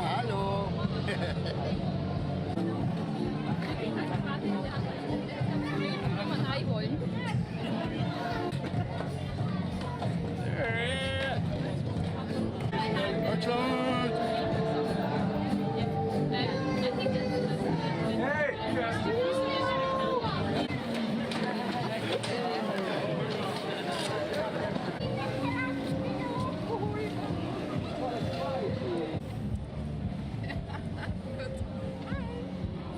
Hallo. Wenn wir rein wollen. Deutschland!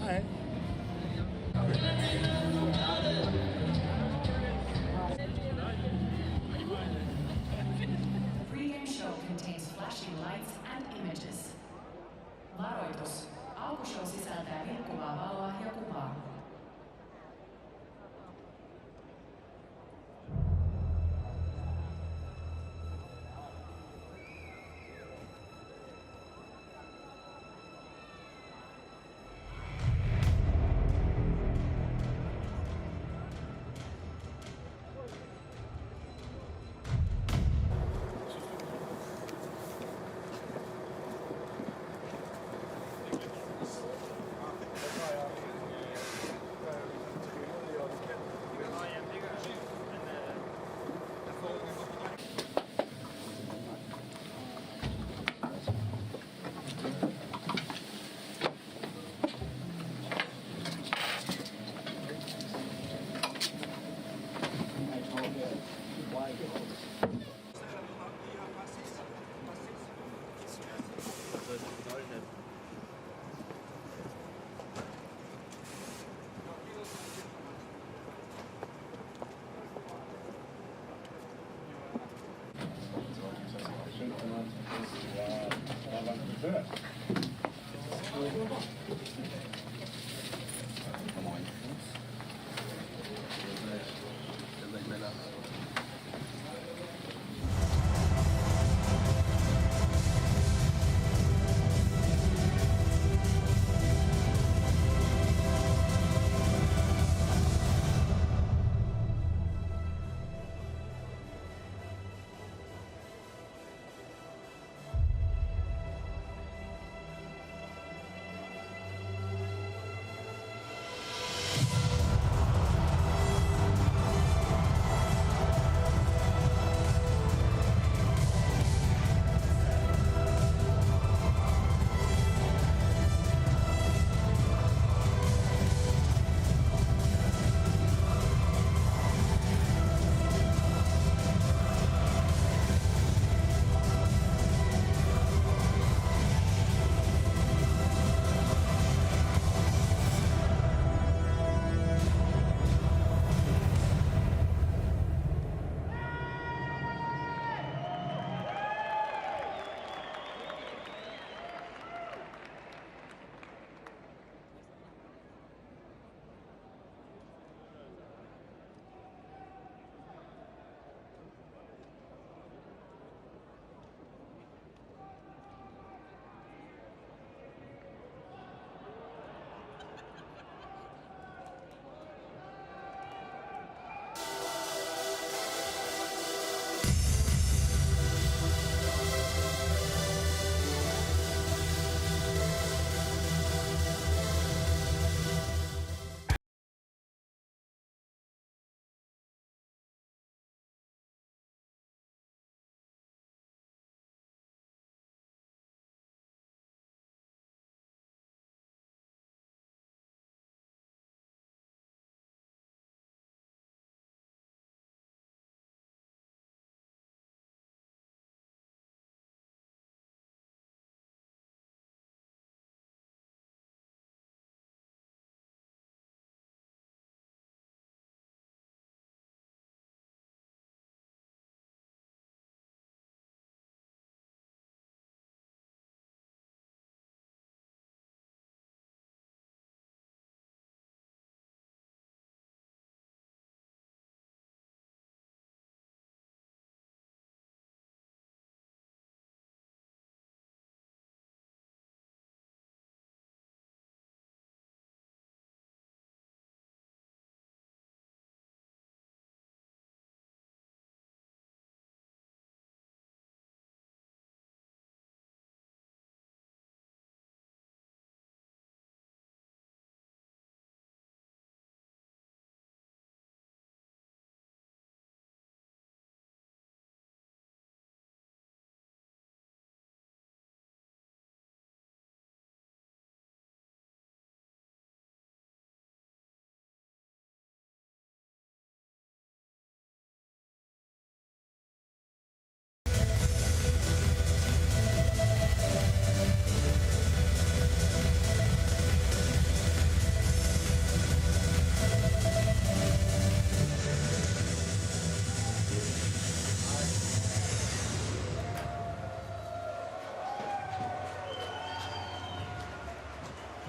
Hi. The pre-game show contains flashing lights and images. Varoitus. Alkushow sisältää vilkkuvaa valoa ja kuvaa.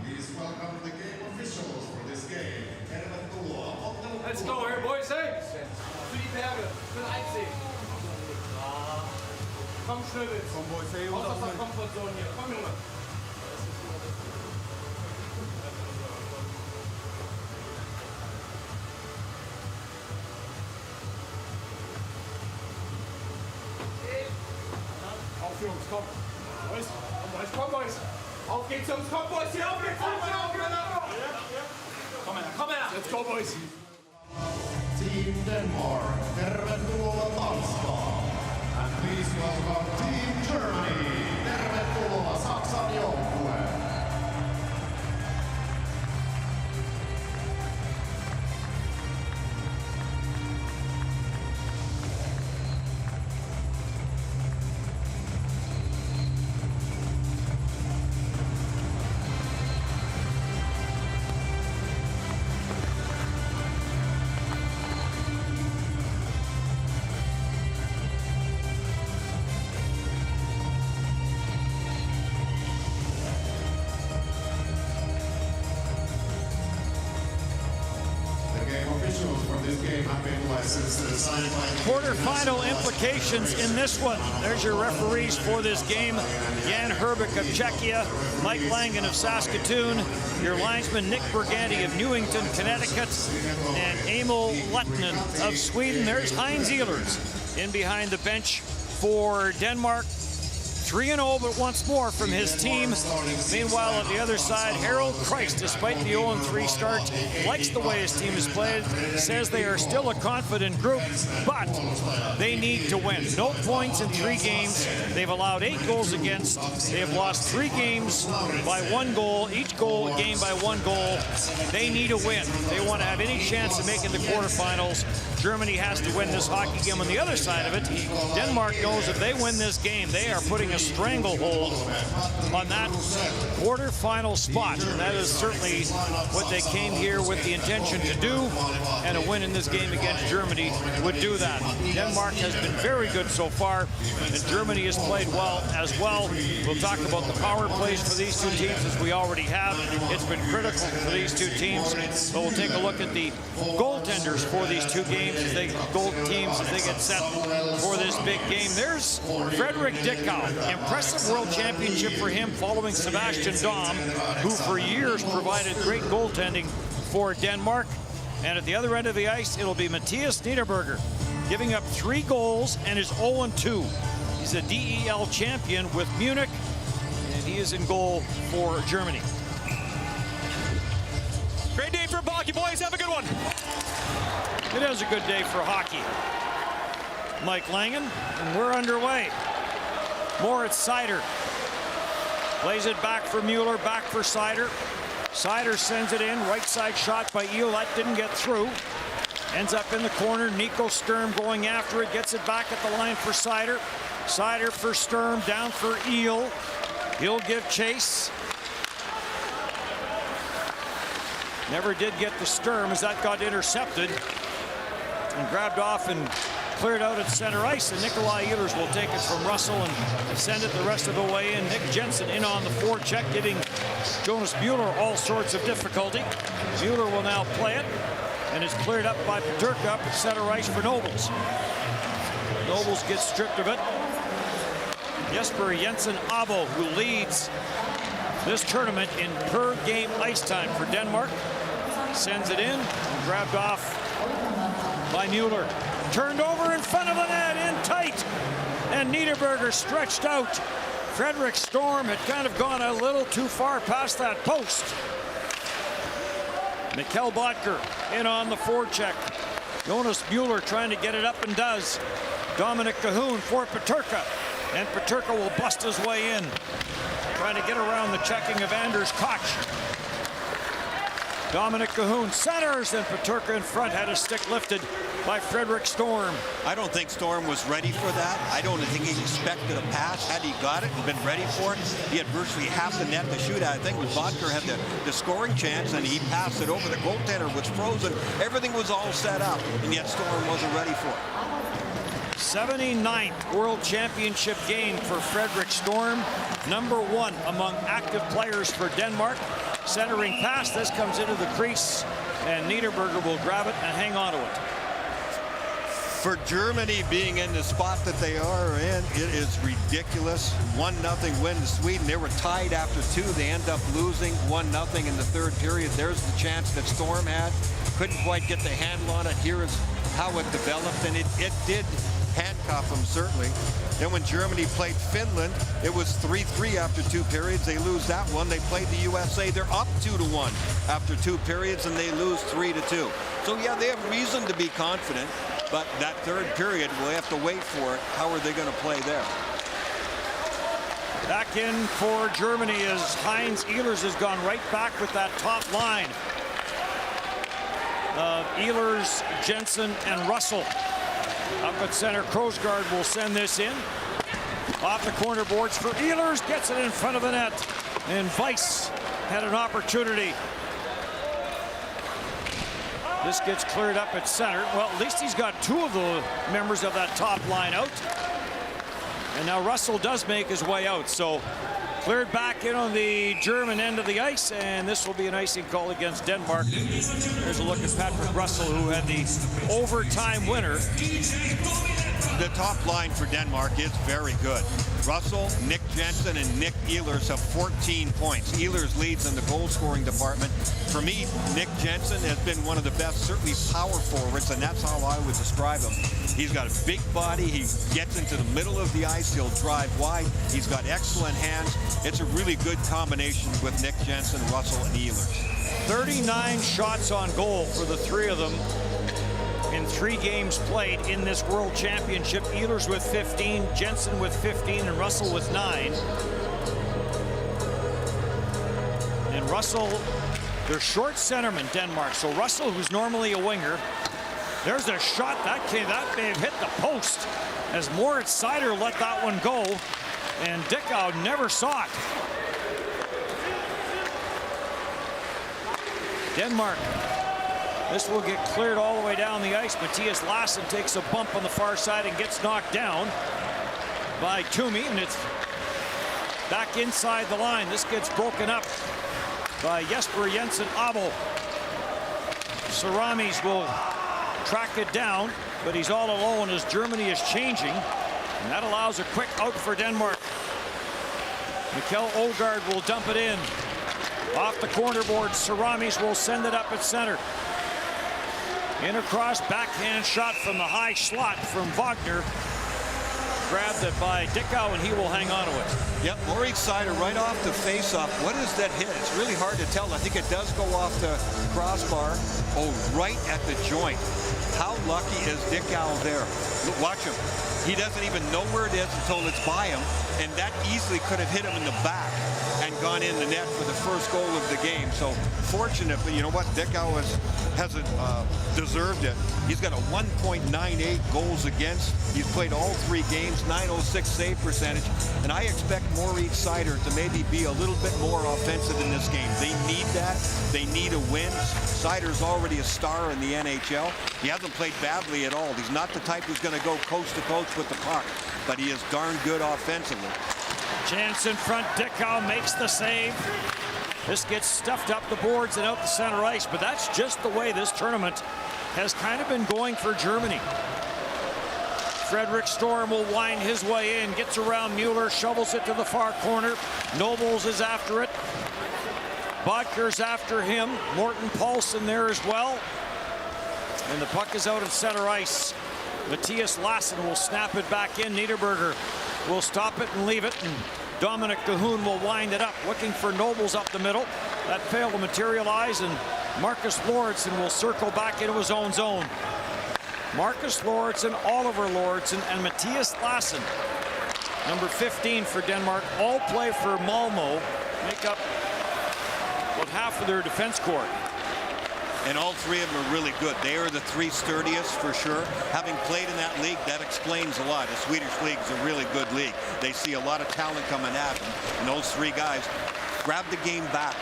Please welcome the game officials for this game. Let's go here, boys, hey! Für die Berge, für den Eibsee. Komm, Schnöbels. Komm, Boys, hey, raus aus der Komfortzone hier. Komm, Junge. Auf, Jungs, komm. Boys, komm, Boys. Auf geht's, Jungs, komm, Boys, hier, auf geht's, auf geht's. Komm her. Let's go, boys. Team Denmark, tervetuloa Tanskaan. And please welcome Team Germany, tervetuloa Saksan joukkue. Quarterfinal implications in this one. There's your referees for this game. Jan Herbik of Czechia, Mike Langen of Saskatoon, your linesman Nick Berganti of Newington, Connecticut, and Emil Lettinen of Sweden. There's Heinz Ehlers in behind the bench for Denmark. 3-0, but once more from his team. Meanwhile, on the other side, Harold Christ, despite the 0-3 start, likes the way his team is played, says they are still a confident group, but they need to win. No points in 3 games. They've allowed 8 goals against. They have lost 3 games by 1 goal, each game by 1 goal. They need a win. They want to have any chance of making the quarterfinals. Germany has to win this hockey game. On the other side of it, Denmark knows if they win this game, they are putting a stranglehold on that quarterfinal spot. And that is certainly what they came here with the intention to do, and a win in this game against Germany would do that. Denmark has been very good so far, and Germany has played well as well. We'll talk about the power plays for these two teams as we already have. It's been critical for these two teams, but we'll take a look at the goaltenders for these two games as they get set for this big game. There's Frederick Dickau. Impressive world championship for him following Sebastian Dahm, who for years provided great goaltending for Denmark. And at the other end of the ice, it'll be Matthias Niederberger, giving up 3 goals and is 0-2. He's a DEL champion with Munich, and he is in goal for Germany. Great day for hockey, boys. Have a good one. It is a good day for hockey. Mike Langen, and we're underway. Moritz Seider plays it back for Mueller, back for Seider. Seider sends it in, right side shot by Eel. That didn't get through. Ends up in the corner. Nico Sturm going after it, gets it back at the line for Seider. Seider for Sturm, down for Eel. He'll give chase. Never did get the Sturm as that got intercepted and grabbed off and cleared out at center ice, and Nikolai Ehlers will take it from Russell and send it the rest of the way in. Nick Jensen in on the forecheck, giving Jonas Mueller all sorts of difficulty. Mueller will now play it, and it's cleared up by Peterka up at center ice for Nobles. Nobles gets stripped of it. Jesper Jensen Abo, who leads this tournament in per game ice time for Denmark, sends it in, grabbed off by Mueller. Turned over in front of the net, in tight, and Niederberger stretched out. Frederick Storm had kind of gone a little too far past that post. Mikkel Botker in on the forecheck. Jonas Mueller trying to get it up and does. Dominic Cahoon for Peterka, and Peterka will bust his way in, trying to get around the checking of Anders Koch. Dominic Cahoon centers, and Peterka in front had a stick lifted by Frederick Storm. I don't think Storm was ready for that. I don't think he expected a pass. Had he got it and been ready for it, he had virtually half the net to shoot at. I think Vodker had the scoring chance, and he passed it over. The goaltender was frozen. Everything was all set up, and yet Storm wasn't ready for it. 79th World Championship game for Frederick Storm. #1 among active players for Denmark. centering pass. This comes into the crease, and Niederberger will grab it and hang on to it. For Germany being in the spot that they are in, it is ridiculous. 1-0 win to Sweden. They were tied after 2. They end up losing 1-0 in the third period. There's the chance that Storm had. Couldn't quite get the handle on it. Here is how it developed, and it did handcuff them, certainly. Then when Germany played Finland, it was 3-3 after 2 periods. They lose that one. They played the USA. They're up 2-1 after 2 periods, and they lose 3-2. So, yeah, they have reason to be confident. But that third period, we'll have to wait for it. How are they going to play there? Back in for Germany as Heinz Ehlers has gone right back with that top line. Ehlers, Jensen, and Russell. Up at center, Kroosgaard will send this in. Off the corner boards for Ehlers, gets it in front of the net. And Weiss had an opportunity. This gets cleared up at center. Well, at least he's got 2 of the members of that top line out. And now Russell does make his way out. So cleared back in on the German end of the ice, and this will be an icing call against Denmark. There's a look at Patrick Russell, who had the overtime winner. The top line for Denmark is very good. Russell, Nick Jensen, and Nick Ehlers have 14 points. Ehlers leads in the goal-scoring department. For me, Nick Jensen has been one of the best, certainly power forwards, and that's how I would describe him. He's got a big body. He gets into the middle of the ice. He'll drive wide. He's got excellent hands. It's a really good combination with Nick Jensen, Russell, and Ehlers. 39 shots on goal for the 3 of them in 3 games played in this World Championship. Ehlers with 15, Jensen with 15, and Russell with 9. And Russell, they're short centerman, Denmark. So Russell, who's normally a winger, there's a shot that may have hit the post as Moritz Seider let that one go, and Dickau never saw it. Denmark. This will get cleared all the way down the ice. Matthias Lassen takes a bump on the far side and gets knocked down by Toomey, and it's back inside the line. This gets broken up by Jesper Jensen Abel. Saramis will track it down, but he's all alone as Germany is changing, and that allows a quick out for Denmark. Mikkel Ågaard will dump it in. Off the corner board, Saramis will send it up at center. In across, backhand shot from the high slot from Wagner. Grabbed it by Dickau, and he will hang on to it. Yep, Moritz Seider right off the face-off. What is that hit? It's really hard to tell. I think it does go off the crossbar. Oh, right at the joint. How lucky is Dickau there? Look, watch him. He doesn't even know where it is until it's by him, and that easily could have hit him in the back and gone in the net for the first goal of the game. So fortunate, but you know what? Dickau hasn't deserved it. He's got a 1.98 goals against. He's played all 3 games, 906 save percentage, and I expect Moritz Seider to maybe be a little bit more offensive in this game. They need that. They need a win. Seider's already a star in the NHL. He hasn't played badly at all. He's not the type who's going to go coast to coast with the puck, but he is darn good offensively. Chance in front, Dickau makes the save. This gets stuffed up the boards and out the center ice, but that's just the way this tournament has kind of been going for Germany. Frederick Storm will wind his way in, gets around Mueller, shovels it to the far corner. Nobles is after it. Bodker's after him. Morten Paulsen there as well. And the puck is out at center ice. Matthias Lassen will snap it back in. Niederberger will stop it and leave it, and Dominic Cahoon will wind it up, looking for Nobles up the middle. That failed to materialize, and Marcus Lauritsen will circle back into his own zone. Marcus Lauritsen, Oliver Lauritsen, and Matthias Lassen, number 15 for Denmark, all play for Malmö, make up about half of their defense corps. And all 3 of them are really good. They are the 3 sturdiest for sure. Having played in that league, that explains a lot. The Swedish league is a really good league. They see a lot of talent coming at them. And those 3 guys grab the game back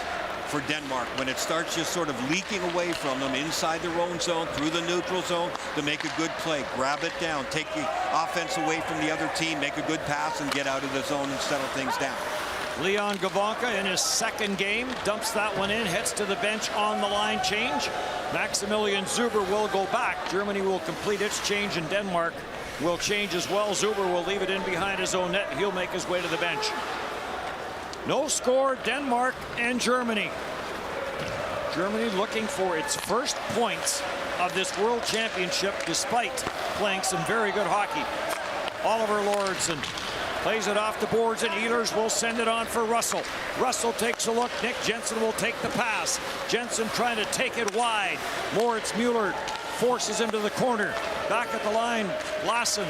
for Denmark when it starts just sort of leaking away from them inside their own zone, through the neutral zone, to make a good play. Grab it down, take the offense away from the other team, make a good pass, and get out of the zone and settle things down. Leon Gavonka in his second game dumps that one in, heads to the bench on the line change. Maximilian Zuber will go back. Germany will complete its change and Denmark will change as well. Zuber will leave it in behind his own net. He'll make his way to the bench. No score, Denmark and Germany. Germany looking for its first points of this World Championship despite playing some very good hockey. Oliver Lordson plays it off the boards and Ehlers will send it on for Russell. Russell takes a look. Nick Jensen will take the pass. Jensen trying to take it wide. Moritz Mueller forces him to the corner. Back at the line, Lassen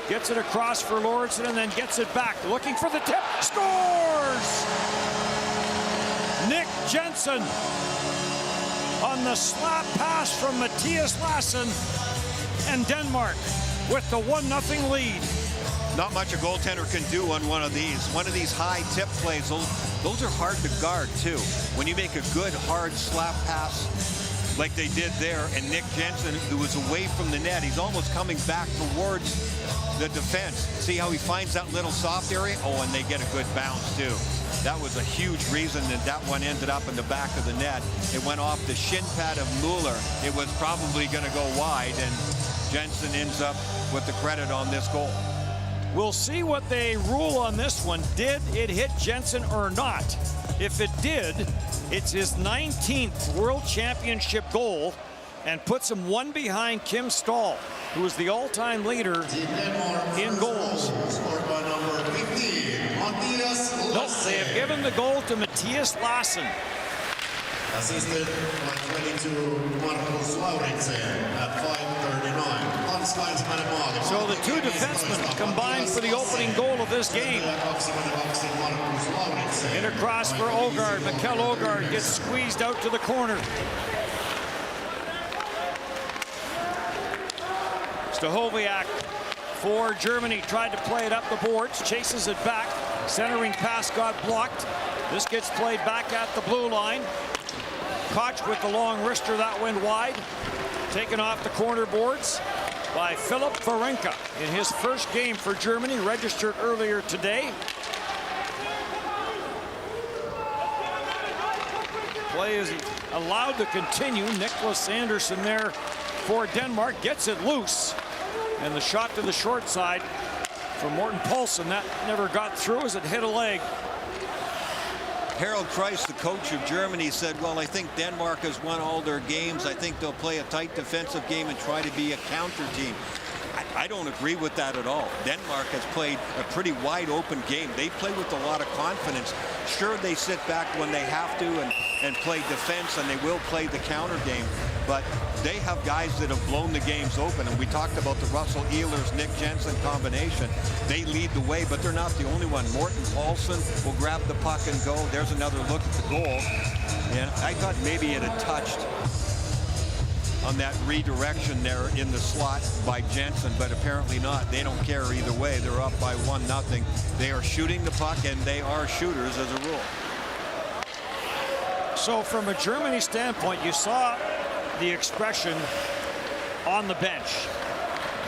gets it across for Lordson and then gets it back. Looking for the tip. Scores! Nick Jensen on the slap pass from Matthias Lassen, and Denmark with the 1-0 lead. Not much a goaltender can do on one of these high tip plays. Those are hard to guard too. When you make a good hard slap pass like they did there, and Nick Jensen, who was away from the net, he's almost coming back towards the defense. See how he finds that little soft area? Oh, and they get a good bounce too. That was a huge reason that one ended up in the back of the net. It went off the shin pad of Mueller. It was probably going to go wide, and Jensen ends up with the credit on this goal. We'll see what they rule on this one. Did it hit Jensen or not? If it did, it's his 19th World Championship goal and puts him one behind Kim Stahl, who is the all-time leader in goals. Nope, they have given the goal to Matthias Lassen. Assisted by 22 Markus Lauritsen at 5:39. So the two defensemen combined for the opening goal of this game. In across for Ågaard. Mikkel Ågaard gets squeezed out to the corner. Stahoviak for Germany tried to play it up the boards, chases it back. Centering pass got blocked. This gets played back at the blue line. Koch with the long wrister, that went wide. Taken off the corner boards by Philip Varenka in his first game for Germany, registered earlier today. Play is allowed to continue. Nicholas Anderson there for Denmark gets it loose. And the shot to the short side from Morten Paulsen, that never got through as it hit a leg. Harold Kreis, the coach of Germany, said, well, I think Denmark has won all their games. I think they'll play a tight defensive game and try to be a counter team. I don't agree with that at all. Denmark has played a pretty wide open game. They play with a lot of confidence. Sure, they sit back when they have to and play defense, and they will play the counter game. But they have guys that have blown the games open. And we talked about the Russell Ehlers, Nick Jensen combination. They lead the way, but they're not the only one. Morten Paulsen will grab the puck and go. There's another look at the goal. And I thought maybe it had touched on that redirection there in the slot by Jensen, but apparently not. They don't care either way. They're up by 1-0. They are shooting the puck, and they are shooters as a rule. So from a Germany standpoint, you saw the expression on the bench.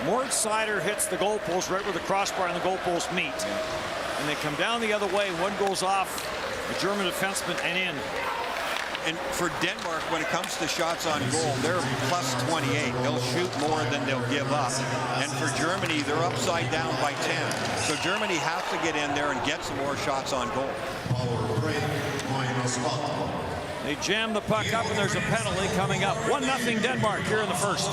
Moritz Seider hits the goalpost right where the crossbar and the goalpost meet. And they come down the other way. One goes off the German defenseman and in. And for Denmark, when it comes to shots on goal, they're plus 28. They'll shoot more than they'll give up. And for Germany, they're upside down by 10. So Germany has to get in there and get some more shots on goal. They jam the puck up, and there's a penalty coming up. 1-0 Denmark here in the first.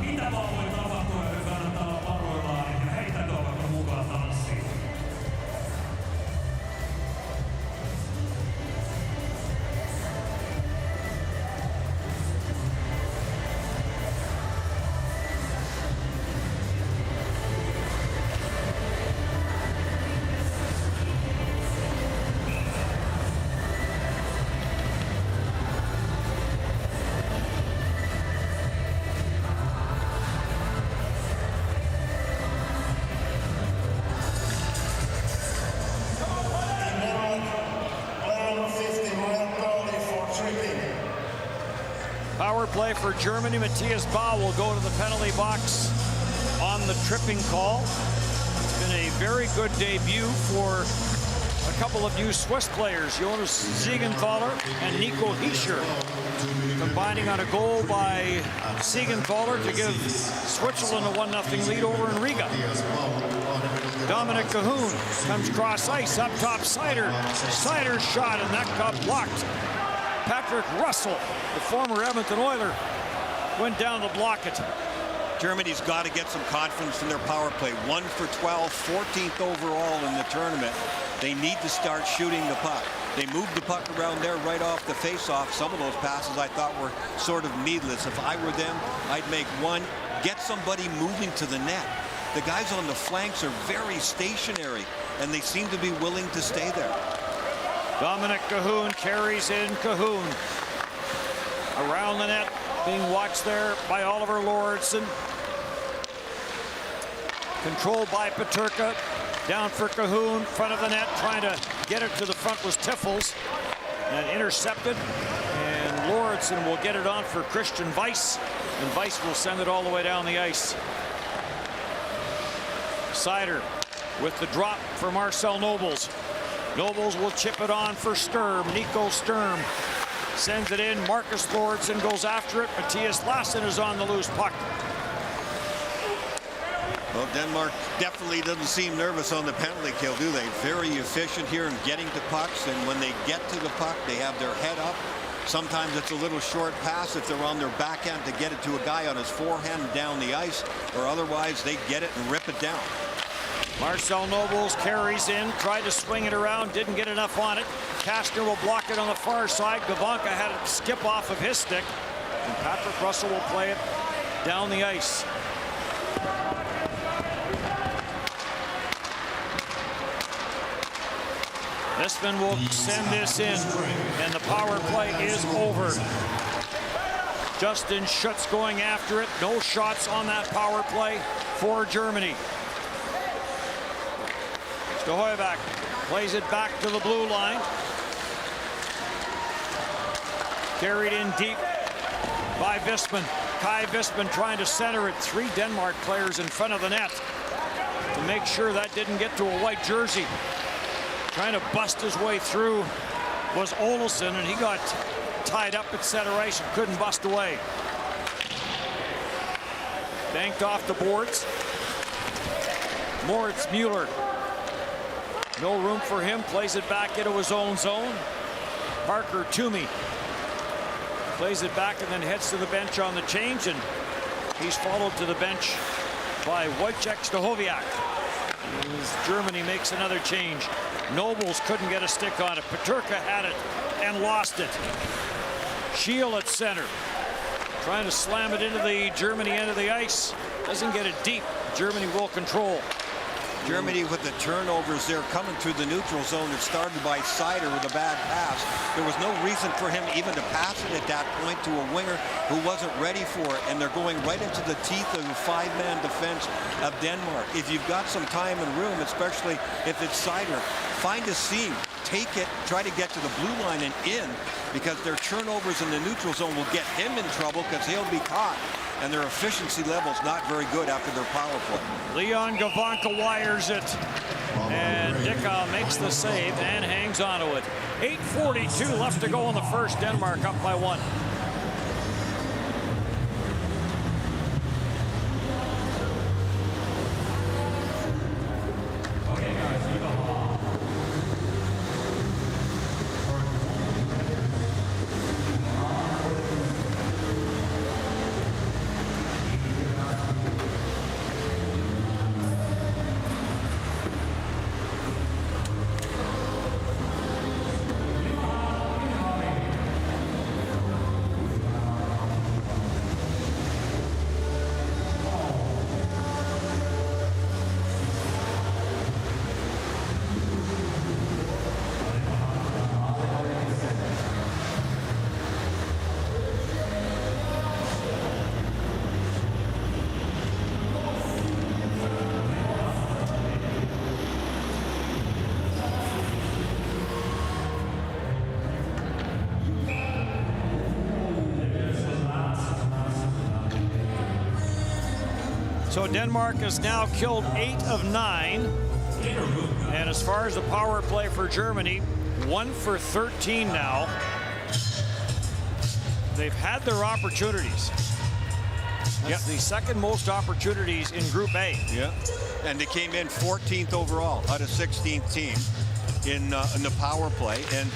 Mitä vaan voi tapahtua, jos kannattaa olla varoillaan ja heittäkö Power play for Germany. Matthias Bau will go to the penalty box on the tripping call. It's been a very good debut for a couple of new Swiss players, Jonas Siegenthaler and Nico Hischer, combining on a goal by Siegenthaler to give Switzerland a 1-0 lead over in Riga. Dominic Cahoon comes cross ice, up top Seider. Seider's shot, and that got blocked. Patrick Russell, the former Edmonton Oiler, went down to block it. Germany's got to get some confidence in their power play. 1 for 12, 14th overall in the tournament. They need to start shooting the puck. They moved the puck around there right off the face-off. Some of those passes I thought were sort of needless. If I were them, I'd make one, get somebody moving to the net. The guys on the flanks are very stationary, and they seem to be willing to stay there. Dominic Cahoon carries in Cahoon. Around the net, being watched there by Oliver Lauritsen. Controlled by Peterka. Down for Cahoon, front of the net, trying to get it to the front was Tiffels. And intercepted. And Lauritsen will get it on for Christian Weiss. And Weiss will send it all the way down the ice. Seider with the drop for Marcel Nobles. Nobles will chip it on for Sturm. Nico Sturm sends it in. Marcus Lauritsen goes after it. Matthias Lassen is on the loose puck. Well, Denmark definitely doesn't seem nervous on the penalty kill, do they? Very efficient here in getting to pucks, and when they get to the puck, they have their head up. Sometimes it's a little short pass if they're on their backhand to get it to a guy on his forehand down the ice, or otherwise they get it and rip it down. Marcel Nobles carries in, tried to swing it around, didn't get enough on it. Kastner will block it on the far side. Gavanka had it skip off of his stick, and Patrick Russell will play it down the ice. Nisman will send this in, and the power play is over. Justin Schutz going after it. No shots on that power play for Germany. Stohoyback plays it back to the blue line. Carried in deep by Visman. Kai Visman trying to center it. 3 Denmark players in front of the net to make sure that didn't get to a white jersey. Trying to bust his way through was Olsen, and he got tied up at center ice and couldn't bust away. Banked off the boards. Moritz Mueller. No room for him. Plays it back into his own zone. Parker Toomey plays it back and then heads to the bench on the change, and he's followed to the bench by Wojciech Stachowiak. As Germany makes another change. Nobles couldn't get a stick on it. Peterka had it and lost it. Scheel at center. Trying to slam it into the Germany end of the ice. Doesn't get it deep. Germany will control. Germany with the turnovers there coming through the neutral zone. It started by Seider with a bad pass. There was no reason for him even to pass it at that point to a winger who wasn't ready for it. And they're going right into the teeth of the 5-man defense of Denmark. If you've got some time and room, especially if it's Seider, find a seam, take it, try to get to the blue line and in, because their turnovers in the neutral zone will get him in trouble because he'll be caught. And their efficiency level's not very good after their power play. Leon Gavanka wires it. And Dicka makes the save and hangs on to it. 8:42 left to go in the first. Denmark up by 1. So Denmark has now killed 8 of 9. And as far as the power play for Germany, 1 for 13 now. They've had their opportunities. That's the second most opportunities in Group A. Yeah, and they came in 14th overall out of 16th team in the power play, and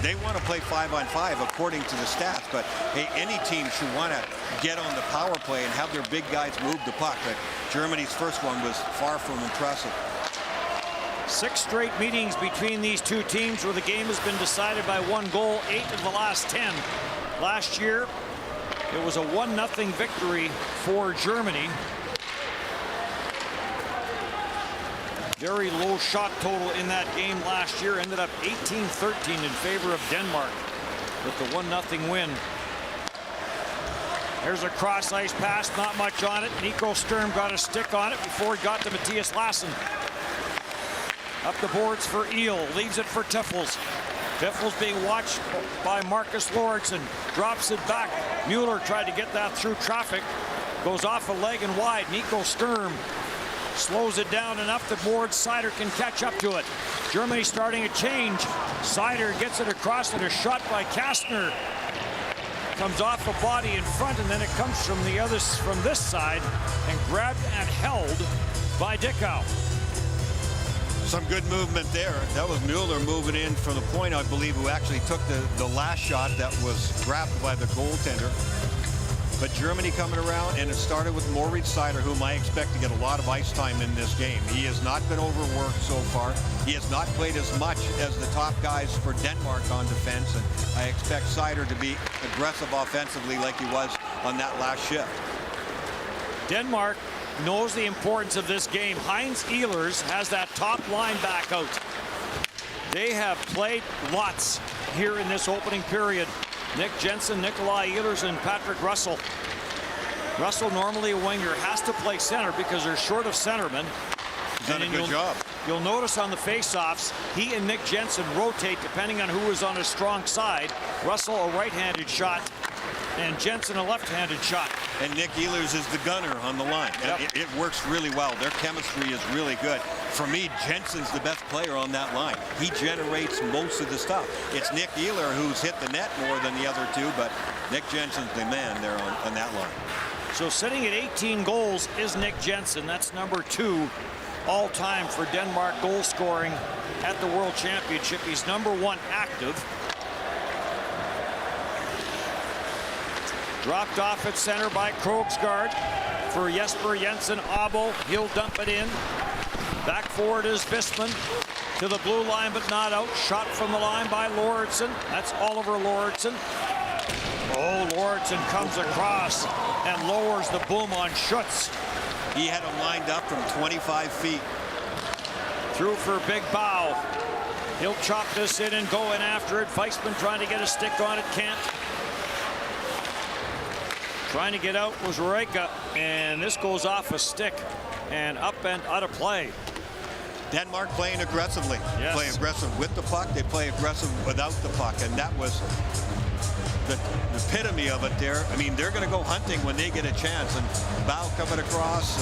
they want to play 5-on-5 according to the stats. But hey, any team should want to get on the power play and have their big guys move the puck. But Germany's first one was far from impressive. 6 straight meetings between these two teams where the game has been decided by 1 goal, 8 of the last 10. Last year, it was a 1-0 victory for Germany. Very low shot total in that game last year. Ended up 18-13 in favor of Denmark with the 1-0 win. There's a cross ice pass, not much on it. Nico Sturm got a stick on it before he got to Matthias Lassen. Up the boards for Eel, leaves it for Tiffels. Tiffels being watched by Marcus Lauritsen, drops it back. Mueller tried to get that through traffic, goes off a leg and wide. Nico Sturm slows it down enough that Mord Seider can catch up to it. Germany starting a change. Seider gets it across and a shot by Kastner. Comes off a body in front, and then it comes from this side and grabbed and held by Dickau. Some good movement there. That was Mueller moving in from the point, I believe, who actually took the last shot that was grabbed by the goaltender. But Germany coming around, and it started with Moritz Seider, whom I expect to get a lot of ice time in this game. He has not been overworked so far. He has not played as much as the top guys for Denmark on defense, and I expect Seider to be aggressive offensively like he was on that last shift. Denmark knows the importance of this game. Heinz Ehlers has that top line back out. They have played lots here in this opening period. Nick Jensen, Nikolai Ehlers, and Patrick Russell. Russell, normally a winger, has to play center because they're short of centermen. He's done a good job. You'll notice on the faceoffs, he and Nick Jensen rotate depending on who is on his strong side. Russell a right-handed shot, and Jensen a left-handed shot. And Nick Ehlers is the gunner on the line. Yep. It works really well. Their chemistry is really good. For me, Jensen's the best player on that line. He generates most of the stuff. It's Nick Ehlers who's hit the net more than the other two, but Nick Jensen's the man there on that line. So sitting at 18 goals is Nick Jensen. That's number 2 all-time for Denmark goal scoring at the World Championship. He's number 1 active. Dropped off at center by Krogsgaard for Jesper Jensen. Abo, he'll dump it in. Back forward is Visman to the blue line, but not out. Shot from the line by Lauritsen. That's Oliver Lauritsen. Oh, Lauritsen comes across and lowers the boom on Schutz. He had him lined up from 25 feet. Through for Big Bow. He'll chop this in and go in after it. Weissman trying to get a stick on it, can't. Trying to get out was Reka, and this goes off a stick and up and out of play. Denmark playing aggressively. Yes. Play aggressive with the puck. They play aggressive without the puck, and that was the epitome of it there. I mean, they're going to go hunting when they get a chance, and Bow coming across,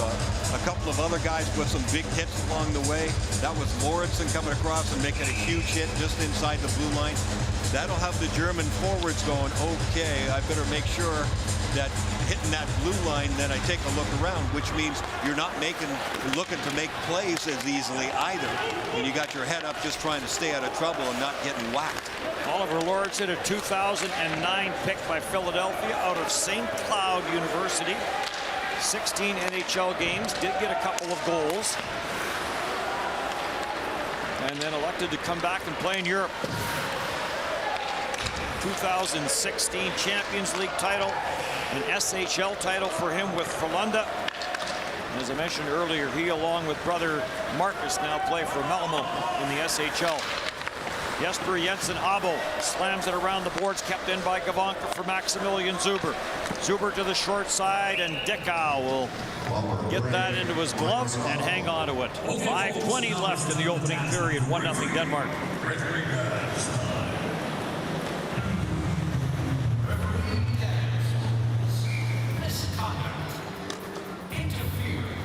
a couple of other guys with some big hits along the way. That was Lauritsen coming across and making a huge hit just inside the blue line. That'll have the German forwards going, okay, I better make sure that hitting that blue line, then I take a look around, which means you're not looking to make plays as easily either. And you got your head up just trying to stay out of trouble and not getting whacked. Oliver Lauritsen, a 2009 pick by Philadelphia out of St. Cloud University. 16 NHL games, did get a couple of goals. And then elected to come back and play in Europe. 2016 Champions League title, an SHL title for him with Frölunda. As I mentioned earlier, he along with brother Marcus now play for Malmo in the SHL. Jesper Jensen Abo slams it around the boards, kept in by Gavanka for Maximilian Zuber. Zuber to the short side, and Dickau will get that into his glove and hang on to it. 5:20 left in the opening period, 1-0 Denmark. Interference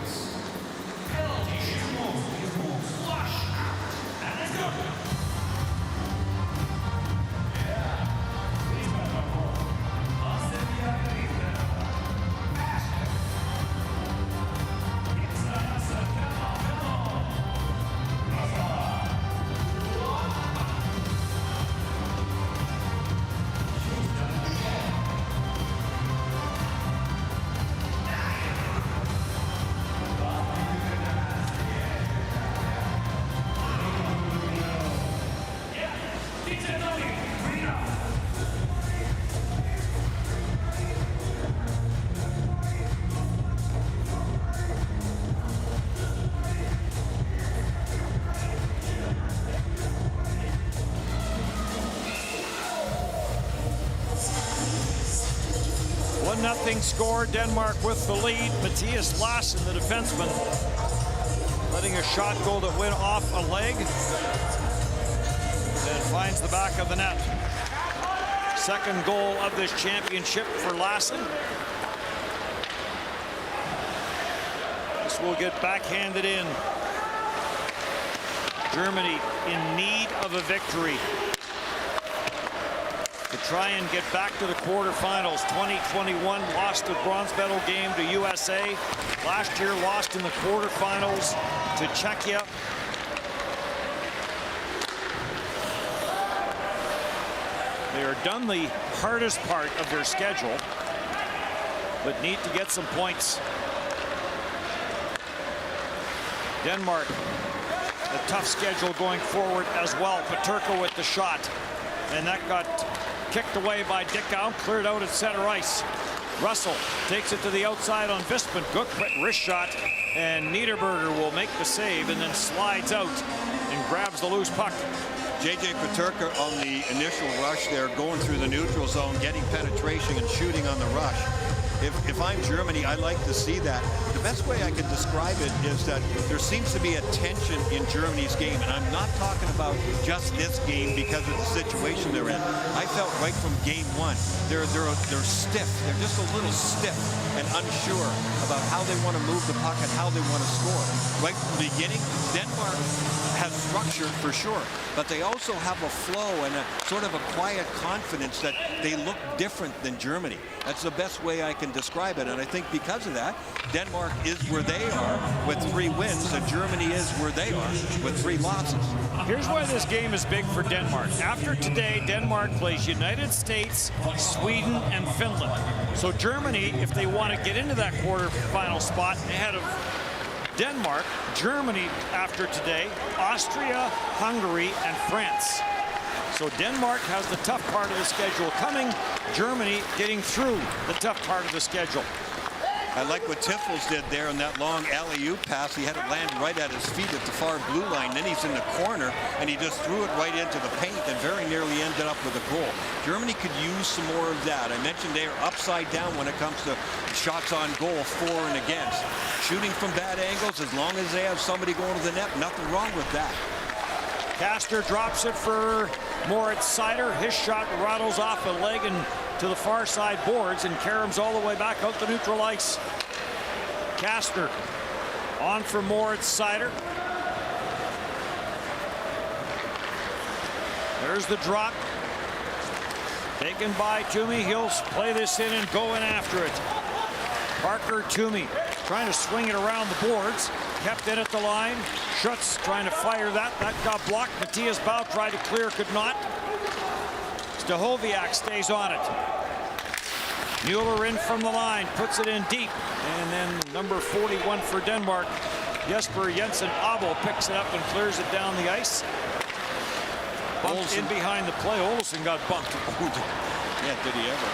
1-0 score. Denmark with the lead. Mathias Lassen, the defenseman, letting a shot go that went off a leg and finds the back of the net. Second goal of this championship for Lassen. This will get backhanded in. Germany in need of a victory to try and get back to the quarterfinals. 2021 lost the bronze medal game to USA. Last year lost in the quarterfinals to Czechia. They are done the hardest part of their schedule, but need to get some points. Denmark, a tough schedule going forward as well. Paterka with the shot, and that got kicked away by Dickau, cleared out at center ice. Russell takes it to the outside on Vispan. Good wrist shot, and Niederberger will make the save and then slides out and grabs the loose puck. J.J. Paterka on the initial rush there, going through the neutral zone, getting penetration and shooting on the rush. If I'm Germany, I like to see that. The best way I can describe it is that there seems to be a tension in Germany's game, and I'm not talking about just this game because of the situation they're in. I felt right from game one, they're stiff. They're just a little stiff and unsure about how they want to move the puck and how they want to score. Right from the beginning, Denmark has structure for sure, but they also have a flow and a sort of a quiet confidence that they look different than Germany. That's the best way I can describe it, and I think because of that, Denmark is where they are with 3 wins, and Germany is where they are with 3 losses. Here's why this game is big for Denmark. After today, Denmark plays United States, Sweden, and Finland. So Germany, if they want to get into that quarterfinal spot ahead of Denmark, Germany after today, Austria, Hungary, and France. So Denmark has the tough part of the schedule coming. Germany getting through the tough part of the schedule. I like what Tiffels did there in that long alley-oop pass. He had it land right at his feet at the far blue line. Then he's in the corner, and he just threw it right into the paint and very nearly ended up with a goal. Germany could use some more of that. I mentioned they are upside down when it comes to shots on goal, for and against. Shooting from bad angles, as long as they have somebody going to the net, nothing wrong with that. Castor drops it for Moritz Seider. His shot rattles off a leg and to the far side boards, and Karam's all the way back out the neutral ice. Castor on for Moritz Seider. There's the drop. Taken by Toomey. He'll play this in and go in after it. Parker Toomey trying to swing it around the boards. Kept in at the line. Schutz trying to fire that. That got blocked. Matthias Bau tried to clear, could not. Stahoviak stays on it. Mueller in from the line, puts it in deep. And then number 41 for Denmark, Jesper Jensen Abo, picks it up and clears it down the ice. Bumped in behind the play. Olsen got bumped. Yeah, did he ever?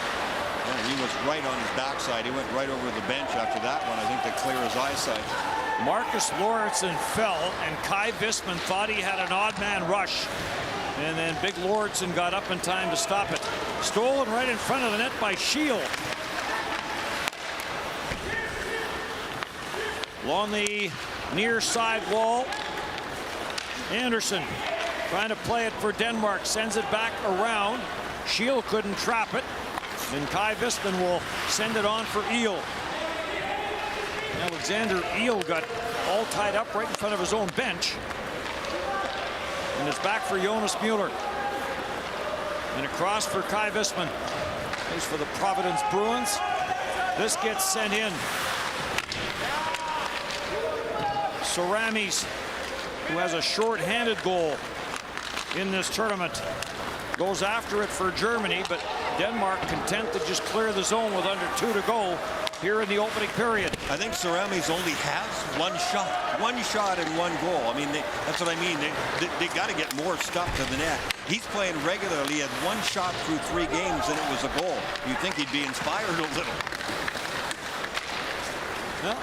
Yeah, he was right on his backside. He went right over the bench after that one, I think, to clear his eyesight. Marcus Lauritsen fell, and Kai Visman thought he had an odd man rush. And then Big Lauritsen got up in time to stop it. Stolen right in front of the net by Shield. Along the near side wall, Anderson trying to play it for Denmark, sends it back around. Shield couldn't trap it. And Kai Visman will send it on for Eel. Alexander Eel got all tied up right in front of his own bench. And it's back for Jonas Mueller. And across for Kai Visman. Plays for the Providence Bruins. This gets sent in. Saramis, who has a short-handed goal in this tournament, goes after it for Germany, but Denmark content to just clear the zone with under 2 to go here in the opening period. I think Saramis only has one shot and 1 goal. I mean, that's what I mean. They got to get more stuff to the net. He's playing regularly, had 1 shot through 3 games, and it was a goal. You'd think he'd be inspired a little. Well,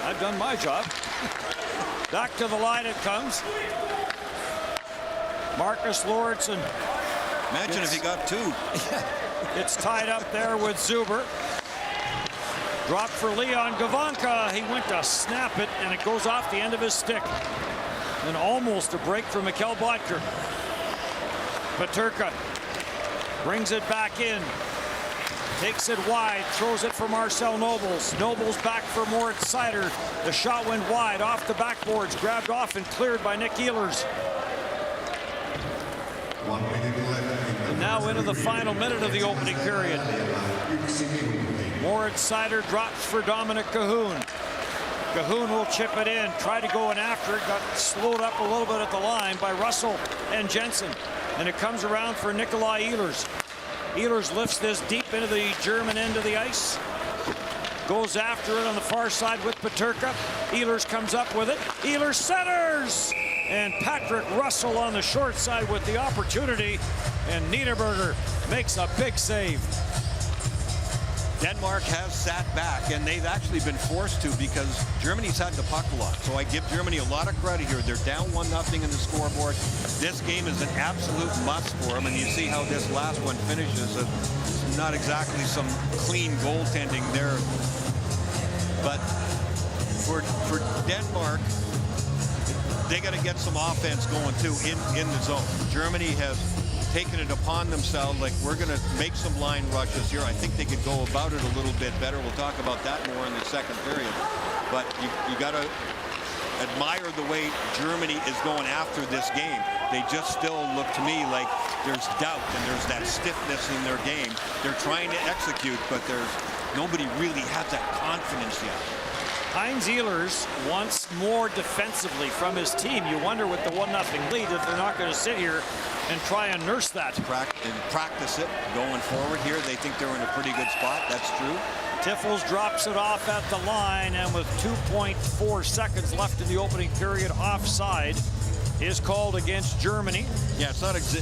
I've done my job. Back to the line it comes. Marcus Lauritsen. Imagine if he got 2. It's tied up there with Zuber. Drop for Leon Gavanka. He went to snap it, and it goes off the end of his stick. And almost a break for Mikkel Bodker. Peterka brings it back in. Takes it wide, throws it for Marcel Nobles. Nobles back for Moritz Seider. The shot went wide, off the backboards, grabbed off and cleared by Nick Ehlers. And now into the final minute of the opening period. Moritz Seider drops for Dominic Cahoon. Cahoon will chip it in, try to go in after it, got slowed up a little bit at the line by Russell and Jensen. And it comes around for Nikolai Ehlers. Ehlers lifts this deep into the German end of the ice. Goes after it on the far side with Peterka. Ehlers comes up with it. Ehlers centers! And Patrick Russell on the short side with the opportunity. And Niederberger makes a big save. Denmark has sat back, and they've actually been forced to because Germany's had the puck a lot. So I give Germany a lot of credit here. They're down 1-0 in the scoreboard. This game is an absolute must for them, and you see how this last one finishes. Not exactly some clean goaltending there. But for Denmark, they got to get some offense going too in the zone. Germany has taken it upon themselves, like, we're going to make some line rushes here. I think they could go about it a little bit better. We'll talk about that more in the second period. But you got to admire the way Germany is going after this game. They just still look to me like there's doubt and there's that stiffness in their game. They're trying to execute, but nobody really has that confidence yet. Heinz Ehlers wants more defensively from his team. You wonder with the 1-0 lead if they're not going to sit here and try and nurse that. Practice it going forward here. They think they're in a pretty good spot. That's true. Tiffels drops it off at the line, and with 2.4 seconds left in the opening period, offside is called against Germany. Yeah, it's not as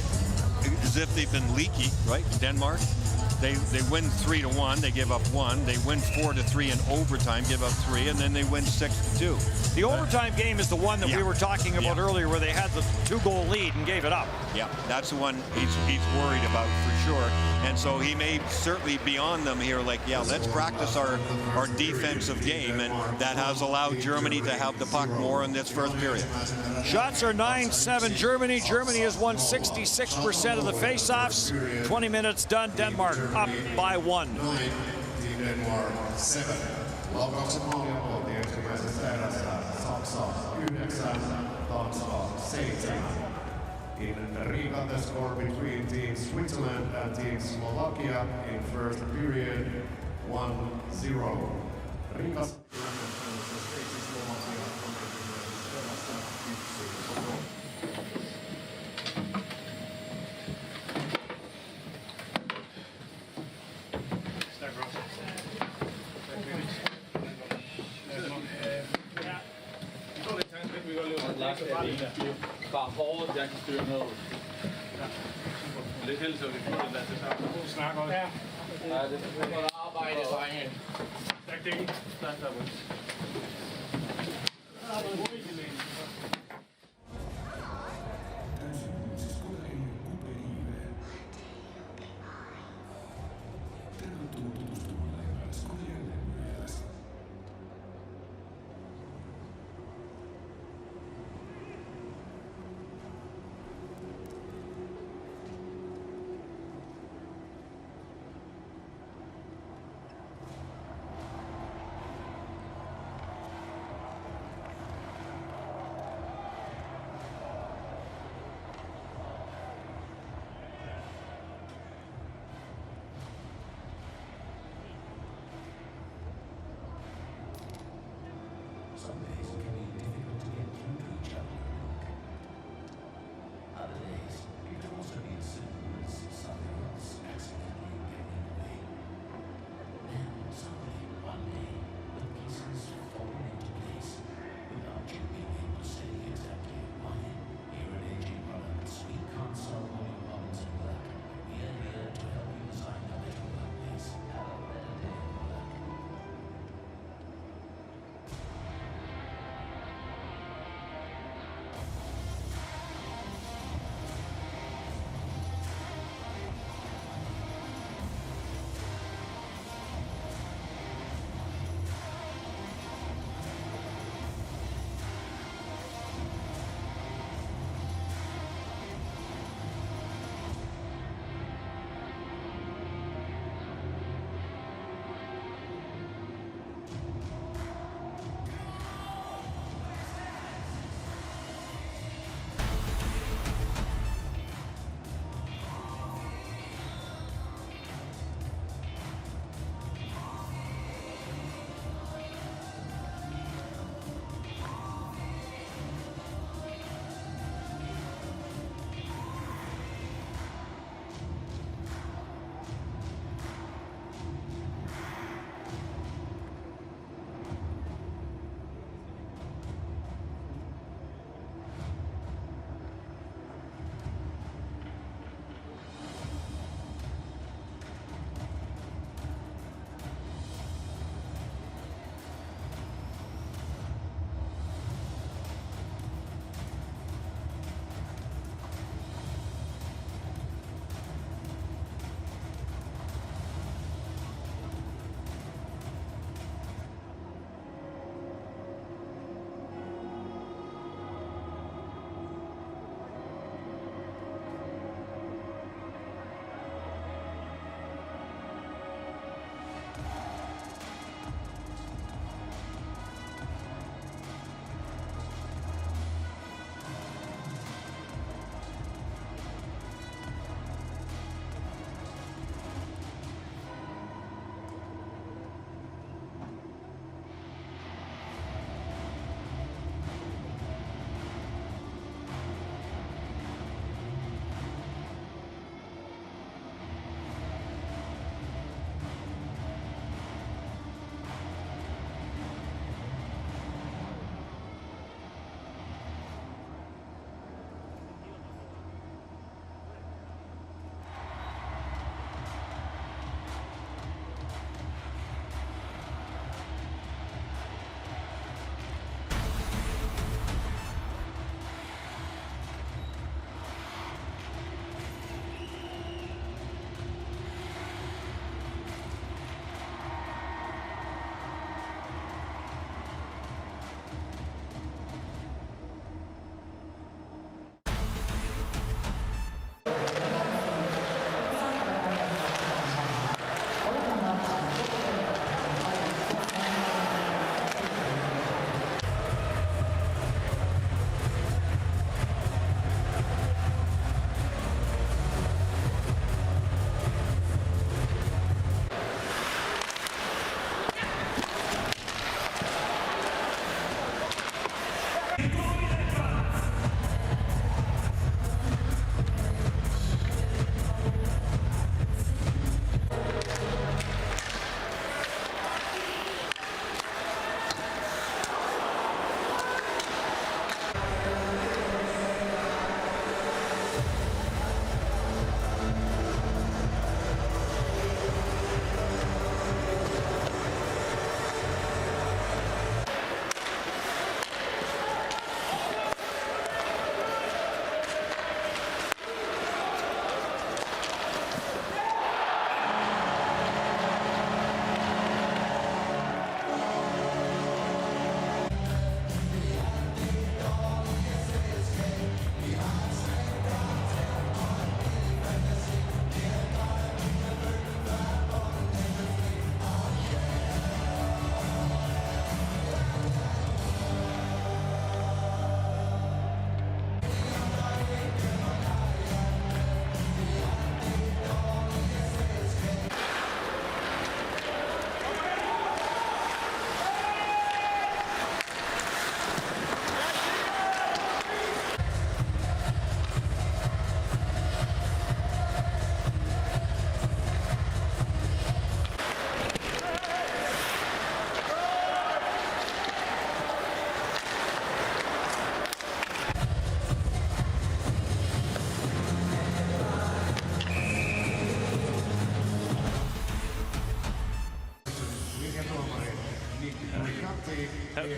if they've been leaky, right? Denmark. They win 3-1. They give up 1. They win 4-3 in overtime, give up 3, and then they win 6-2. The overtime game is the one that we were talking about earlier, where they had the 2-goal lead and gave it up. Yeah, that's the one he's worried about for sure. And so he may certainly be on them here, like, yeah, let's practice our defensive game, and that has allowed Germany to have the puck more in this first period. Shots are 9-7 Germany. Germany has won 66% of the faceoffs. 20 minutes done. Denmark up by 1. Denmark 7. Laukauksen maalin oltiin ensimmäisessä erässä Saksa 9, Tanska 7. In Riga, the score between Team Switzerland and Team Slovakia in first period 1-0. Riga. Bare hårdt, jeg kan styre ned. Lidt helst, så vi får den der til sammen. God snak også. Ja, det er godt arbejde, drenge. Tak, Ding. Tak,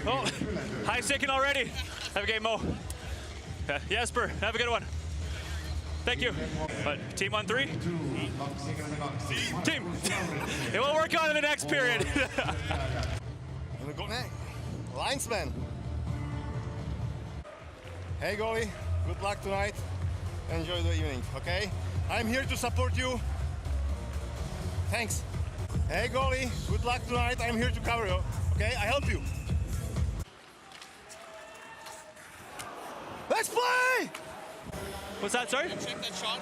Oh, high sticking already. Have a game, Mo. Jesper, have a good one. Thank you. But team on 3? Team. It will work on in the next period. Linesman. Hey goalie, good luck tonight. Enjoy the evening, okay? I'm here to support you. Thanks. Hey goalie, good luck tonight. I'm here to cover you, okay? I help you. Let's play! What's that, sorry? Check that shot,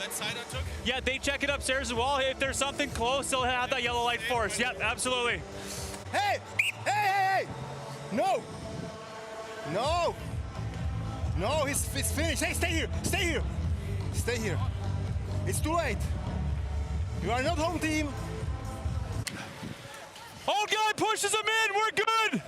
that side I took. Yeah, they check it upstairs as well. If there's something close, they'll have that yellow light for us. Yep, absolutely. Hey! Hey, hey, hey! No! No! No, he's finished. Hey, stay here! Stay here! Stay here. It's too late. You are not home team. Old guy pushes him in. We're good.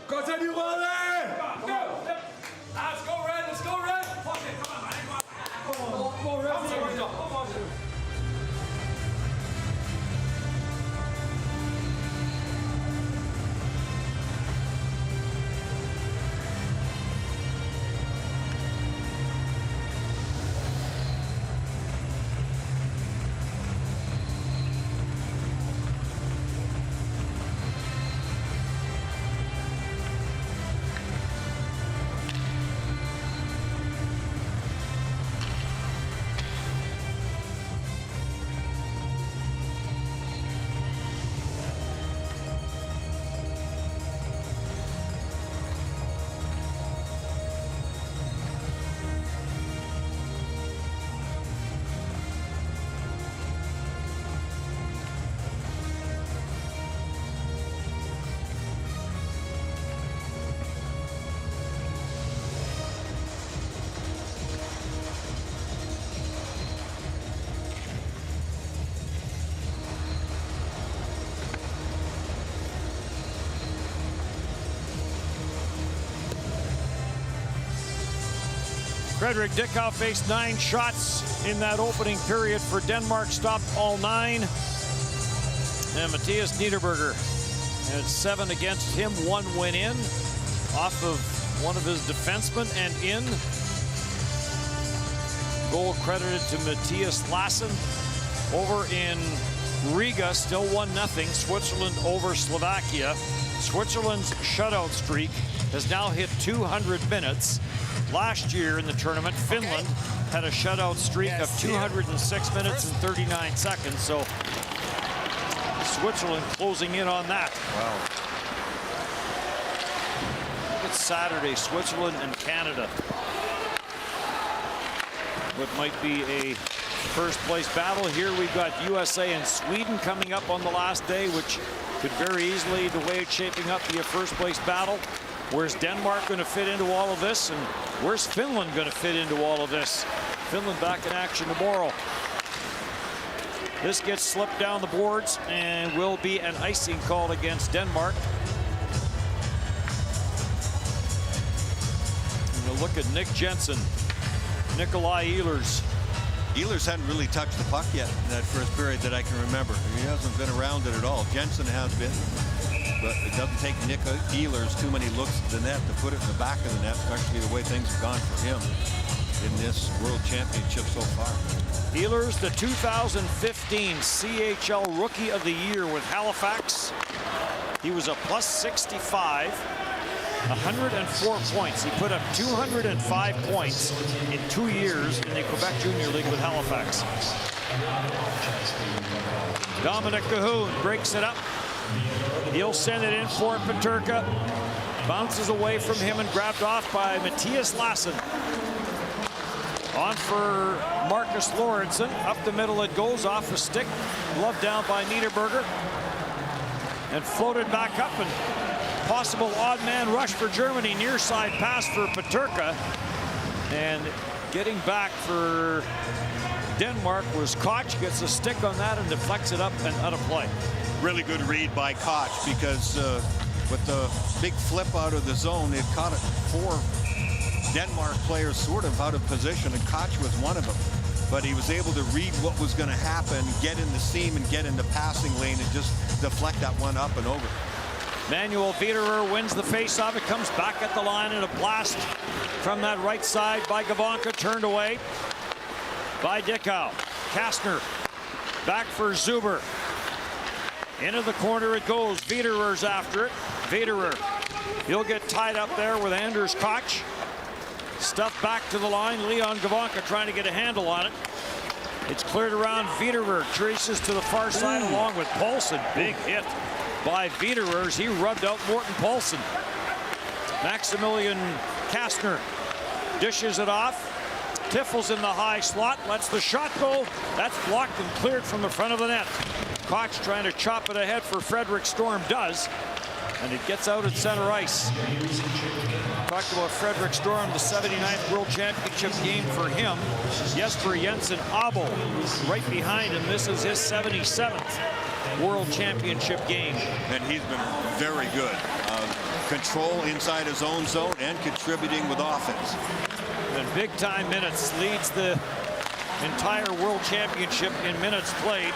Godt til de røde! Let's go red, let's go red! Fuck it, come on, man, come on. Come on, red. Fredrik Dickow faced 9 shots in that opening period for Denmark, stopped all 9. And Mathias Niederberger had 7 against him, 1 went in off of one of his defensemen and in. Goal credited to Matthias Lassen. Over in Riga, still 1-0, Switzerland over Slovakia. Switzerland's shutout streak has now hit 200 minutes. Last year in the tournament, Finland had a shutout streak of 206 minutes and 39 seconds. So Switzerland closing in on that. Wow. It's Saturday, Switzerland and Canada. What might be a first place battle. Here we've got USA and Sweden coming up on the last day, which could very easily, the way it's shaping up, be a first place battle. Where's Denmark going to fit into all of this? And where's Finland going to fit into all of this? Finland back in action tomorrow. This gets slipped down the boards and will be an icing called against Denmark. And we'll look at Nick Jensen, Nikolai Ehlers. Ehlers hadn't really touched the puck yet in that first period that I can remember. He hasn't been around it at all. Jensen has been. But it doesn't take Nick Ehlers too many looks at the net to put it in the back of the net, especially the way things have gone for him in this World Championship so far. Ehlers, the 2015 CHL Rookie of the Year with Halifax. He was a +65, 104 points. He put up 205 points in 2 years in the Quebec Junior League with Halifax. Dominic Cahoon breaks it up. He'll send it in for Peterka. Bounces away from him and grabbed off by Matthias Lassen. On for Marcus Lorentzen. Up the middle it goes, off the stick. Gloved down by Niederberger. And floated back up, and possible odd man rush for Germany. Near side pass for Peterka. And getting back for Denmark was Koch. Gets a stick on that and deflects it up and out of play. Really good read by Koch, because with the big flip out of the zone, it caught 4 Denmark players sort of out of position, and Koch was one of them. But he was able to read what was going to happen, get in the seam and get in the passing lane and just deflect that one up and over. Manuel Wiederer wins the faceoff. It comes back at the line, and a blast from that right side by Gavonka, turned away by Dickow. Kastner back for Zuber. Into the corner it goes. Wiederer's after it. Wiederer, he'll get tied up there with Anders Koch. Stuffed back to the line. Leon Gavonka trying to get a handle on it. It's cleared around. Wiederer traces to the far side along with Paulson. Big hit by Wiederer. He rubbed out Morten Paulson. Maximilian Kastner dishes it off. Tiffles in the high slot, lets the shot go. That's blocked and cleared from the front of the net. Koch trying to chop it ahead for Frederick Storm, does. And it gets out at center ice. Talked about Frederick Storm, the 79th World Championship game for him. Jesper Jensen Abo right behind him. This is his 77th World Championship game. And he's been very good. Control inside his own zone and contributing with offense. And big time minutes, leads the entire World Championship in minutes played.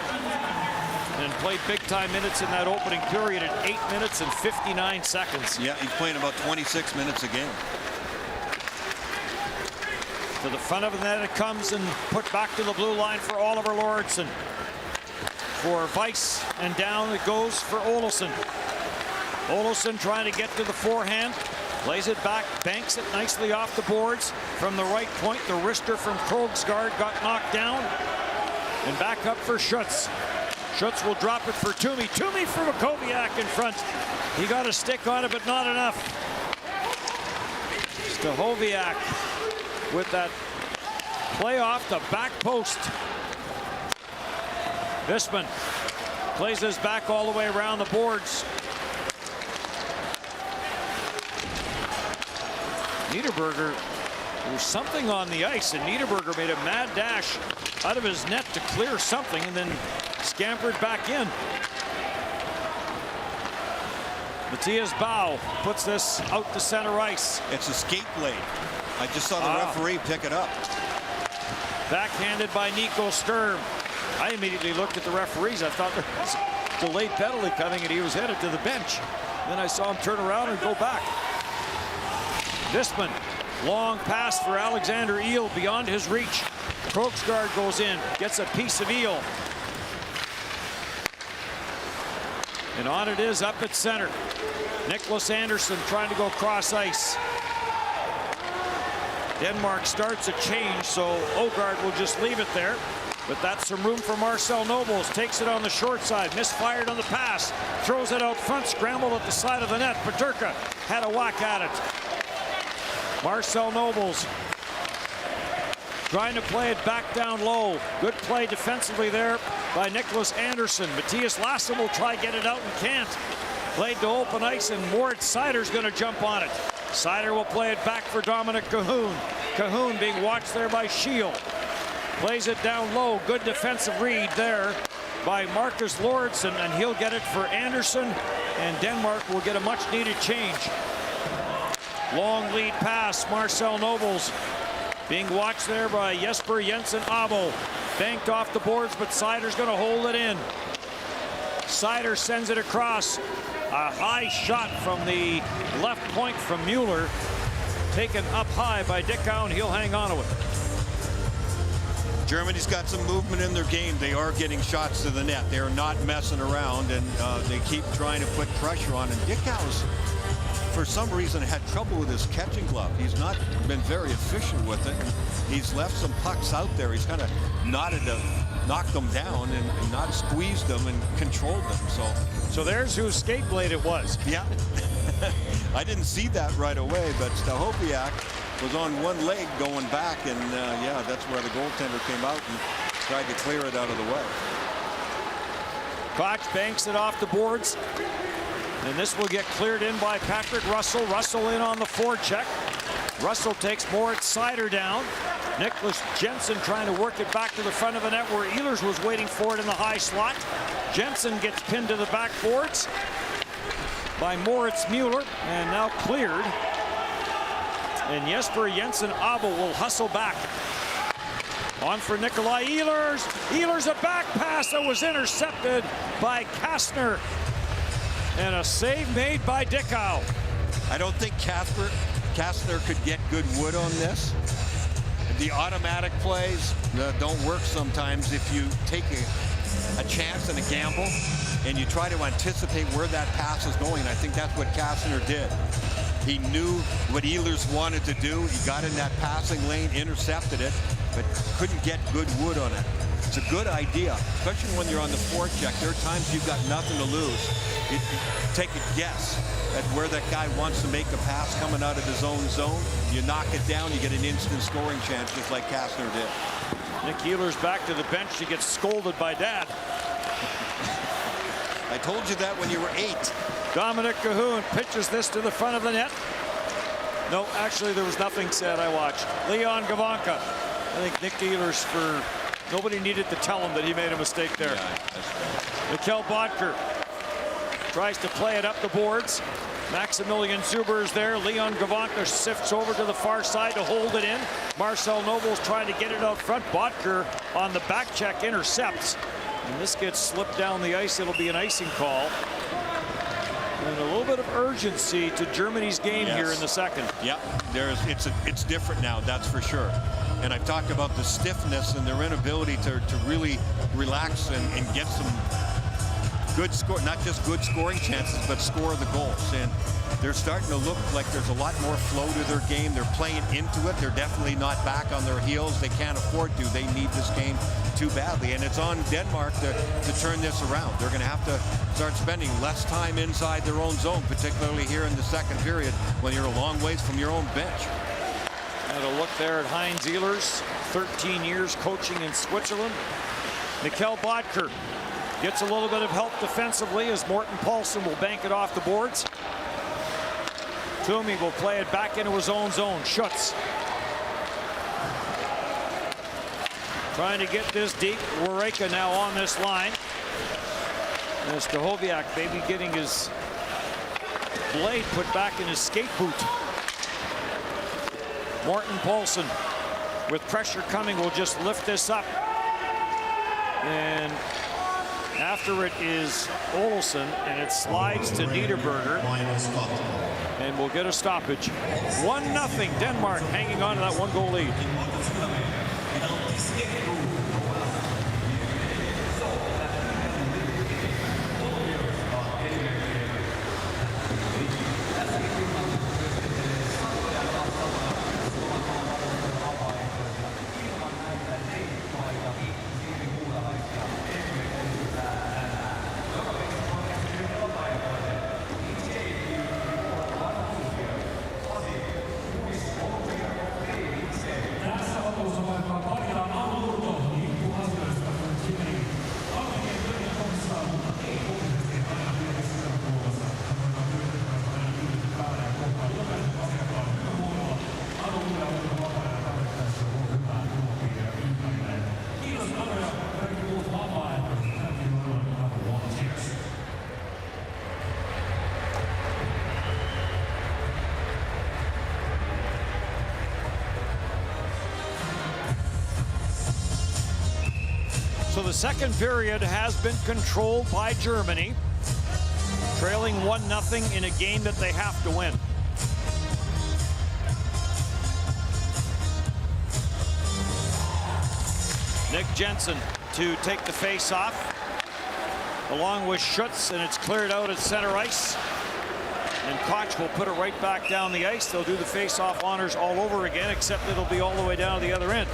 And played big time minutes in that opening period at 8 minutes and 59 seconds. Yeah, he's playing about 26 minutes a game. To the front of the net it comes and put back to the blue line for Oliver Lauritsen. For Weiss, and down it goes for Olofsson. Olofsson trying to get to the forehand. Plays it back, banks it nicely off the boards. From the right point, the wrister from Krogsgaard got knocked down. And back up for Schutz. Schutz will drop it for Toomey. Toomey for Makoviak in front. He got a stick on it, but not enough. Stahoviak with that play off the back post. Visman plays his back all the way around the boards. Niederberger, there's something on the ice, and Niederberger made a mad dash out of his net to clear something and then scampered back in. Matthias Bau puts this out to center ice. It's a skate blade. I just saw the referee pick it up. Backhanded by Nico Sturm. I immediately looked at the referees. I thought there was a delayed penalty coming and he was headed to the bench. Then I saw him turn around and go back. Visman, long pass for Alexander Eel beyond his reach. Krogsgaard goes in, gets a piece of Eel. And on it is up at center. Nicholas Anderson trying to go cross ice. Denmark starts a change, so Ogard will just leave it there. But that's some room for Marcel Nobles. Takes it on the short side, misfired on the pass. Throws it out front, scrambled at the side of the net. Peterka had a whack at it. Marcel Nobles trying to play it back down low. Good play defensively there by Nicholas Anderson. Matthias Lassen will try to get it out and can't. Played to open ice, and Moritz Seider's going to jump on it. Seider will play it back for Dominic Cahoon. Cahoon being watched there by Shield. Plays it down low. Good defensive read there by Marcus Lauritsen, and he'll get it for Anderson, and Denmark will get a much-needed change. Long lead pass, Marcel Nobles being watched there by Jesper Jensen Abo. Banked off the boards, but Seider's going to hold it in. Seider sends it across. A high shot from the left point from Mueller. Taken up high by Dickau, and he'll hang on to it. Germany's got some movement in their game. They are getting shots to the net. They are not messing around, and they keep trying to put pressure on. And Dickau's, for some reason, had trouble with his catching glove. He's not been very efficient with it. He's left some pucks out there. He's kind of knocked them down and not squeezed them and controlled them. So there's whose skate blade it was. Yeah. I didn't see that right away, but Stahoviak was on one leg going back, and yeah, that's where the goaltender came out and tried to clear it out of the way. Koch banks it off the boards, and this will get cleared in by Patrick Russell. Russell in on the forecheck. Russell takes Moritz Seider down. Nicholas Jensen trying to work it back to the front of the net where Ehlers was waiting for it in the high slot. Jensen gets pinned to the backboards by Moritz Mueller, and now cleared. And Jesper Jensen Abo will hustle back. On for Nikolai Ehlers. Ehlers a back pass that was intercepted by Kastner. And a save made by Dickau. I don't think Kastner could get good wood on this. The automatic plays don't work sometimes if you take a chance and a gamble and you try to anticipate where that pass is going. I think that's what Kastner did. He knew what Ehlers wanted to do. He got in that passing lane, intercepted it, but couldn't get good wood on it. It's a good idea, especially when you're on the forecheck. There are times you've got nothing to lose. You take a guess at where that guy wants to make a pass coming out of his own zone. You knock it down, you get an instant scoring chance, just like Kastner did. Nick Ehlers back to the bench to get scolded by Dad. I told you that when you were 8. Dominic Cahoon pitches this to the front of the net. No, actually, there was nothing said. I watched. Leon Gavanka. I think Nick Ehlers, nobody needed to tell him that he made a mistake there. Yeah, that's right. Mikkel Bodker tries to play it up the boards. Maximilian Zuber is there. Leon Gavanka sifts over to the far side to hold it in. Marcel Noble's trying to get it out front. Bodker on the back check intercepts. And this gets slipped down the ice. It'll be an icing call. And a little bit of urgency to Germany's game here in the second. Yeah, it's different now, that's for sure. And I've talked about the stiffness and their inability to really relax and get some good score, not just good scoring chances, but score the goals. And they're starting to look like there's a lot more flow to their game. They're playing into it. They're definitely not back on their heels. They can't afford to. They need this game too badly. And it's on Denmark to turn this around. They're going to have to start spending less time inside their own zone, particularly here in the second period when you're a long ways from your own bench. And a look there at Heinz Ehlers, 13 years coaching in Switzerland. Mikkel Bodker gets a little bit of help defensively as Morten Paulsen will bank it off the boards. Toomey will play it back into his own zone. Schutz trying to get this deep. Wareka now on this line. As Stahoviak maybe getting his blade put back in his skate boot. Morten Paulsen with pressure coming will just lift this up. And after it is Olsen, and it slides to Niederberger. And we'll get a stoppage. 1-0 Denmark hanging on to that 1-goal lead. So the second period has been controlled by Germany, trailing 1-0 in a game that they have to win. Nick Jensen to take the face off, along with Schutz, and it's cleared out at center ice. And Koch will put it right back down the ice. They'll do the face-off honors all over again, except it'll be all the way down to the other end.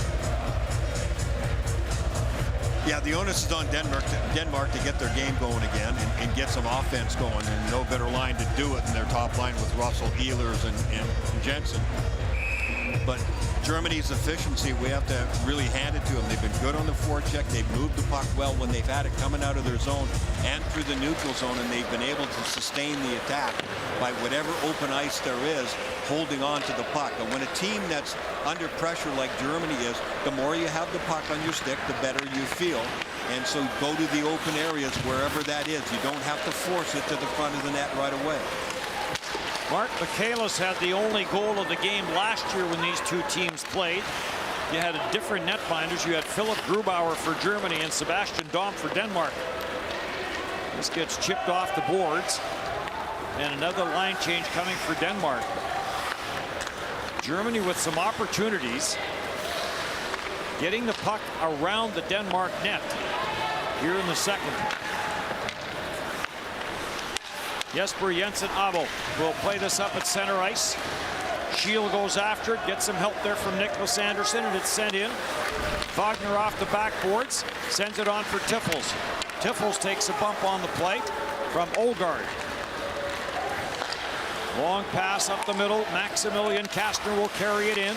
Yeah, the onus is on Denmark to get their game going again and get some offense going, and no better line to do it than their top line with Russell, Ehlers, and Jensen. But Germany's efficiency, we have to really hand it to them. They've been good on the forecheck. They've moved the puck well when they've had it coming out of their zone and through the neutral zone, and they've been able to sustain the attack by whatever open ice there is, holding on to the puck. And when a team that's under pressure like Germany is, the more you have the puck on your stick, the better you feel. And so go to the open areas wherever that is. You don't have to force it to the front of the net right away. Mark Michaelis had the only goal of the game last year when these two teams played. You had a different netminders. You had Philip Grubauer for Germany and Sebastian Daum for Denmark. This gets chipped off the boards. And another line change coming for Denmark. Germany with some opportunities. Getting the puck around the Denmark net here in the second. Jesper Jensen Abo will play this up at center ice. Shield goes after it, gets some help there from Nicholas Anderson, and it's sent in. Wagner off the backboards, sends it on for Tiffels. Tiffels takes a bump on the plate from Olgard. Long pass up the middle. Maximilian Kastner will carry it in.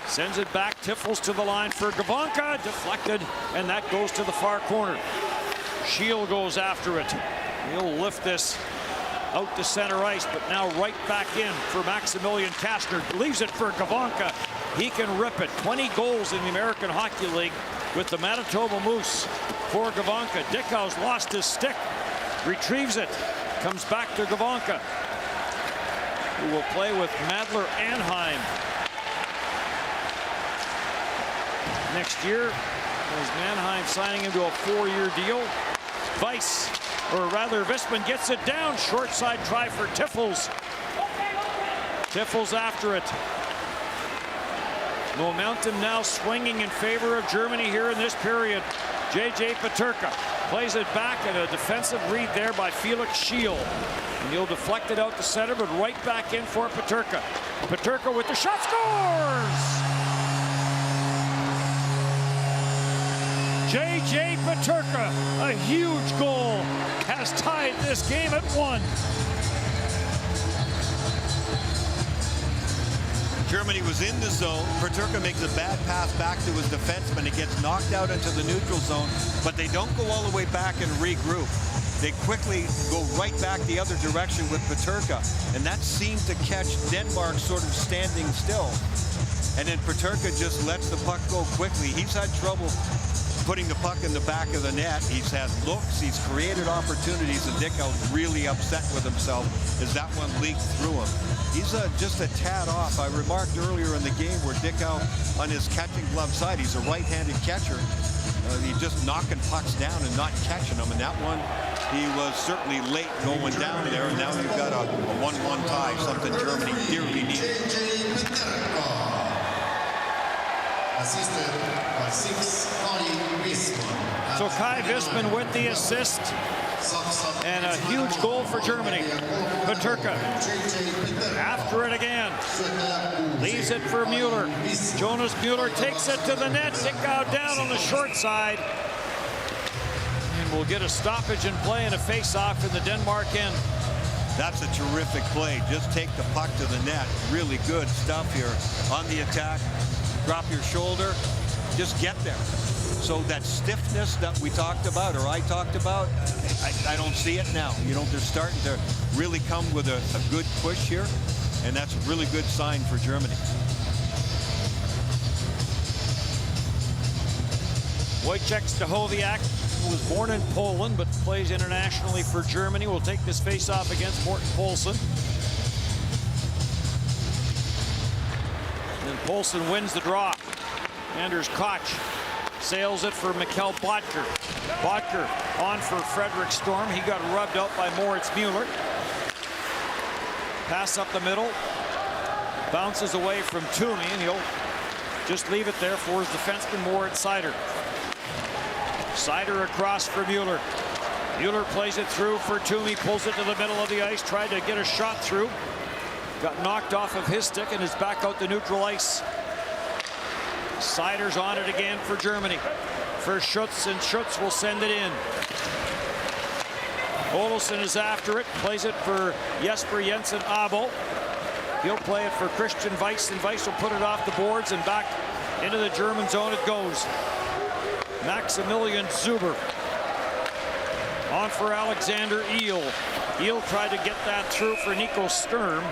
Sends it back. Tiffels to the line for Gavanka. Deflected, and that goes to the far corner. Shield goes after it. He'll lift this out to center ice, but now right back in for Maximilian Kastner. Leaves it for Gavanka. He can rip it. 20 goals in the American Hockey League with the Manitoba Moose for Gavanka. Dickau's lost his stick. Retrieves it. Comes back to Gavanka, who will play with Madler Anheim next year. As Mannheim signing him to a 4-year deal. Weiss, or rather Visman, gets it down. Short side try for Tiffels. Tiffels after it. Momentum now swinging in favor of Germany here in this period. J.J. Peterka plays it back, and a defensive read there by Felix Shield. And he'll deflect it out to center, but right back in for Peterka. Peterka with the shot, scores! J.J. Peterka, a huge goal, has tied this game at 1. Germany was in the zone. Peterka makes a bad pass back to his defenseman. It gets knocked out into the neutral zone, but they don't go all the way back and regroup. They quickly go right back the other direction with Peterka, and that seemed to catch Denmark sort of standing still. And then Peterka just lets the puck go quickly. He's had trouble putting the puck in the back of the net. He's had looks, he's created opportunities, and Dickau's really upset with himself as that one leaked through him. He's just a tad off. I remarked earlier in the game where Dickau on his catching glove side, he's a right-handed catcher. He's just knocking pucks down and not catching them, and that one he was certainly late going down there, and now you've got a 1-1 tie, something Germany dearly needed. Assisted by 6 So Kai Visman with the assist, and a huge goal for Germany. Peterka after it again, leaves it for Mueller. Jonas Mueller takes it to the net. Dickau down on the short side, and we'll get a stoppage in play and a face-off in the Denmark end. That's a terrific play. Just take the puck to the net. Really good stuff here on the attack. Drop your shoulder, just get there. So that stiffness that we talked about, or I talked about, I don't see it now. You know, they're starting to really come with a good push here, and that's a really good sign for Germany. Wojciech Stachowiak, who was born in Poland but plays internationally for Germany, will take this face-off against Morten Poulsen. And then Poulsen wins the draw. Anders Koch sails it for Mikkel Bodker. Bodker on for Frederick Storm. He got rubbed out by Moritz Mueller. Pass up the middle. Bounces away from Toomey, and he'll just leave it there for his defenseman Moritz Seider. Seider across for Mueller. Mueller plays it through for Toomey, pulls it to the middle of the ice, tried to get a shot through. Got knocked off of his stick and is back out the neutral ice. Seider's on it again for Germany. For Schutz, and Schutz will send it in. Olsen is after it, plays it for Jesper Jensen Abo. He'll play it for Christian Weiss, and Weiss will put it off the boards, and back into the German zone it goes. Maximilian Zuber on for Alexander Eel. Eel tried to get that through for Nico Sturm.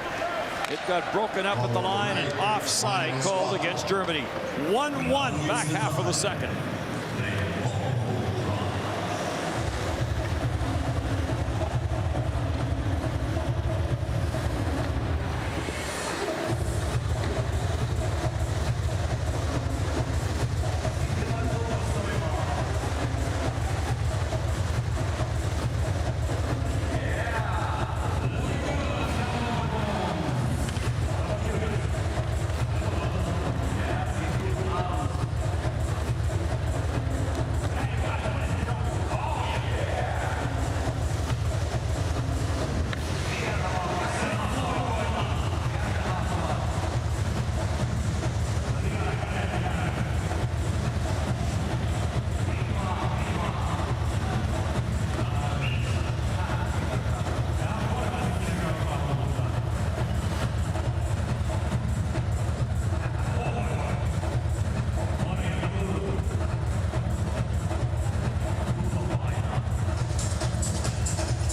It got broken up at the line, and offside called against Germany. 1-1 back half of the second.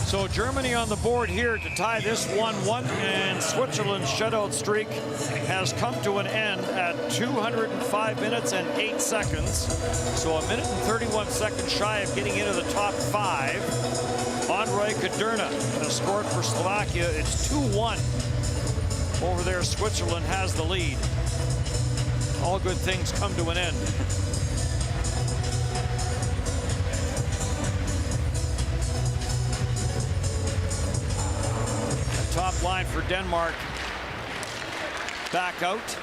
So Germany on the board here to tie this 1-1, and Switzerland's shutout streak has come to an end at 205 minutes and 8 seconds. So a minute and 31 seconds shy of getting into the top 5. Andre Kaderna has scored for Slovakia. It's 2-1 over there. Switzerland has the lead. All good things come to an end. Top line for Denmark back out.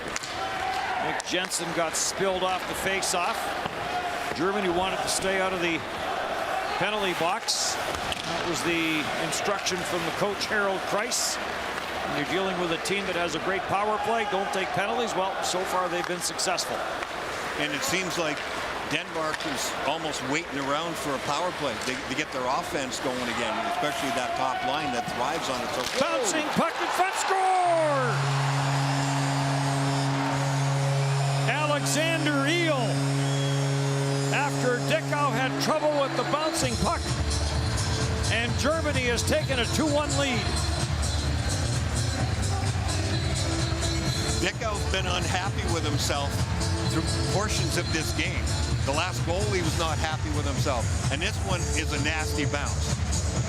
Nick Jensen got spilled off the face-off. Germany wanted to stay out of the penalty box. That was the instruction from the coach, Harold Kreis. When you're dealing with a team that has a great power play, don't take penalties. Well, so far they've been successful. And it seems like Denmark is almost waiting around for a power play to get their offense going again, especially that top line that thrives on it. So, bouncing puck in front, score! Alexander Eel, after Dickau had trouble with the bouncing puck, and Germany has taken a 2-1 lead. Dickau's been unhappy with himself through portions of this game. The last goal, he was not happy with himself. And this one is a nasty bounce.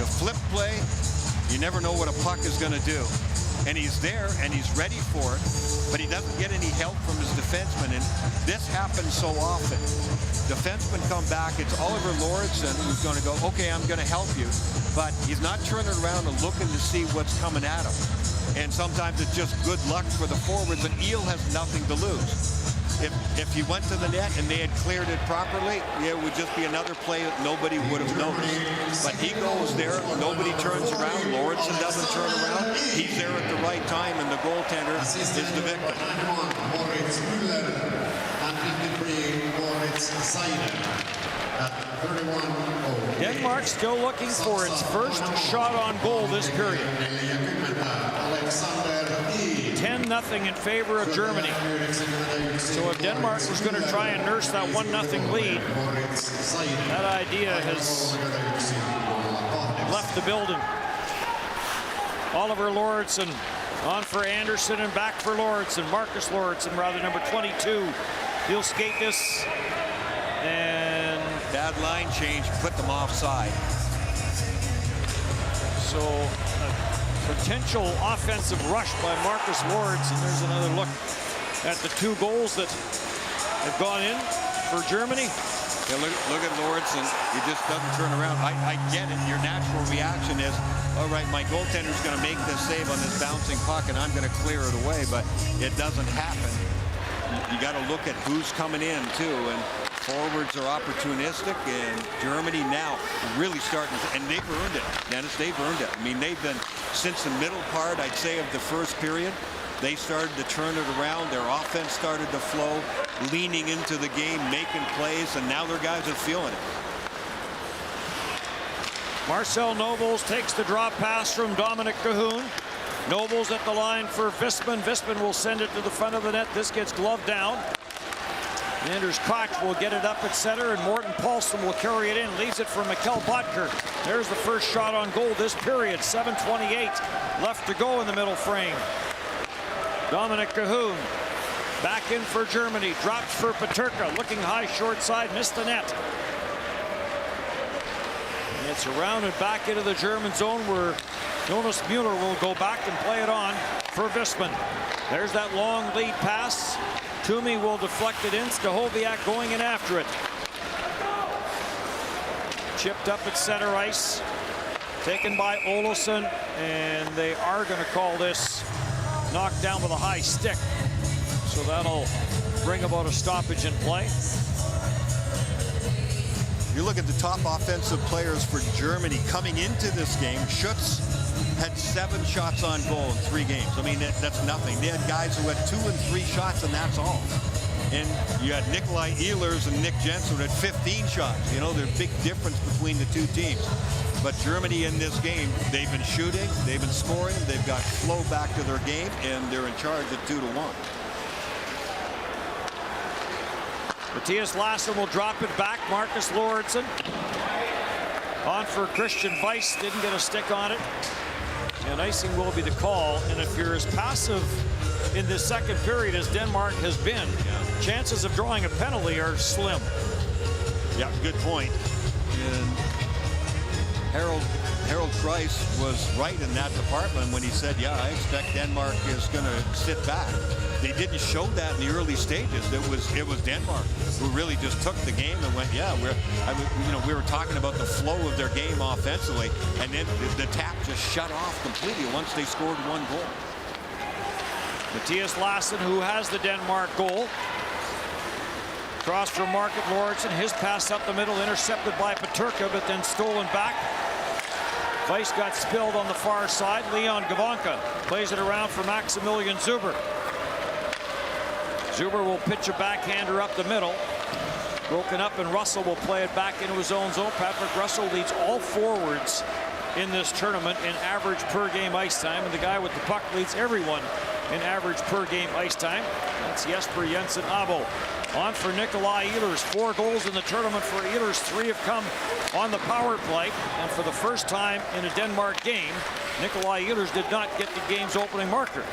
The flip play, you never know what a puck is going to do. And he's there, and he's ready for it, but he doesn't get any help from his defenseman. And this happens so often. Defensemen come back, it's Oliver Lauritsen who's going to go, okay, I'm going to help you. But he's not turning around and looking to see what's coming at him. And sometimes it's just good luck for the forwards, and Eel has nothing to lose. If he went to the net and they had cleared it properly, yeah, it would just be another play that nobody would have noticed. But he goes there, nobody turns around, Lauritsen doesn't turn around, he's there at the right time, and the goaltender is the victim. Denmark still looking for its first shot on goal this period. 10-0 in favor of Germany. So if Denmark was going to try and nurse that 1-0 lead, that idea has left the building. Oliver Lauritsen on for Anderson and back for Lauritsen. Marcus Lauritsen, rather, number 22. He'll skate this, and bad line change put them offside. So potential offensive rush by Marcus Lauritsen. There's another look at the 2 goals that have gone in for Germany. Yeah, look at Lauritsen. He just doesn't turn around. I get it. Your natural reaction is, all right, my goaltender's going to make this save on this bouncing puck, and I'm going to clear it away, but it doesn't happen. You got to look at who's coming in, too, and forwards are opportunistic, and Germany now really starting to, and they've earned it, Dennis, they've earned it. I mean, they've been, since the middle part, I'd say, of the first period, they started to turn it around. Their offense started to flow, leaning into the game, making plays, and now their guys are feeling it. Marcel Nobles takes the drop pass from Dominic Cahoon. Nobles at the line for Visman. Visman will send it to the front of the net. This gets gloved down. Anders Koch will get it up at center, and Morten Paulson will carry it in. Leaves it for Mikkel Botker. There's the first shot on goal this period. 7:28 left to go in the middle frame. Dominic Cahoon back in for Germany. Drops for Peterka. Looking high short side. Missed the net. And it's around and back into the German zone where Jonas Mueller will go back and play it on for Visman. There's that long lead pass. Toomey will deflect it in. Stahoviak going in after it. Chipped up at center ice. Taken by Olofsson, and they are going to call this knocked down with a high stick. So that'll bring about a stoppage in play. You look at the top offensive players for Germany coming into this game. Schütz had 7 shots on goal in 3 games. I mean, that's nothing. They had guys who had 2 and 3 shots, and that's all. And you had Nikolai Ehlers and Nick Jensen who had 15 shots. You know, there's a big difference between the 2 teams. But Germany in this game, they've been shooting, they've been scoring, they've got flow back to their game, and they're in charge at 2-1. Matthias Lassen will drop it back. Marcus Lauritsen On for Christian Weiss, didn't get a stick on it. And icing will be the call. And if you're as passive in this second period as Denmark has been, chances of drawing a penalty are slim. Yeah, good point. And Harold Kreis was right in that department when he said, yeah, I expect Denmark is going to sit back. They didn't show that in the early stages. It was Denmark who really just took the game and went, yeah, we were talking about the flow of their game offensively, and then the tap just shut off completely once they scored one goal. Mathias Lassen, who has the Denmark goal. Cross from Market Lauritsen. His pass up the middle, intercepted by Peterka, but then stolen back. Weiss got spilled on the far side. Leon Gavanka plays it around for Maximilian Zuber. Zuber will pitch a backhander up the middle. Broken up, and Russell will play it back into his own zone. Patrick Russell leads all forwards in this tournament in average per game ice time, and the guy with the puck leads everyone in average per game ice time. That's Jesper Jensen Abo. On for Nikolai Ehlers. 4 goals in the tournament for Ehlers. 3 have come on the power play. And for the first time in a Denmark game, Nikolai Ehlers did not get the game's opening marker.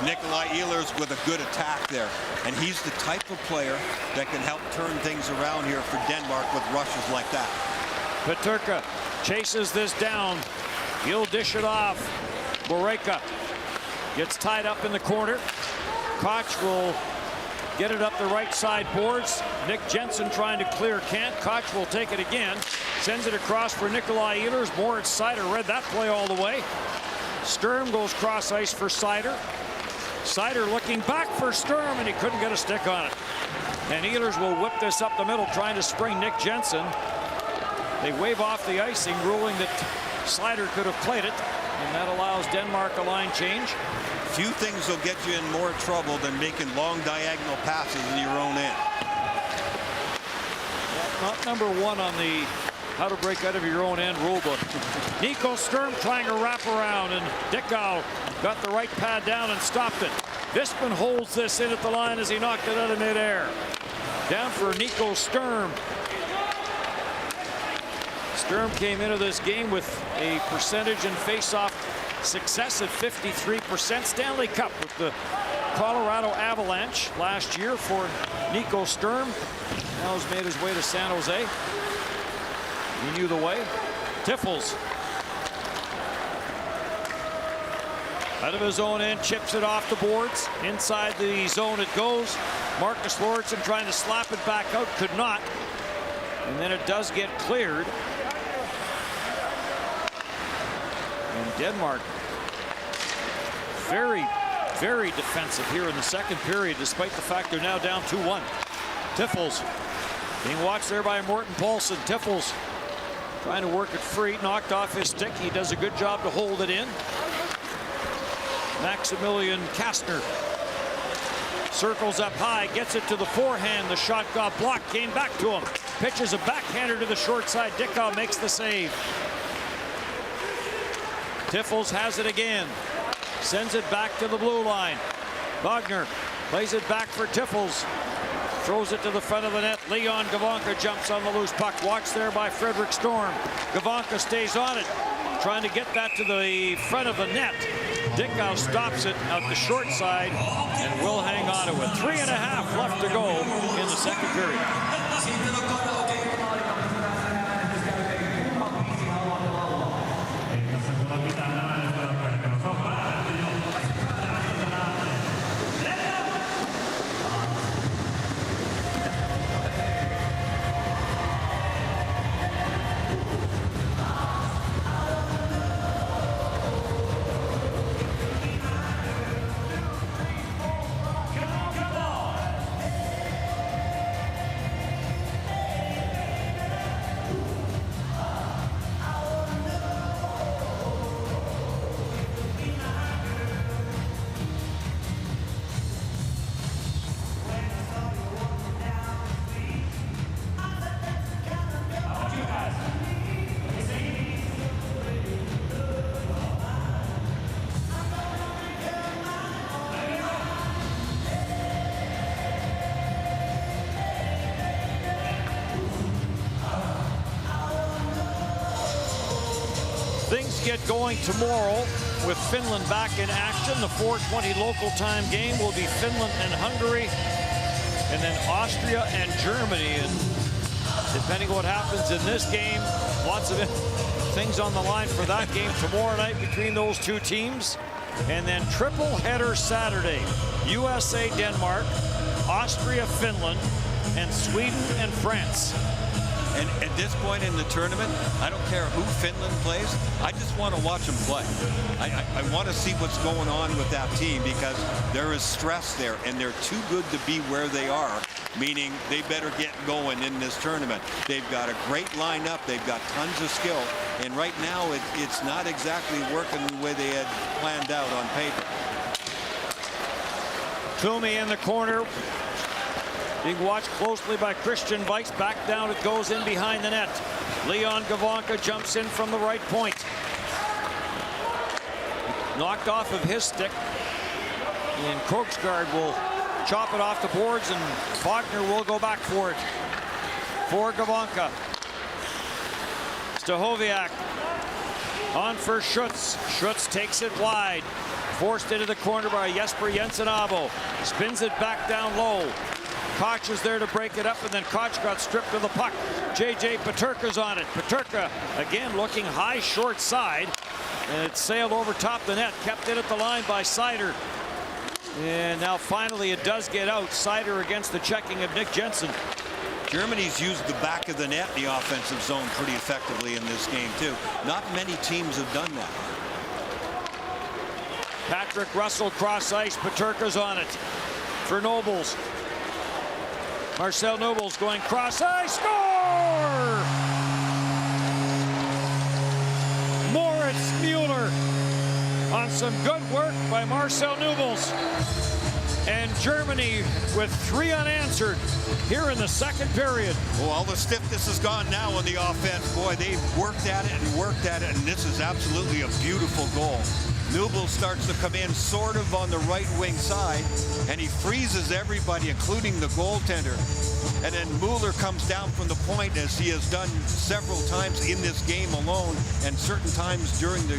Nikolai Ehlers with a good attack there. And he's the type of player that can help turn things around here for Denmark with rushes like that. Peterka chases this down. He'll dish it off. Boreka gets tied up in the corner. Koch will get it up the right side boards. Nick Jensen trying to clear Kent. Koch will take it again. Sends it across for Nikolai Ehlers. Moritz Seider read that play all the way. Sturm goes cross ice for Seider. Seider looking back for Sturm, and he couldn't get a stick on it. And Ehlers will whip this up the middle, trying to spring Nick Jensen. They wave off the icing, ruling that Seider could have played it, and that allows Denmark a line change. Few things will get you in more trouble than making long diagonal passes in your own end. Not number 1 on the how to break out of your own end rulebook. Nico Sturm trying to wrap around, and Dickau got the right pad down and stopped it. Vispan holds this in at the line as he knocked it out of midair. Down for Nico Sturm. Sturm came into this game with a percentage in face-off success at 53%. Stanley Cup with the Colorado Avalanche last year for Nico Sturm. Now has made his way to San Jose. He knew the way. Tiffels out of his own end, chips it off the boards. Inside the zone it goes. Marcus Lauritsen trying to slap it back out, could not. And then it does get cleared. And Denmark very, very defensive here in the second period, despite the fact they're now down 2-1. Tiffels being watched there by Morten Paulsen. Tiffels trying to work it free, knocked off his stick. He does a good job to hold it in. Maximilian Kastner circles up high, gets it to the forehand. The shot got blocked, came back to him. Pitches a backhander to the short side. Dickau makes the save. Tiffels has it again. Sends it back to the blue line. Wagner plays it back for Tiffels. Throws it to the front of the net. Leon Gavanka jumps on the loose puck. Watched there by Frederick Storm. Gavanka stays on it, trying to get that to the front of the net. Dickau stops it out the short side and will hang on to it. 3.5 left to go in the second period. get going tomorrow with Finland back in action. The 4:20 local time game will be Finland and Hungary, and then Austria and Germany. And depending on what happens in this game, lots of things on the line for that game tomorrow night between those two teams. And then triple header Saturday, USA, Denmark, Austria, Finland, and Sweden and France. And at this point in the tournament, I don't care who Finland plays. I just want to watch them play. I want to see what's going on with that team, because there is stress there, and they're too good to be where they are, meaning they better get going in this tournament. They've got a great lineup. They've got tons of skill. And right now, it's not exactly working the way they had planned out on paper. Toomey in the corner, being watched closely by Christian Weiss. Back down it goes in behind the net. Leon Gavanka jumps in from the right point. Knocked off of his stick. And Krogsgaard will chop it off the boards, and Wagner will go back for it. For Gavanka. Stahoviak on for Schutz. Schutz takes it wide. Forced into the corner by Jesper Jensen-Abo. Spins it back down low. Koch is there to break it up, and then Koch got stripped of the puck. J.J. Peterka's on it. Peterka again looking high short side, and it sailed over top the net. Kept it at the line by Seider. And now finally it does get out. Seider against the checking of Nick Jensen. Germany's used the back of the net in the offensive zone pretty effectively in this game too. Not many teams have done that. Patrick Russell cross ice. Peterka's on it for Nobles. Marcel Nobles going cross ice. Score! Moritz Müller on some good work by Marcel Nobles. And Germany with 3 unanswered here in the second period. Well, all the stiffness is gone now on the offense. Boy, they've worked at it, and this is absolutely a beautiful goal. Nubel starts to come in sort of on the right wing side, and he freezes everybody, including the goaltender. And then Mueller comes down from the point, as he has done several times in this game alone, and certain times during the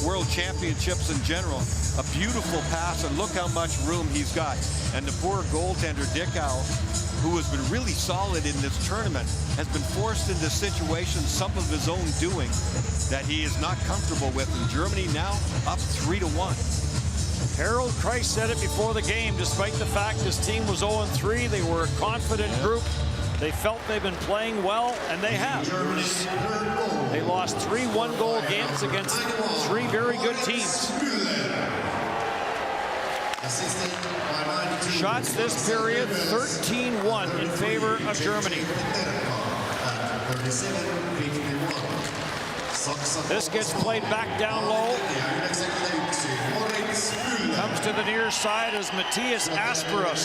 World Championships in general. A beautiful pass, and look how much room he's got. And the poor goaltender, Dickow, who has been really solid in this tournament, has been forced into situations, some of his own doing, that he is not comfortable with. And Germany now up 3-1. Harold Kreis said it before the game. Despite the fact his team was 0-3, they were a confident group. They felt they've been playing well, and they have. They lost 3 one-goal games against 3 very good teams. Shots this period, 13-1 in favor of Germany. This gets played back down low. Comes to the near side as Matthias Asperup,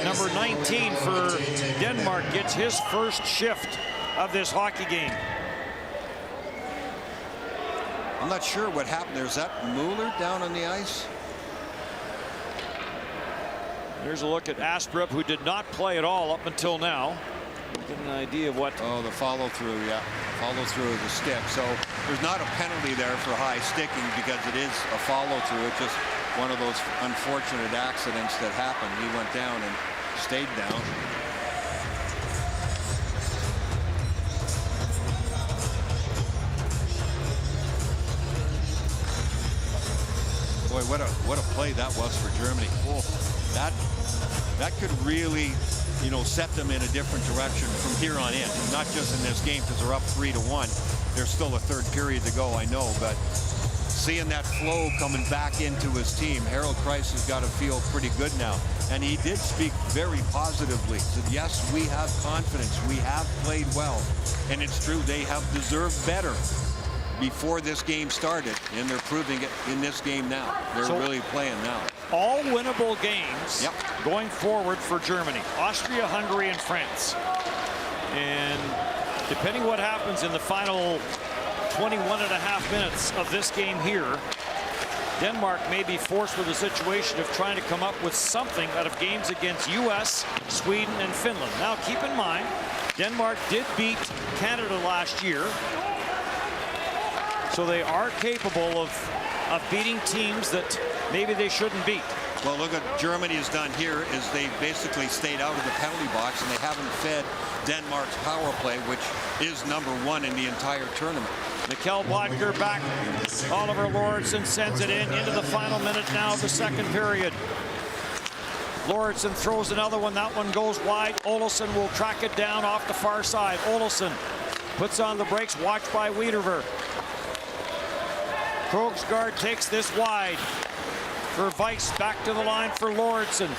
number 19 for Denmark, gets his first shift of this hockey game. I'm not sure what happened there. Is that Mueller down on the ice? There's a look at Asperup, who did not play at all up until now. Get an idea of what. Oh, the follow through, yeah. Follow through of the stick. So there's not a penalty there for high sticking because it is a follow through. It's just one of those unfortunate accidents that happened. He went down and stayed down. Boy, what a play that was for Germany. Oh, that could really, you know, set them in a different direction from here on in. Not just in this game, because they're up 3-1. There's still a third period to go, I know, but seeing that flow coming back into his team, Harold Kreis has got to feel pretty good now. And he did speak very positively. He said, yes, we have confidence. We have played well. And it's true, they have deserved better before this game started, and they're proving it in this game now. They're really playing now. All winnable games going forward for Germany. Austria, Hungary, and France. And depending what happens in the final 21.5 minutes of this game here, Denmark may be forced with a situation of trying to come up with something out of games against US, Sweden, and Finland. Now, keep in mind, Denmark did beat Canada last year. So they are capable of beating teams that maybe they shouldn't beat. Well, look what Germany has done here is they basically stayed out of the penalty box and they haven't fed Denmark's power play, which is #1 in the entire tournament. Mikkel Bodker back. Oliver Lauritsen sends it into the final minute now of the second period. Lauritsen throws another one. That one goes wide. Olsson will track it down off the far side. Olsson puts on the brakes, watched by Wiederver. Krogsgaard takes this wide for Weiss. Back to the line for Lauritsen.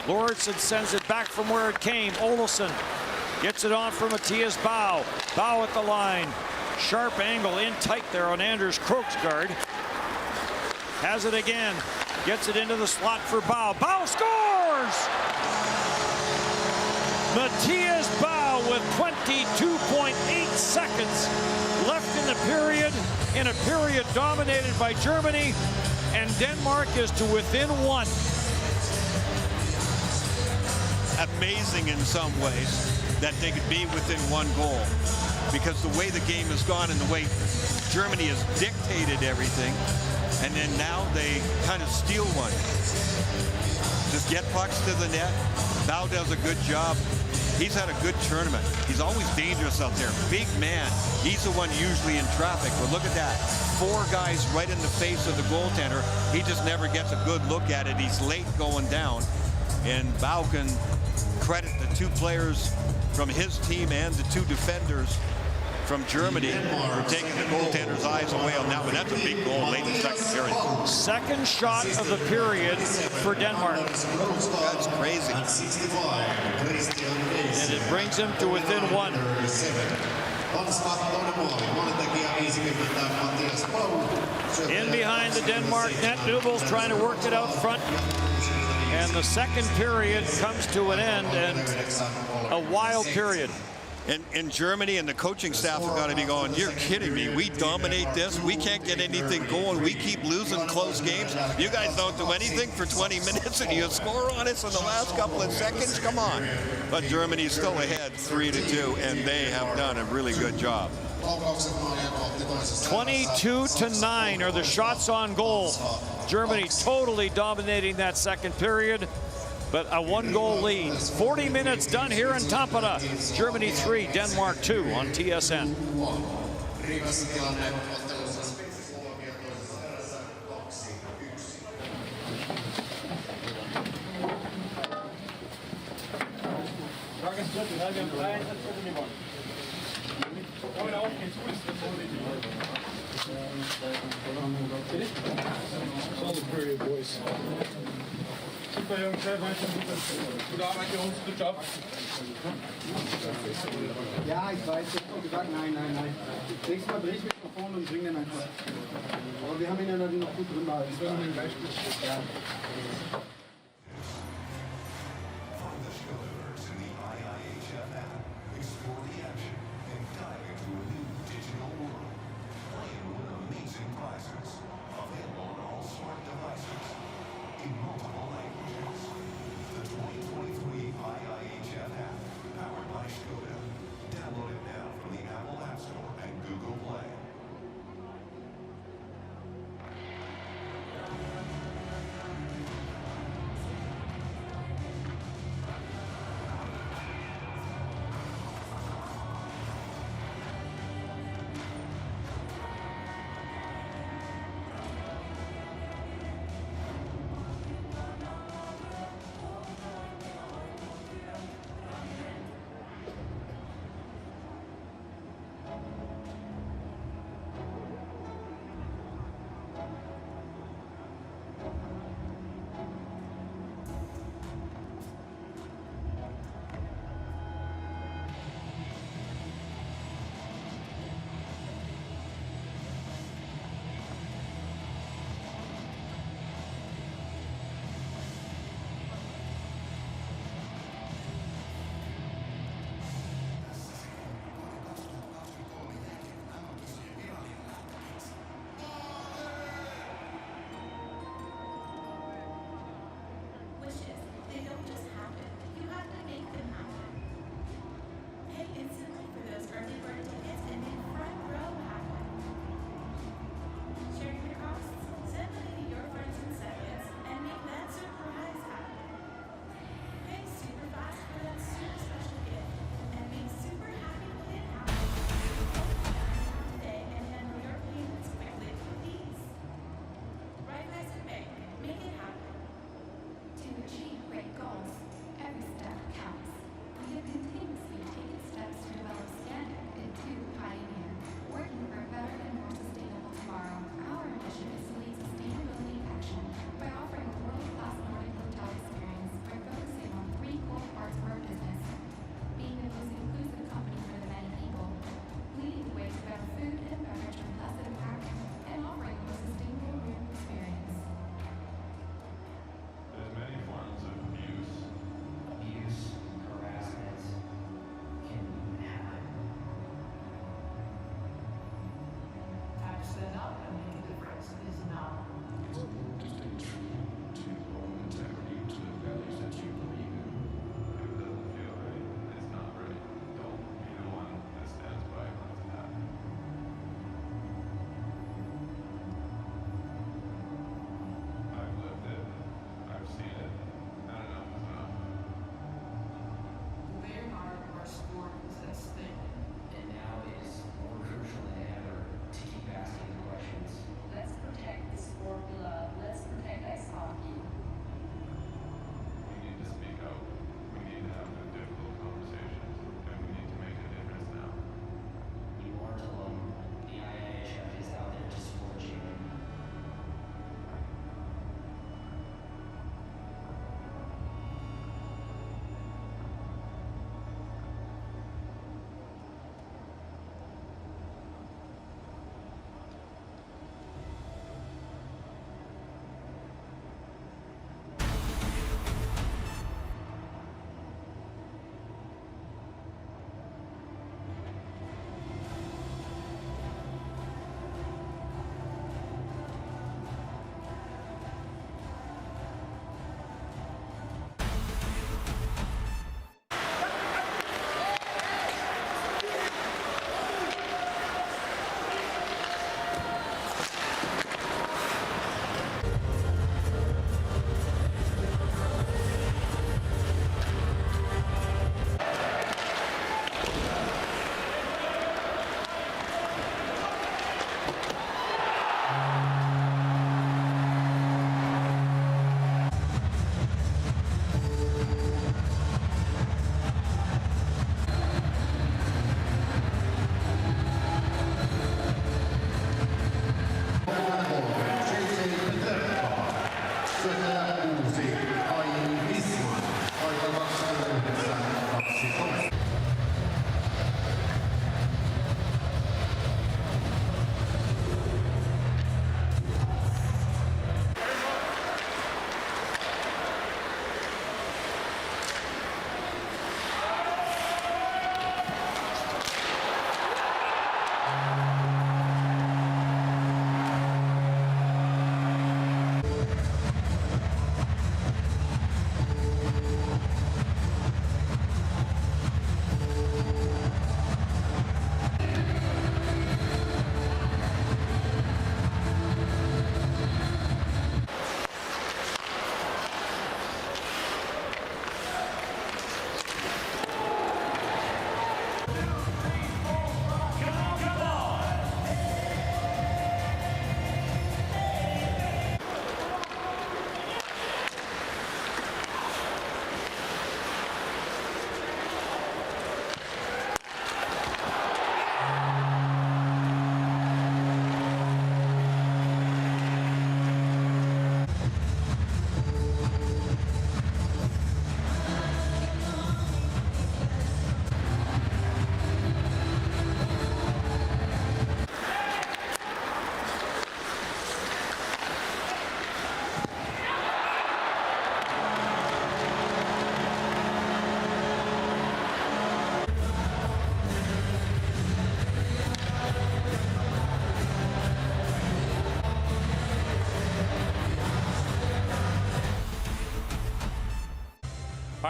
Lauritsen sends it back from where it came. Olsson gets it on for Matthias Bau. Bau at the line. Sharp angle in tight there on Anders Krogsgaard. Has it again. Gets it into the slot for Bau. Bau scores! Matthias Bau with 22.8 seconds left in the period, in a period dominated by Germany, and Denmark is to within 1. Amazing in some ways that they could be within 1 goal, because the way the game has gone and the way Germany has dictated everything, and then now they kind of steal one. Just get pucks to the net. Bau does a good job. He's had a good tournament. He's always dangerous out there. Big man. He's the one usually in traffic. But look at that. 4 guys right in the face of the goaltender. He just never gets a good look at it. He's late going down. And Bau can credit the 2 players from his team and the 2 defenders from Germany for taking the goaltender's eyes away on that one. That's a big goal late in the second period. Second shot of the period for Denmark. That's crazy. And it brings him to within 1. In behind the Denmark net, Nubel's trying to work it out front. And the second period comes to an end, and a wild period. In Germany, and the coaching staff have got to be going, you're kidding me. We dominate this. We can't get anything going. We keep losing close games. You guys don't do anything for 20 minutes, and you score on us in the last couple of seconds? Come on. But Germany's still ahead 3-2, and they have done a really good job. 22-9 are the shots on goal. Germany totally dominating that second period, but a 1-goal lead. 40 minutes done here in Tampere. Germany 3, Denmark 2 on TSN. Solid period, boys. Super, Jungs. Sehr weiter. Gute Arbeit, Jungs. Good job. Ja, ich weiß. Ich habe gesagt, nein. Nächstes Mal dreh ich mich nach vorne und bring den einfach. Aber wir haben ihn ja noch gut drin behalten. Das wäre noch ein Beispiel. Ja. Find the show alerts in the IIHF app. Explore the action and dive into a new digital world. Play and win amazing prizes. Available on all smart devices. In multiple languages. The 2023 IIHF app, powered by Skoda. Download it now from the Apple App Store and Google Play.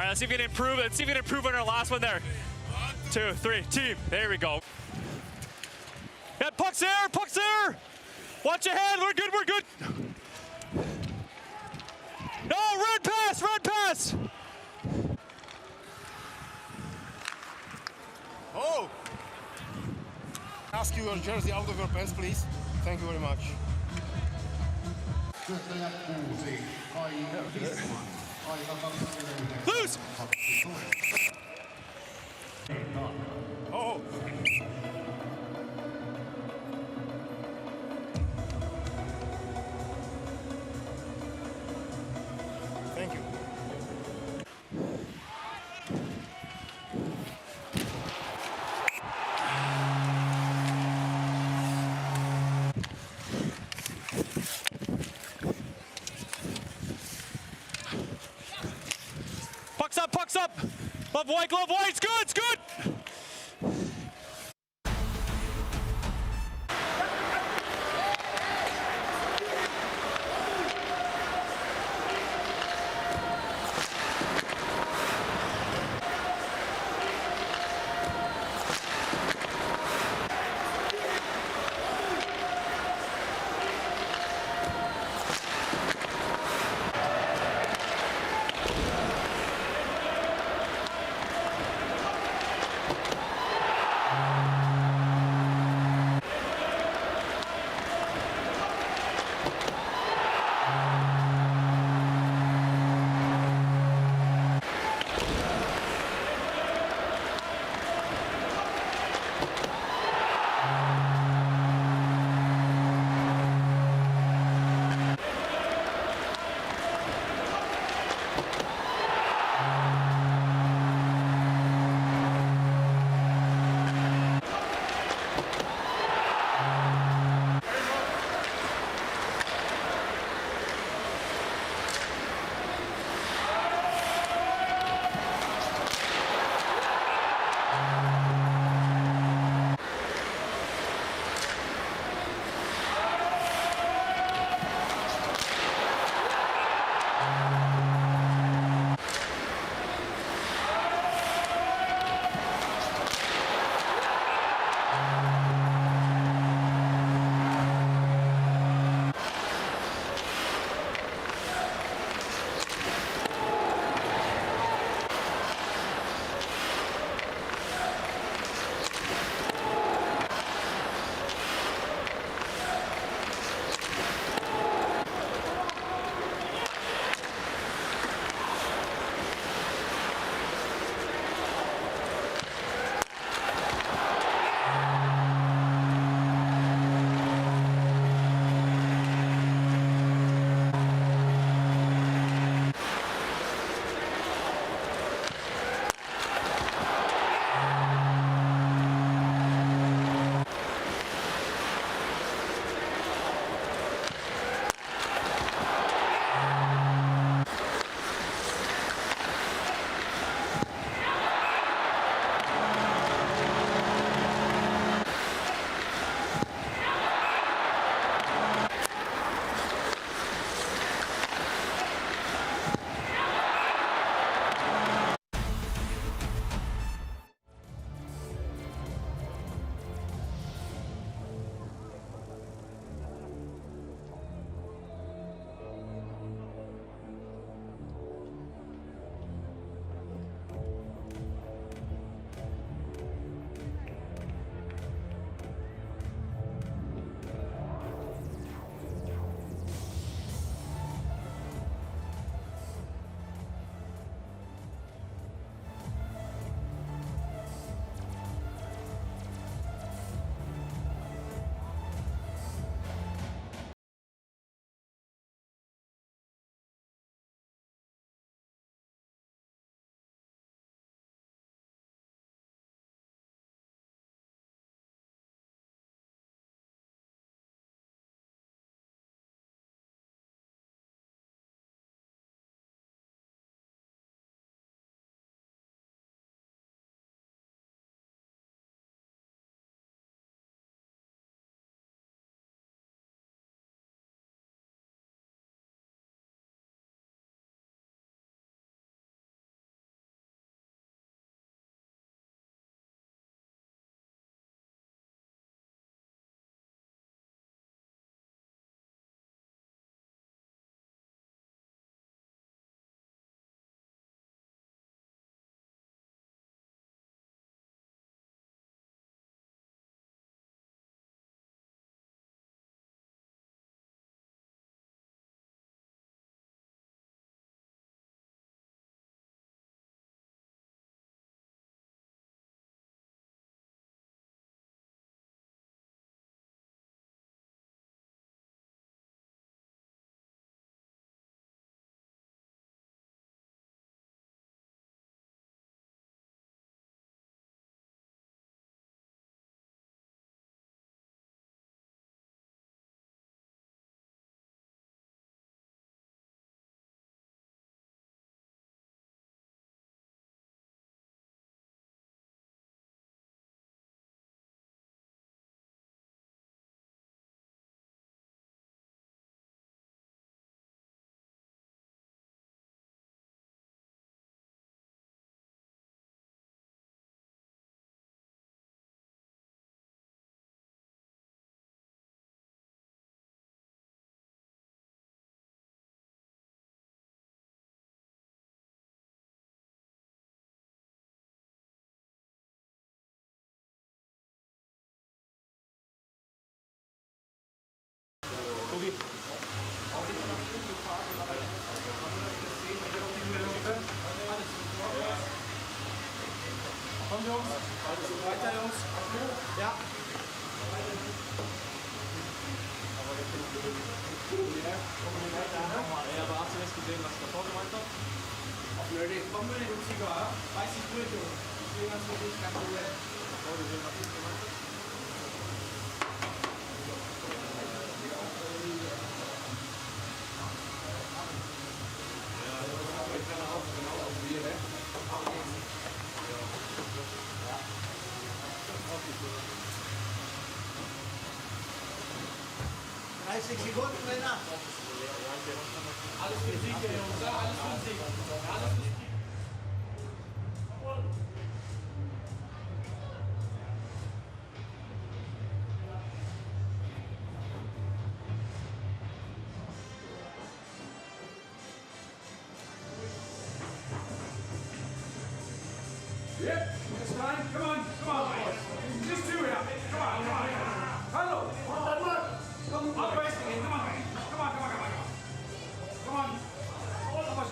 right, let's see if we can improve. Let's see if we can improve on our last one there. 2, 3, team. There we go. Yeah, puck's there, puck's there. Watch your hand, we're good, we're good. No, red pass, red pass. Oh! Ask you your jersey out of your pants, please. Thank you very much. Loose! Oh! Thank you. Puck's up, puck's up. Glove white, it's good, it's good. 30 Sekunden, Männer. Alles für Sieg, Jungs. Alles für Sieg. Alles für Sieg. Yep, it's time. Come on, come on. Just two here. Come on, come on. Hello. Come on, wasting it. Come on, come on, come on, come on. Come on. Come on.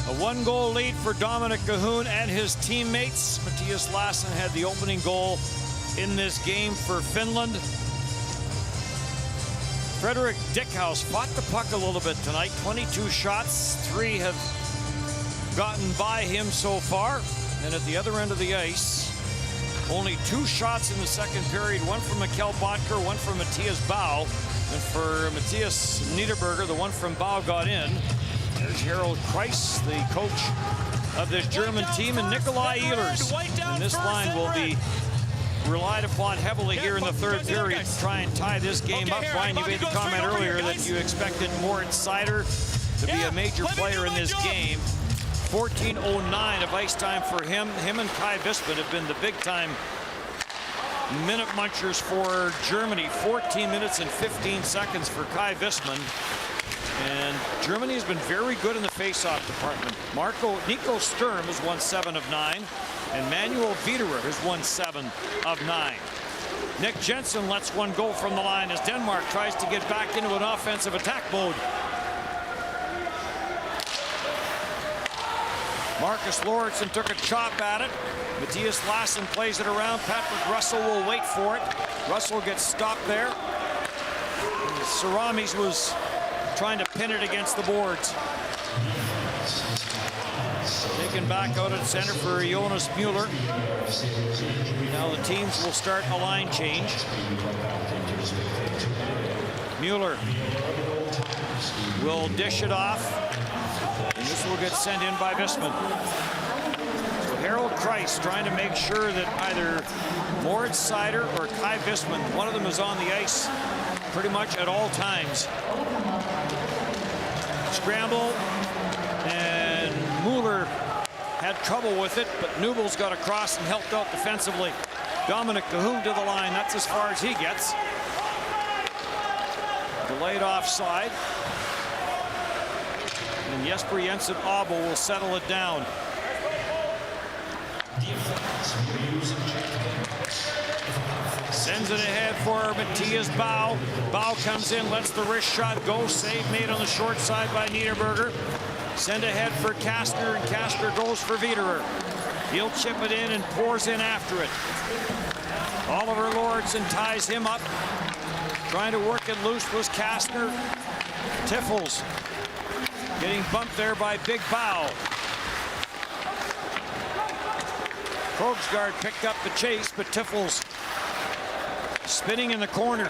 A one-goal lead for Dominic Cahoon and his teammates. Matthias Lassen had the opening goal in this game for Finland. Frederick Dickhouse fought the puck a little bit tonight. 22 shots, 3 have gotten by him so far. And at the other end of the ice, only 2 shots in the second period, one from Mikkel Bodker, one from Matthias Bau. And for Matthias Niederberger, the one from Bau got in. There's Harold Kreis, the coach of this German team, and Nikolai Ehlers. And this line will be relied upon heavily here in the third period to try and tie this game up. Brian, you made the comment earlier that you expected Moritz Seider to be a major player in this game. 14:09 of ice time for him. Him and Kai Visman have been the big-time minute munchers for Germany. 14 minutes and 15 seconds for Kai Visman. And Germany has been very good in the face-off department. Nico Sturm has won 7 of 9, and Manuel Wiederer has won 7 of 9. Nick Jensen lets one go from the line as Denmark tries to get back into an offensive attack mode. Marcus Lauritsen took a chop at it. Matthias Lassen plays it around. Patrick Russell will wait for it. Russell gets stopped there. Saramis was trying to pin it against the boards. Taken back out at center for Jonas Mueller. Now the teams will start a line change. Mueller will dish it off, and this will get sent in by Visman. So Harold Kreis trying to make sure that either Moritz Seider or Kai Visman, one of them is on the ice pretty much at all times. Scramble, and Mueller had trouble with it, but Nubel's got across and helped out defensively. Dominic Cahoon to the line. That's as far as he gets. Delayed offside. And Jesper Jensen Abel will settle it down. Sends it ahead for Matthias Bau. Bau comes in, lets the wrist shot go. Save made on the short side by Niederberger. Send ahead for Kastner, and Kastner goes for Wiederer. He'll chip it in and pours in after it. Oliver Lauritsen ties him up. Trying to work it loose was Kastner. Tiffels getting bumped there by Big Bau. Krogsgaard picked up the chase, but Tiffels spinning in the corner.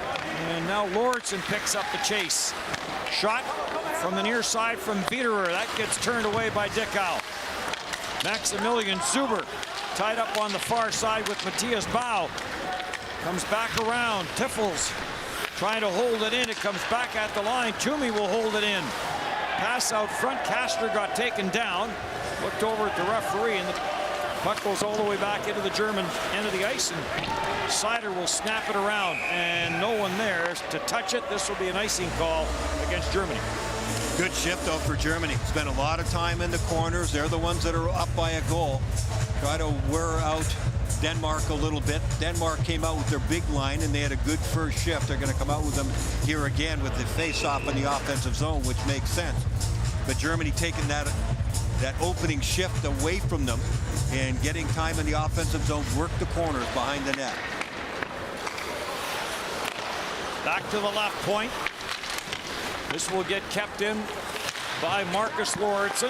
And now Lauritsen picks up the chase. Shot from the near side from Wiederer. That gets turned away by Dickau. Maximilian Zuber tied up on the far side with Matthias Bau. Comes back around. Tiffels trying to hold it in. It comes back at the line. Toomey will hold it in. Pass out front. Kastner got taken down. looked over at the referee, and the puck goes all the way back into the German end of the ice, and Seider will snap it around, and no one there to touch it. This will be an icing call against Germany. Good shift, though, for Germany. Spent a lot of time in the corners. They're the ones that are up by a goal. Try to wear out Denmark a little bit. Denmark came out with their big line, and they had a good first shift. They're going to come out with them here again with the face-off in the offensive zone, which makes sense. But Germany taking that opening shift away from them and getting time in the offensive zone, work the corners behind the net. Back to the left point. This will get kept in by Marcus Lauritsen.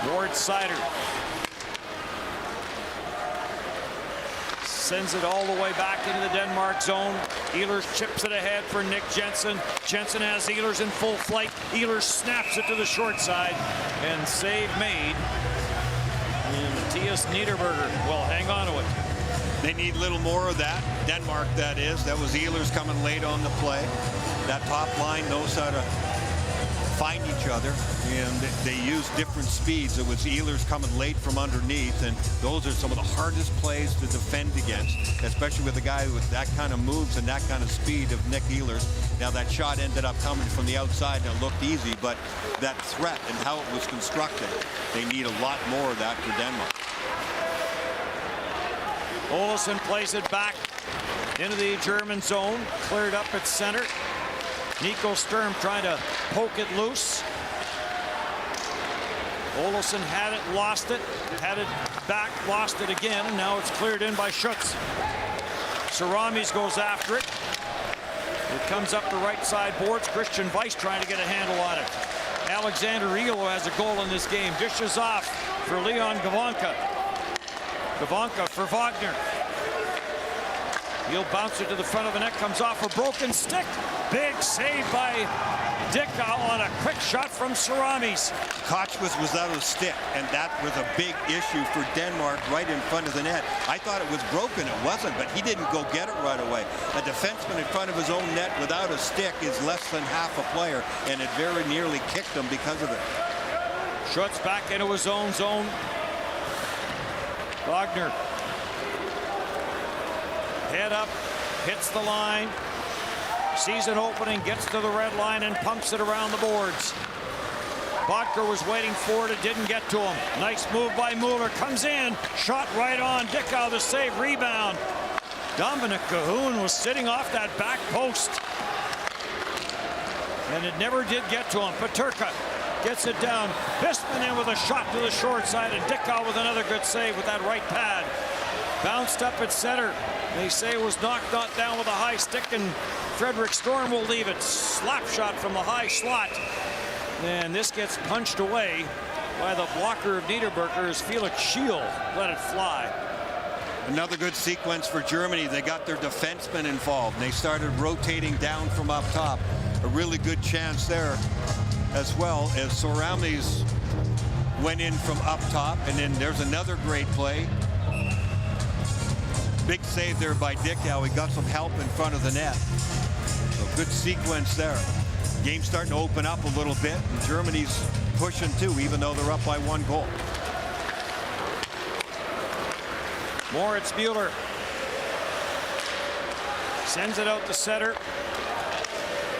Moritz Seider sends it all the way back into the Denmark zone. Ehlers chips it ahead for Nick Jensen. Jensen has Ehlers in full flight. Ehlers snaps it to the short side, and save made. And Mattias Niederberger will hang on to it. They need a little more of that. Denmark, that is. That was Ehlers coming late on the play. That top line knows how to find each other, and they use different speeds. It was Ehlers coming late from underneath, and those are some of the hardest plays to defend against, especially with a guy with that kind of moves and that kind of speed of Nick Ehlers. Now, that shot ended up coming from the outside, and it looked easy, but that threat and how it was constructed, they need a lot more of that for Denmark. Olsen plays it back into the German zone, cleared up at center. Nico Sturm trying to poke it loose. Olsen had it, lost it, had it back, lost it again, and now it's cleared in by Schutz. Saramis goes after it. It comes up the right side boards. Christian Weiss trying to get a handle on it. Alexander Elo has a goal in this game. Dishes off for Leon Gawanka. Gawanka for Wagner. He'll bounce it to the front of the net, comes off a broken stick. Big save by Dickau on a quick shot from Saramis. Koch was without a stick, and that was a big issue for Denmark right in front of the net. I thought it was broken. It wasn't, but he didn't go get it right away. A defenseman in front of his own net without a stick is less than half a player, and it very nearly kicked him because of it. Schutz back into his own zone. Wagner. Head up, hits the line. Sees an opening, gets to the red line, and pumps it around the boards. Bodker was waiting for it. It didn't get to him. Nice move by Mueller. Comes in. Shot right on. Dickau the save. Rebound. Dominic Cahoon was sitting off that back post. And it never did get to him. Peterka gets it down. Bisman in with a shot to the short side. And Dickau with another good save with that right pad. Bounced up at center. They say it was knocked down with a high stick, and Frederick Storm will leave it. Slap shot from the high slot. And this gets punched away by the blocker of Niederberger as Felix Schiel let it fly. Another good sequence for Germany. They got their defensemen involved. They started rotating down from up top. A really good chance there, as well as Saramis went in from up top. And then there's another great play. Big save there by Dickau. He got some help in front of the net. So good sequence there. Game's starting to open up a little bit, and Germany's pushing too, even though they're up by 1 goal. Moritz Mueller sends it out to center.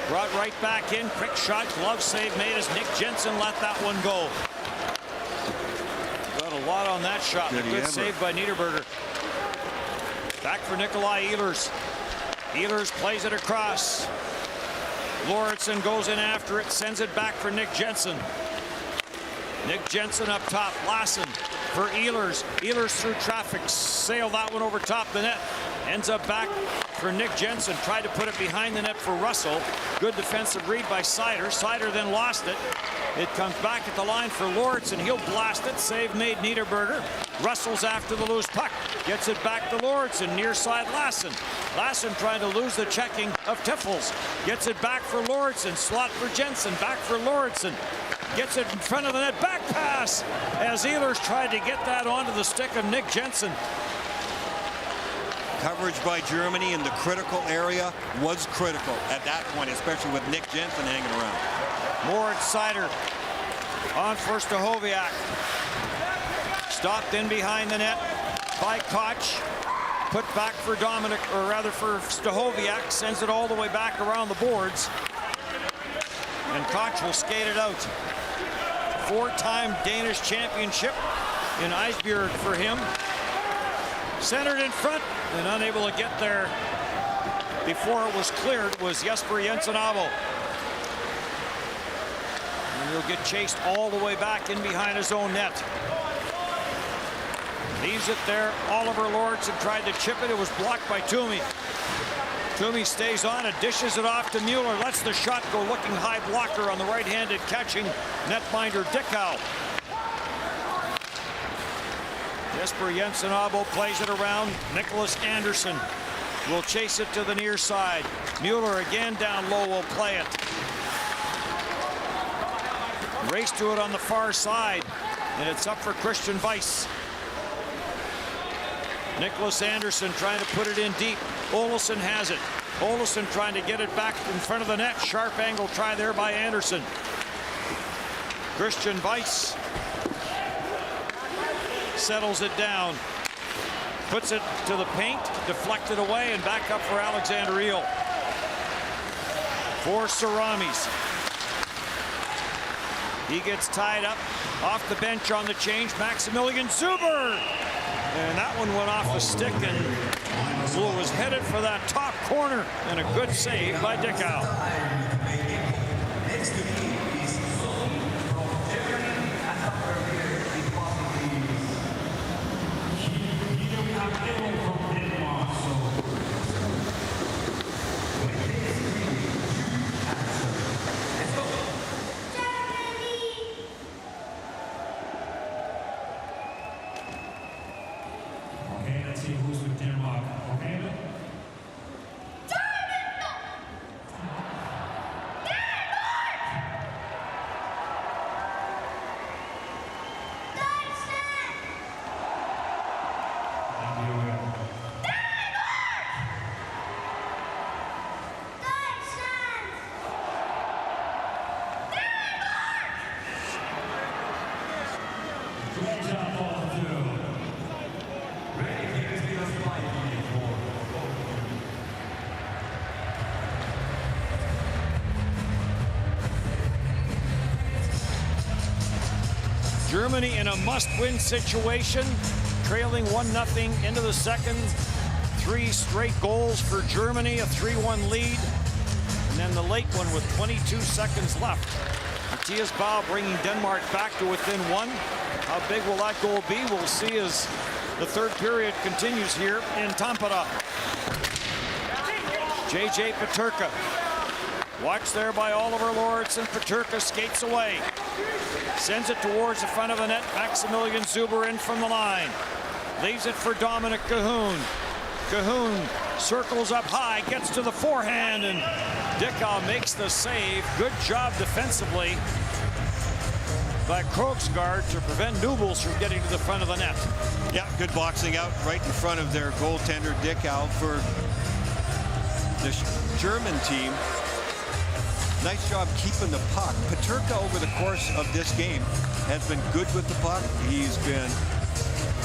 Brought right back in. Quick shot, glove save made as Nick Jensen let that one go. Got a lot on that shot. A good save by Niederberger. Back for Nikolai Ehlers. Ehlers plays it across. Lauritsen goes in after it, sends it back for Nick Jensen. Nick Jensen up top. Lassen for Ehlers. Ehlers through traffic. Sailed that one over top the net. Ends up back for Nick Jensen. Tried to put it behind the net for Russell. Good defensive read by Seider. Seider then lost it. It comes back at the line for Lauritsen. He'll blast it. Save made Niederberger. Russell's after the loose puck. Gets it back to Lauritsen. Near side Lassen. Lassen trying to lose the checking of Tiffels. Gets it back for Lauritsen. Slot for Jensen. Back for Lauritsen. Gets it in front of the net. Back pass as Ehlers tried to get that onto the stick of Nick Jensen. Coverage by Germany in the critical area was critical at that point, especially with Nick Jensen hanging around. Moritz Seider On for Stahoviak. Stopped in behind the net by Koch. Put back for Dominic, or rather for Stahoviak. Sends it all the way back around the boards. And Koch will skate it out. 4-time Danish championship in Eisbjerg for him. Centered in front and unable to get there before it was cleared was Jesper Jensen-Abo. And he'll get chased all the way back in behind his own net. Leaves it there. Oliver Lordson tried to chip it. It was blocked by Toomey. Toomey stays on it, dishes it off to Mueller. Lets the shot go, looking high blocker on the right-handed catching netminder Dickau. Jesper Jensen-Abo plays it around. Nicholas Anderson will chase it to the near side. Mueller again down low will play it. Race to it on the far side, and it's up for Christian Weiss. Nicholas Anderson trying to put it in deep. Olsson has it. Olsson trying to get it back in front of the net. Sharp angle try there by Anderson. Christian Weiss settles it down. Puts it to the paint, deflected away, and back up for Alexander Eel. For Saramis. He gets tied up off the bench on the change. Maximilian Zuber. And that one went off the stick, and Blue was headed for that top corner, and a good save by Dickau. Germany in a must-win situation, trailing 1-0 into the second. 3 straight goals for Germany, a 3-1 lead. And then the late one with 22 seconds left. Mathias Bau bringing Denmark back to within 1. How big will that goal be? We'll see as the third period continues here in Tampere. J.J. Peterka. Watched there by Oliver Lordson. Peterka skates away. Sends it towards the front of the net. Maximilian Zuber in from the line. Leaves it for Dominic Cahoon. Cahoon circles up high, gets to the forehand, and Dickau makes the save. Good job defensively by Krogsgaard to prevent Nubels from getting to the front of the net. Yeah, good boxing out right in front of their goaltender Dickau for the German team. Nice job keeping the puck. Peterka over the course of this game has been good with the puck. He's been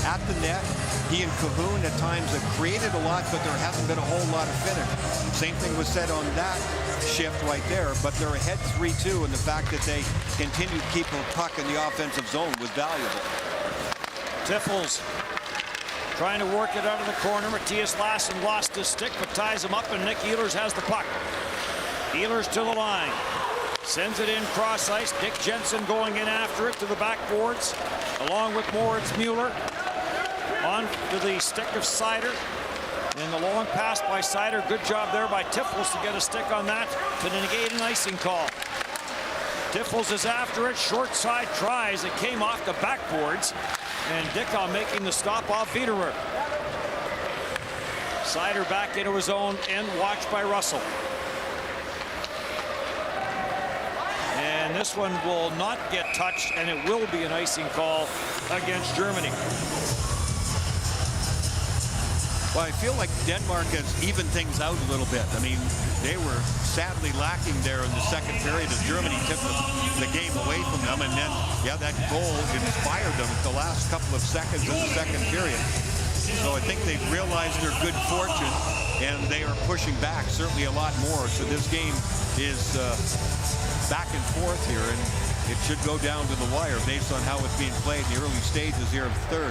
at the net. He and Cahoon at times have created a lot, but there hasn't been a whole lot of finish. Same thing was said on that shift right there, but they're ahead 3-2, and the fact that they continue to keep the puck in the offensive zone was valuable. Tiffels trying to work it out of the corner. Matthias Lassen lost his stick, but ties him up, and Nick Ehlers has the puck. Ehlers to the line. Sends it in cross ice. Dick Jensen going in after it to the backboards, along with Moritz Mueller. On to the stick of Seider. And the long pass by Seider. Good job there by Tiffels to get a stick on that to negate an icing call. Tiffels is after it. Short side tries. It came off the backboards. And Dickau making the stop off Wiederer. Seider back into his own end, watched by Russell. And this one will not get touched, and it will be an icing call against Germany. Well, I feel like Denmark has evened things out a little bit. I mean, they were sadly lacking there in the second period as Germany took the game away from them. And then, yeah, that goal inspired them at the last couple of seconds of the second period. So I think they've realized their good fortune, and they are pushing back certainly a lot more. So this game is back and forth here, and it should go down to the wire based on how it's being played in the early stages here of third.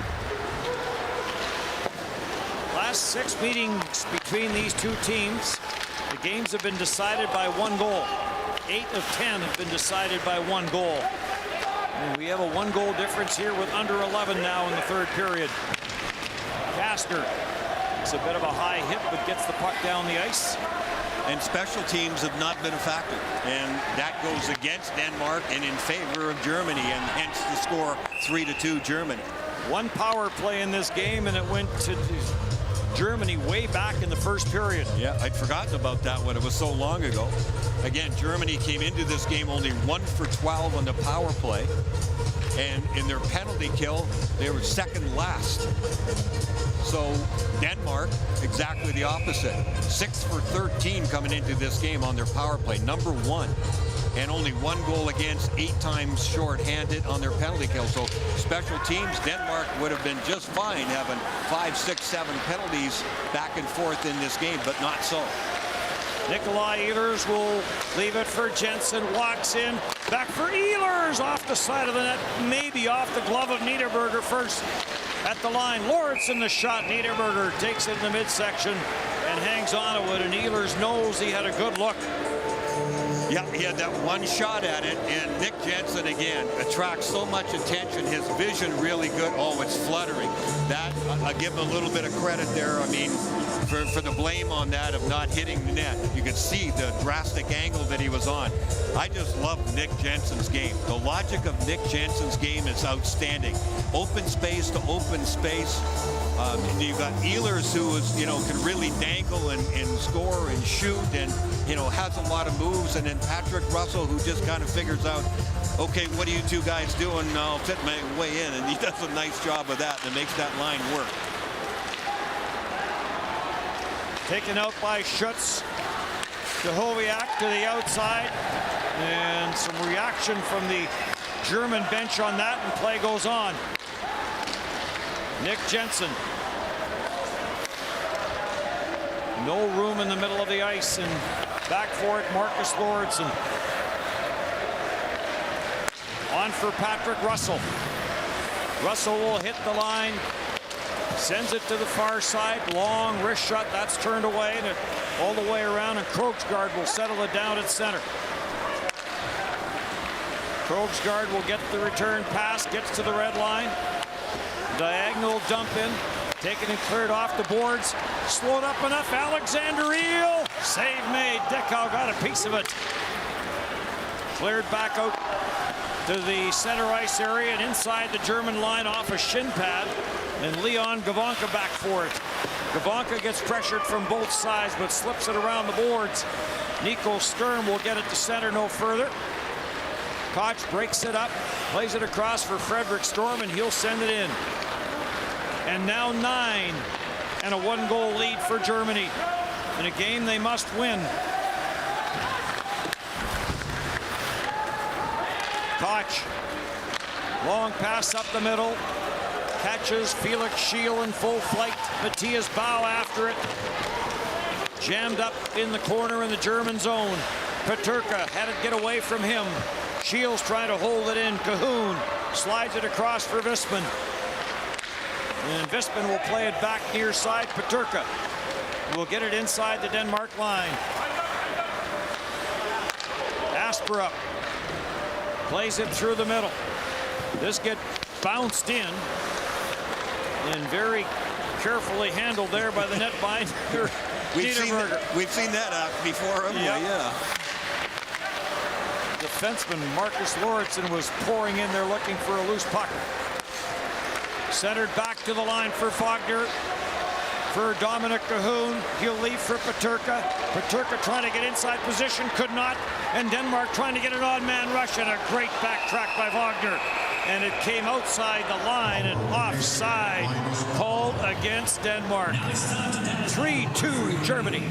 Last 6 meetings between these two teams, the games have been decided by 1 goal. 8 of 10 have been decided by 1 goal. And we have a 1-goal difference here with under 11 now in the third period. Kastner, it's a bit of a high hit, but gets the puck down the ice. And special teams have not been a factor, and that goes against Denmark and in favor of Germany, and hence the score 3-2 Germany. 1 power play in this game, and it went to Germany way back in the first period. Yeah, I'd forgotten about that when it was so long ago. Again, Germany came into this game only 1 for 12 on the power play, and in their penalty kill, they were second last. So Denmark, exactly the opposite. 6 for 13 coming into this game on their power play, number 1. And only 1 goal against, 8 times short-handed on their penalty kill. So special teams, Denmark would have been just fine having 5, 6, 7 penalties back and forth in this game, but not so. Nikolai Ehlers will leave it for Jensen, walks in, back for Ehlers, off the side of the net, maybe off the glove of Niederberger first at the line. Lauritsen the shot, Niederberger takes it in the midsection and hangs on to it, and Ehlers knows he had a good look. Yeah, he had that 1 shot at it, and Nick Jensen again attracts so much attention. His vision really good. Oh, it's fluttering. That I give him a little bit of credit there. I mean, for the blame on that of not hitting the net. You could see the drastic angle that he was on. I just love Nick Jensen's game. The logic of Nick Jensen's game is outstanding. Open space to open space. You've got Ehlers, who is, can really dangle and score and shoot, and has a lot of moves. And then Patrick Russell, who just kind of figures out, okay, what are you two guys doing? I'll fit my way in, and he does a nice job of that, and makes that line work. Taken out by Schutz. Jahoviak to the outside, and some reaction from the German bench on that, and play goes on. Nick Jensen. No room in the middle of the ice, and back for it, Marcus Lauritsen. On for Patrick Russell. Russell will hit the line, sends it to the far side, long wrist shot, that's turned away, and all the way around, and Krogsgaard will settle it down at center. Krogsgaard will get the return pass, gets to the red line. Diagonal dump in, taken and cleared off the boards. Slowed up enough, Alexander Eel. Save made, Dickow got a piece of it. Cleared back out to the center ice area and inside the German line off a shin pad. And Leon Gavanka back for it. Gavanka gets pressured from both sides but slips it around the boards. Nico Sturm will get it to center no further. Koch breaks it up, plays it across for Frederick Storm, and he'll send it in. And now 9, and a 1-goal lead for Germany in a game they must win. Koch, long pass up the middle, catches Felix Schiel in full flight. Matthias Bau after it. Jammed up in the corner in the German zone. Peterka had it get away from him. Schiel's trying to hold it in. Cahoon slides it across for Visman. And Visman will play it back near side. Peterka will get it inside the Denmark line. Asperup plays it through the middle. This gets bounced in and very carefully handled there by the netminder. We've seen that act before, haven't we? Yeah. Defenseman Marcus Lauritsen was pouring in there looking for a loose puck. Centered back to the line for Wagner. For Dominic Cahoon, he'll leave for Peterka. Peterka trying to get inside position, could not. And Denmark trying to get an odd man rush, and a great backtrack by Wagner. And it came outside the line and offside called against Denmark. 3-2 Germany.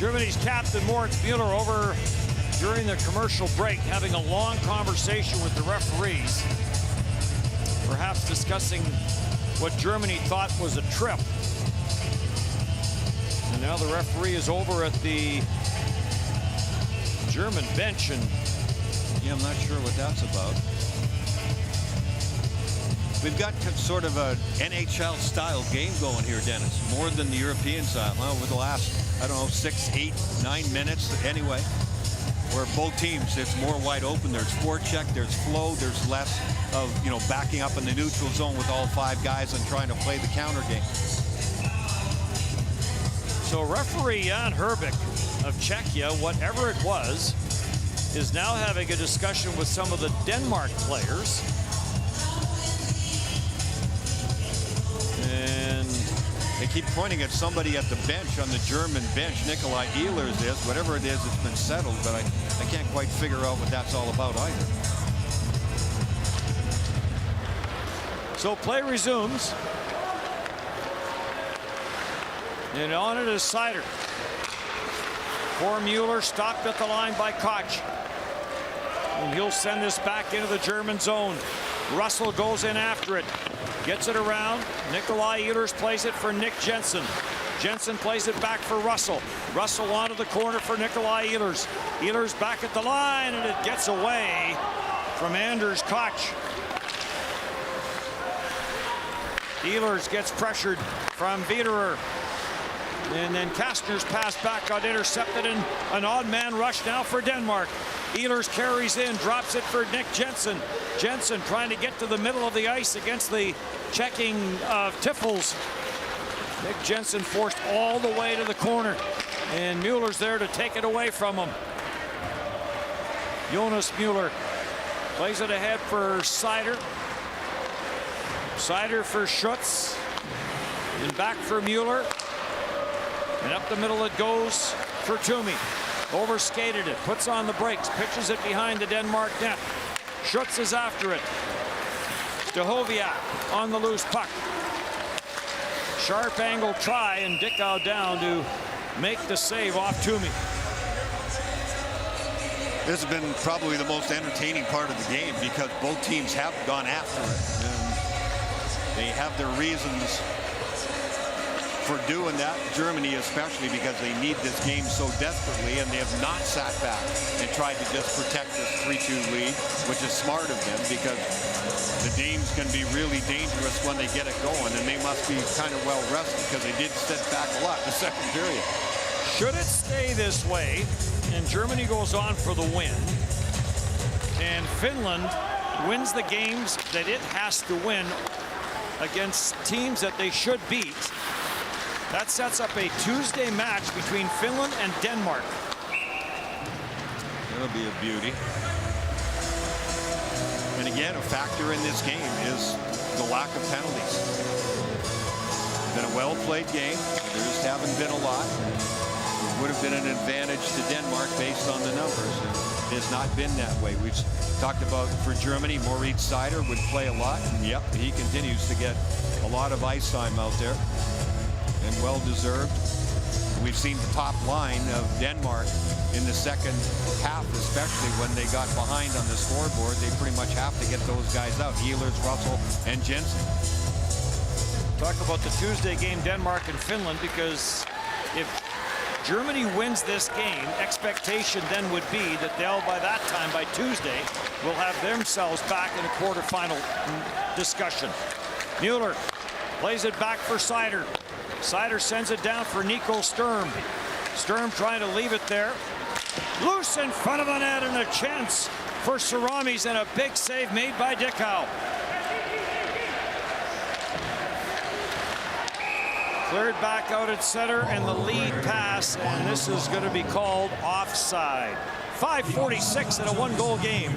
Germany's captain Moritz Müller over during the commercial break, having a long conversation with the referees, perhaps discussing what Germany thought was a trip. And now the referee is over at the German bench, and yeah, I'm not sure what that's about. We've got sort of a NHL-style game going here, Dennis, more than the European style. Well, over the last, I don't know, 6, 8, 9 minutes anyway, where both teams, it's more wide open. There's forecheck, there's flow, there's less of, you know, backing up in the neutral zone with all 5 guys and trying to play the counter game. So referee Jan Herbik of Czechia, whatever it was, is now having a discussion with some of the Denmark players. And they keep pointing at somebody at the bench, on the German bench. Nikolai Ehlers is. Whatever it is, it's been settled, but I can't quite figure out what that's all about either. So play resumes. And on it is Seider. For Müller, stopped at the line by Koch. And he'll send this back into the German zone. Russell goes in after it. Gets it around. Nikolai Ehlers plays it for Nick Jensen. Jensen plays it back for Russell. Russell onto the corner for Nikolai Ehlers. Ehlers back at the line, and it gets away from Anders Koch. Ehlers gets pressured from Wiederer. And then Kastner's pass back got intercepted, and an odd man rush now for Denmark. Ehlers carries in, drops it for Nick Jensen. Jensen trying to get to the middle of the ice against the checking of Tiffels. Nick Jensen forced all the way to the corner, and Mueller's there to take it away from him. Jonas Müller plays it ahead for Seider. Seider for Schutz, and back for Müller. And up the middle it goes for Toomey. Overskated it, puts on the brakes, pitches it behind the Denmark net. Schutz is after it. Stahoviak on the loose puck. Sharp angle try, and Dickow down to make the save off Toomey. This has been probably the most entertaining part of the game because both teams have gone after it. And they have their reasons for doing that, Germany especially, because they need this game so desperately, and they have not sat back and tried to just protect this 3-2 lead, which is smart of them because the Danes can be really dangerous when they get it going, and they must be kind of well rested because they did sit back a lot in the second period. Should it stay this way, and Germany goes on for the win, and Finland wins the games that it has to win against teams that they should beat, that sets up a Tuesday match between Finland and Denmark. That'll be a beauty. And again, a factor in this game is the lack of penalties. It's been a well-played game. There just haven't been a lot. It would have been an advantage to Denmark based on the numbers. It has not been that way. We've talked about for Germany, Moritz Seider would play a lot. And yep, he continues to get a lot of ice time out there. And well-deserved. We've seen the top line of Denmark in the second half, especially when they got behind on the scoreboard. They pretty much have to get those guys out, Ehlers, Russell, and Jensen. Talk about the Tuesday game, Denmark and Finland, because if Germany wins this game, expectation then would be that they'll, by that time, by Tuesday, will have themselves back in a quarterfinal discussion. Müller plays it back for Seider. Seider sends it down for Nico Sturm. Sturm trying to leave it there. Loose in front of the net, and a chance for Saramis, and a big save made by Dickow. Cleared back out at center, and the lead pass, and this is going to be called offside. 5:46 in a one-goal game.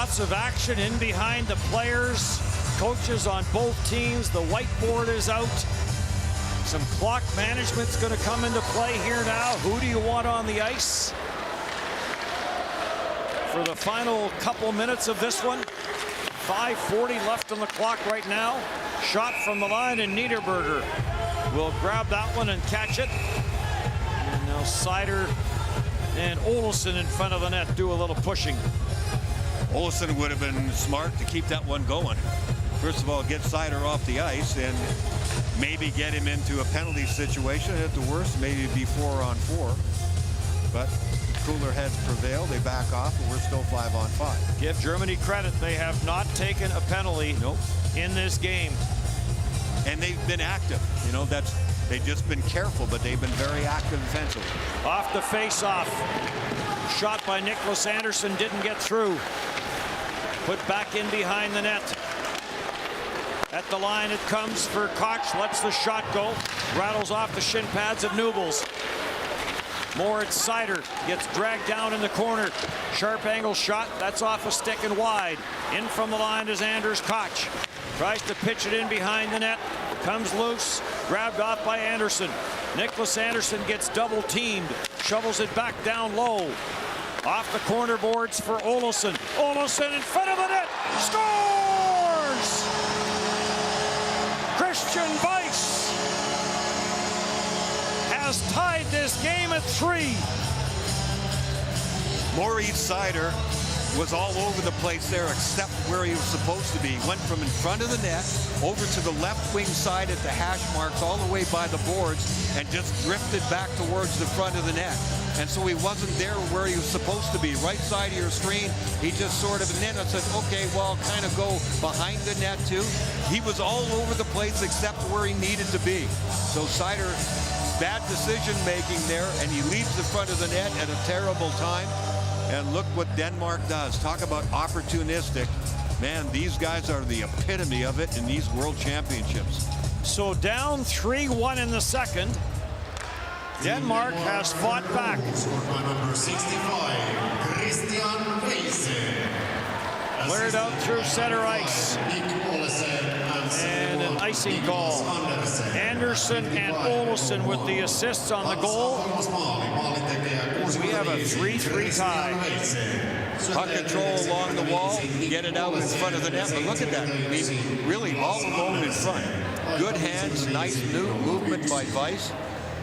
Lots of action in behind the players. Coaches on both teams. The whiteboard is out. Some clock management's going to come into play here now. Who do you want on the ice for the final couple minutes of this one? 5:40 left on the clock right now. Shot from the line, and Niederberger will grab that one and catch it. And now Seider and Olsson in front of the net do a little pushing. Olsson would have been smart to keep that one going. First of all, get Seider off the ice and maybe get him into a penalty situation. At the worst, maybe be 4-on-4. But cooler heads prevail. They back off, and we're still 5-on-5. Give Germany credit. They have not taken a penalty in this game. And they've been active. You know, they've just been careful, but they've been very active defensively. Off the face-off. Shot by Nicholas Andersson didn't get through. Put back in behind the net. At the line it comes for Koch. Lets the shot go. Rattles off the shin pads of Nubels. Moritz Seider gets dragged down in the corner. Sharp angle shot. That's off a stick and wide. In from the line is Anders Koch. Tries to pitch it in behind the net. Comes loose. Grabbed off by Andersson. Nicholas Andersson gets double teamed. Shovels it back down low. Off the corner boards for Olsson. Olsson in front of the net. Scores! Christian Weiss has tied this game at 3. Moritz Seider was all over the place there except where he was supposed to be. Went from in front of the net over to the left wing side at the hash marks all the way by the boards and just drifted back towards the front of the net. And so he wasn't there where he was supposed to be. Right side of your screen, he just sort of, and then I said, okay, well, I'll kind of go behind the net too. He was all over the place except where he needed to be. So Seider, bad decision making there, and he leaves the front of the net at a terrible time. And look what Denmark does. Talk about opportunistic. Man, these guys are the epitome of it in these World Championships. So down 3-1 in the second. Denmark has fought back. Number 65, Christian Weiss. Cleared out through center ice. And an icing call. Andersson and Olsson with the assists on the goal. We have a 3-3 tie. Puck control along the wall, get it out in front of the net. But look at that. I mean, really all alone in front. Good hands, nice new movement by Weiss.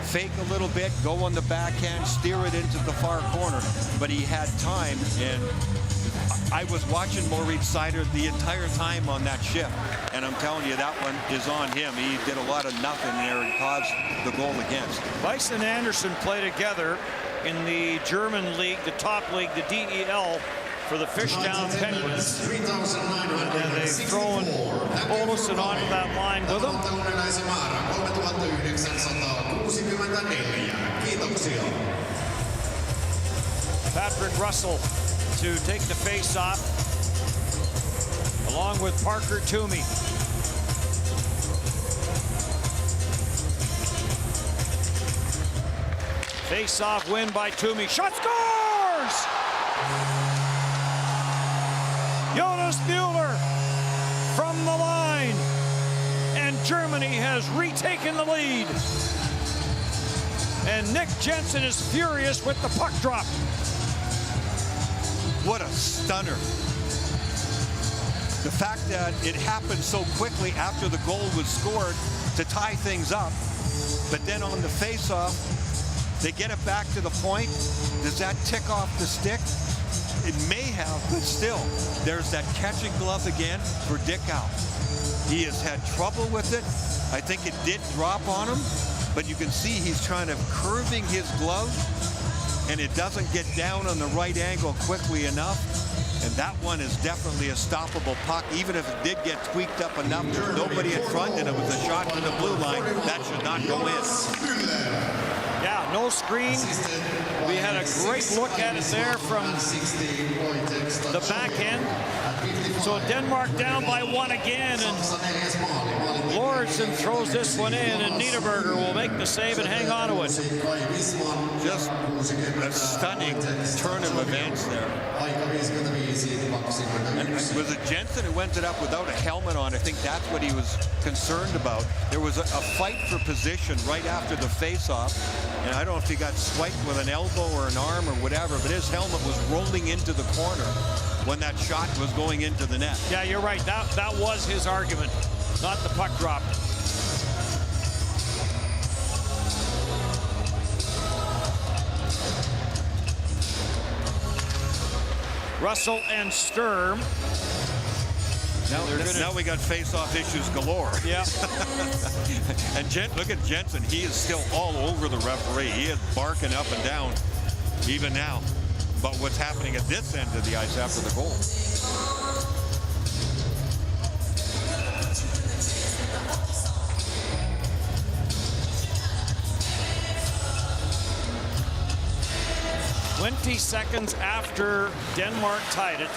Fake a little bit, go on the backhand, steer it into the far corner. But he had time, and I was watching Moritz Seider the entire time on that shift. And I'm telling you, that one is on him. He did a lot of nothing there and caused the goal against. Weiss and Andersson play together in the German league, the top league, the DEL, for the Fishtown Penguins. And they've thrown Olsson onto that line with them. Patrick Russell to take the face-off, along with Parker Toomey. Face-off win by Toomey. Shot scores! Jonas Mueller from the line. And Germany has retaken the lead. And Nick Jensen is furious with the puck drop. What a stunner. The fact that it happened so quickly after the goal was scored to tie things up, but then on the face-off, they get it back to the point. Does that tick off the stick? It may have, but still, there's that catching glove again for Dickow. He has had trouble with it. I think it did drop on him, but you can see he's trying to curving his glove, and it doesn't get down on the right angle quickly enough. And that one is definitely a stoppable puck. Even if it did get tweaked up enough, there's nobody in front, and it was a shot to the blue line. That should not go in. Yeah, No screen. We had a great look at it there from the back end. So Denmark down by 1 again, and Lauritsen throws this one in, and Niederberger will make the save and hang on to it. Just a stunning turn of events there. And was it Jensen who ended up without a helmet on? I think that's what he was concerned about. There was a fight for position right after the face-off, and I don't know if he got swiped with an elbow or an arm or whatever, but his helmet was rolling into the corner when that shot was going into the net. Yeah, you're right. That was his argument, not the puck drop. Russell and Sturm. Now we got face-off issues galore. Yeah. And look at Jensen. He is still all over the referee. He is barking up and down even now about what's happening at this end of the ice after the goal. "20 seconds after Denmark tied it,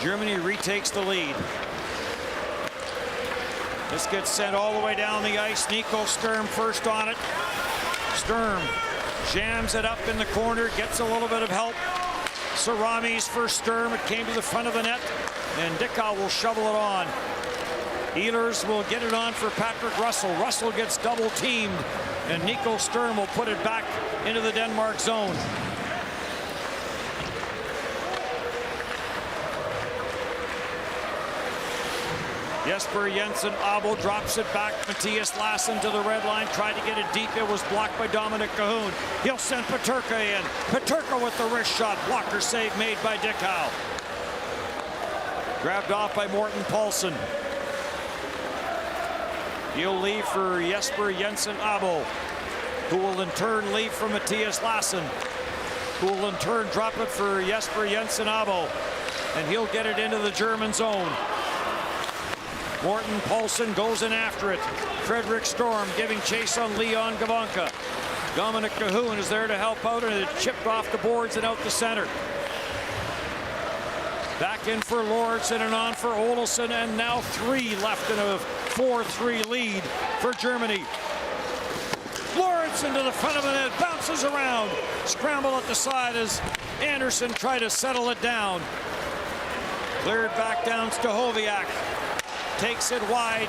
Germany retakes the lead. This gets sent all the way down the ice. Nico Sturm first on it. Sturm jams it up in the corner, gets a little bit of help. Saramis for Sturm. It came to the front of the net, and Dickau will shovel it on. Ehlers will get it on for Patrick Russell. Russell gets double teamed, and Nico Sturm will put it back into the Denmark zone. Jesper Jensen Abo drops it back. Matthias Lassen to the red line, tried to get it deep. It was blocked by Dominic Cahoon. He'll send Peterka in. Peterka with the wrist shot. Blocker save made by Dickau. Grabbed off by Morten Paulsen. He'll leave for Jesper Jensen Abo, who will in turn leave for Matthias Lassen, who will in turn drop it for Jesper Jensen Abo, and he'll get it into the German zone. Morten Paulsen goes in after it. Frederick Storm giving chase on Leon Gavanka. Dominic Cahoon is there to help out, and it chipped off the boards and out the center. Back in for Lauritsen and on for Olsson, and now 3 left in a 4-3 lead for Germany. Lauritsen to the front of the net, bounces around. Scramble at the side as Anderson tried to settle it down. Cleared back down Stahoviak. Takes it wide.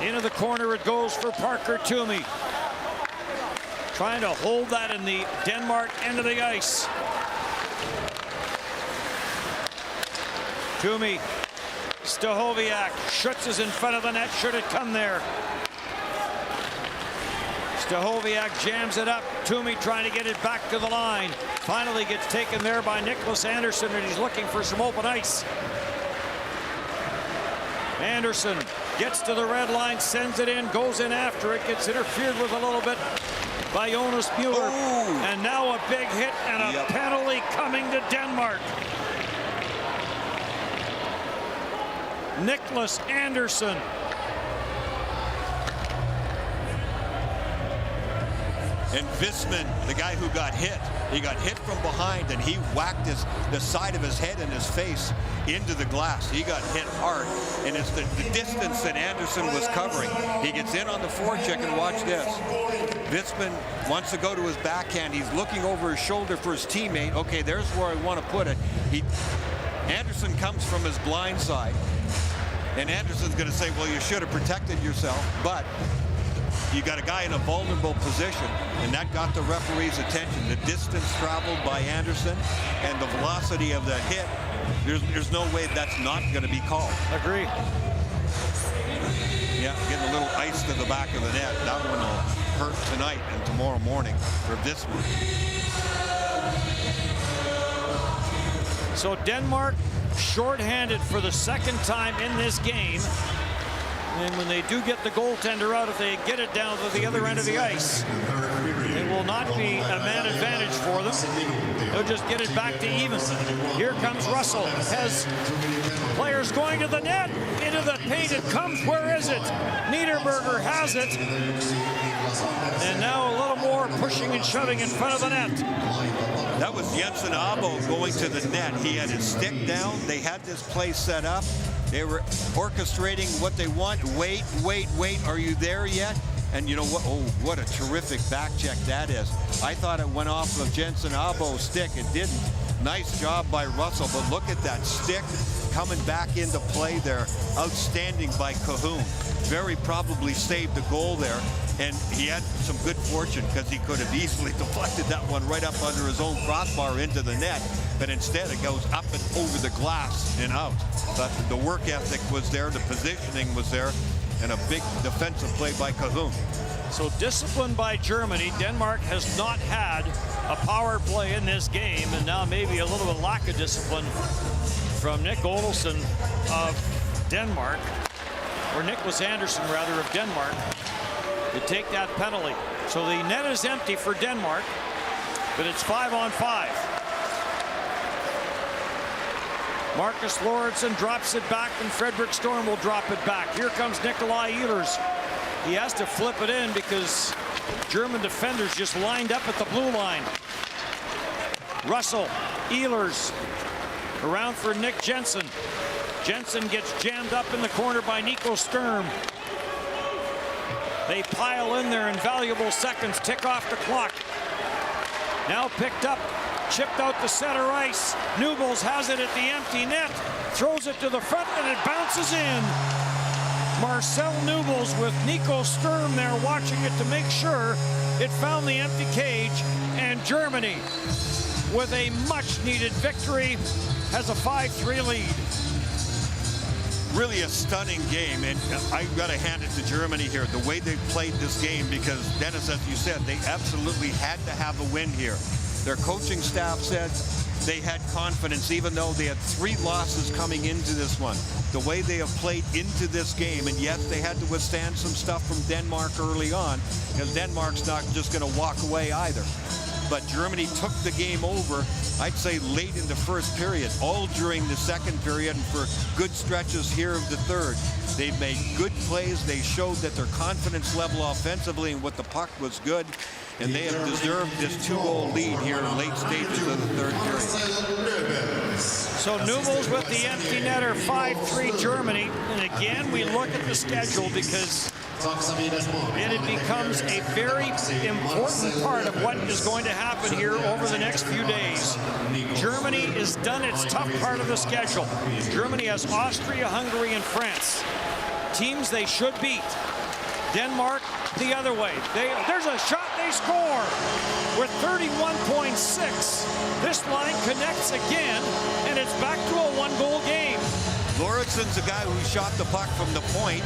Into the corner it goes for Parker Toomey. Trying to hold that in the Denmark end of the ice. Toomey. Stahoviak. Schutz is in front of the net. Should it come there? Stahoviak jams it up. Toomey trying to get it back to the line. Finally gets taken there by Nicholas Anderson, and he's looking for some open ice. Anderson gets to the red line, sends it in, goes in after it, gets interfered with a little bit by Jonas Mueller. Oh. And now a big hit and a penalty coming to Denmark. Nicholas Anderson. And Visman, the guy who got hit, he got hit from behind, and he whacked the side of his head and his face into the glass. He got hit hard, and it's the distance that Anderson was covering. He gets in on the forecheck, and watch this. Visman wants to go to his backhand. He's looking over his shoulder for his teammate. Okay, there's where I want to put it. Anderson comes from his blind side, and Anderson's going to say, well, you should have protected yourself, but you got a guy in a vulnerable position, and that got the referee's attention. The distance traveled by Anderson and the velocity of the hit, there's no way that's not going to be called. Agree. Yeah, getting a little ice to the back of the net. That one will hurt tonight and tomorrow morning for this one. So Denmark shorthanded for the second time in this game. And when they do get the goaltender out, if they get it down to the other end of the ice, they will not be a man advantage for them. They'll just get it back to even. Here comes Russell. Has players going to the net. Into the paint it comes. Where is it? Niederberger has it. And now a little more pushing and shoving in front of the net. That was Jensen Abo going to the net. He had his stick down. They had this play set up. They were orchestrating what they want. Wait, wait, wait. Are you there yet? And you know what? Oh, what a terrific back check that is. I thought it went off of Jensen Abo's stick. It didn't. Nice job by Russell. But look at that stick coming back into play there. Outstanding by Cahoon. Very probably saved the goal there. And he had some good fortune because he could have easily deflected that one right up under his own crossbar into the net. But instead it goes up and over the glass and out. But the work ethic was there, the positioning was there, and a big defensive play by Cahoon. So discipline by Germany. Denmark has not had a power play in this game, and now maybe a little bit of lack of discipline from Nick Olsen of Denmark, or Nicholas Anderson rather, of Denmark, to take that penalty. So the net is empty for Denmark, but it's 5-on-5. Marcus Lauritsen drops it back, and Frederick Storm will drop it back. Here comes Nikolai Ehlers. He has to flip it in because German defenders just lined up at the blue line. Russell, Ehlers, around for Nick Jensen. Jensen gets jammed up in the corner by Nico Sturm. They pile in there in valuable seconds, tick off the clock. Now picked up, chipped out to center ice. Newbolz has it at the empty net, throws it to the front, and it bounces in. Marcel Newbolz with Nico Sturm there watching it to make sure it found the empty cage, and Germany, with a much-needed victory, has a 5-3 lead. Really a stunning game, and I've got to hand it to Germany here, the way they played this game, because Dennis, as you said, they absolutely had to have a win here. Their coaching staff said they had confidence, even though they had 3 losses coming into this one. The way they have played into this game, and yes, they had to withstand some stuff from Denmark early on, because Denmark's not just going to walk away either. But Germany took the game over, I'd say late in the first period, all during the second period, and for good stretches here of the third. They've made good plays. They showed that their confidence level offensively and with the puck was good, and they have deserved this 2-goal lead here in late stages of the third period. So Newbolz with the empty netter, 5-3 Germany. And again, we look at the schedule because it becomes a very important part of what is going to happen here over the next few days. Germany has done its tough part of the schedule. Germany has Austria, Hungary, and France. Teams they should beat. Denmark the other way. There's a shot, they score with 31.6. This line connects again, and it's back to a 1-goal game. Lauritsen's the guy who shot the puck from the point.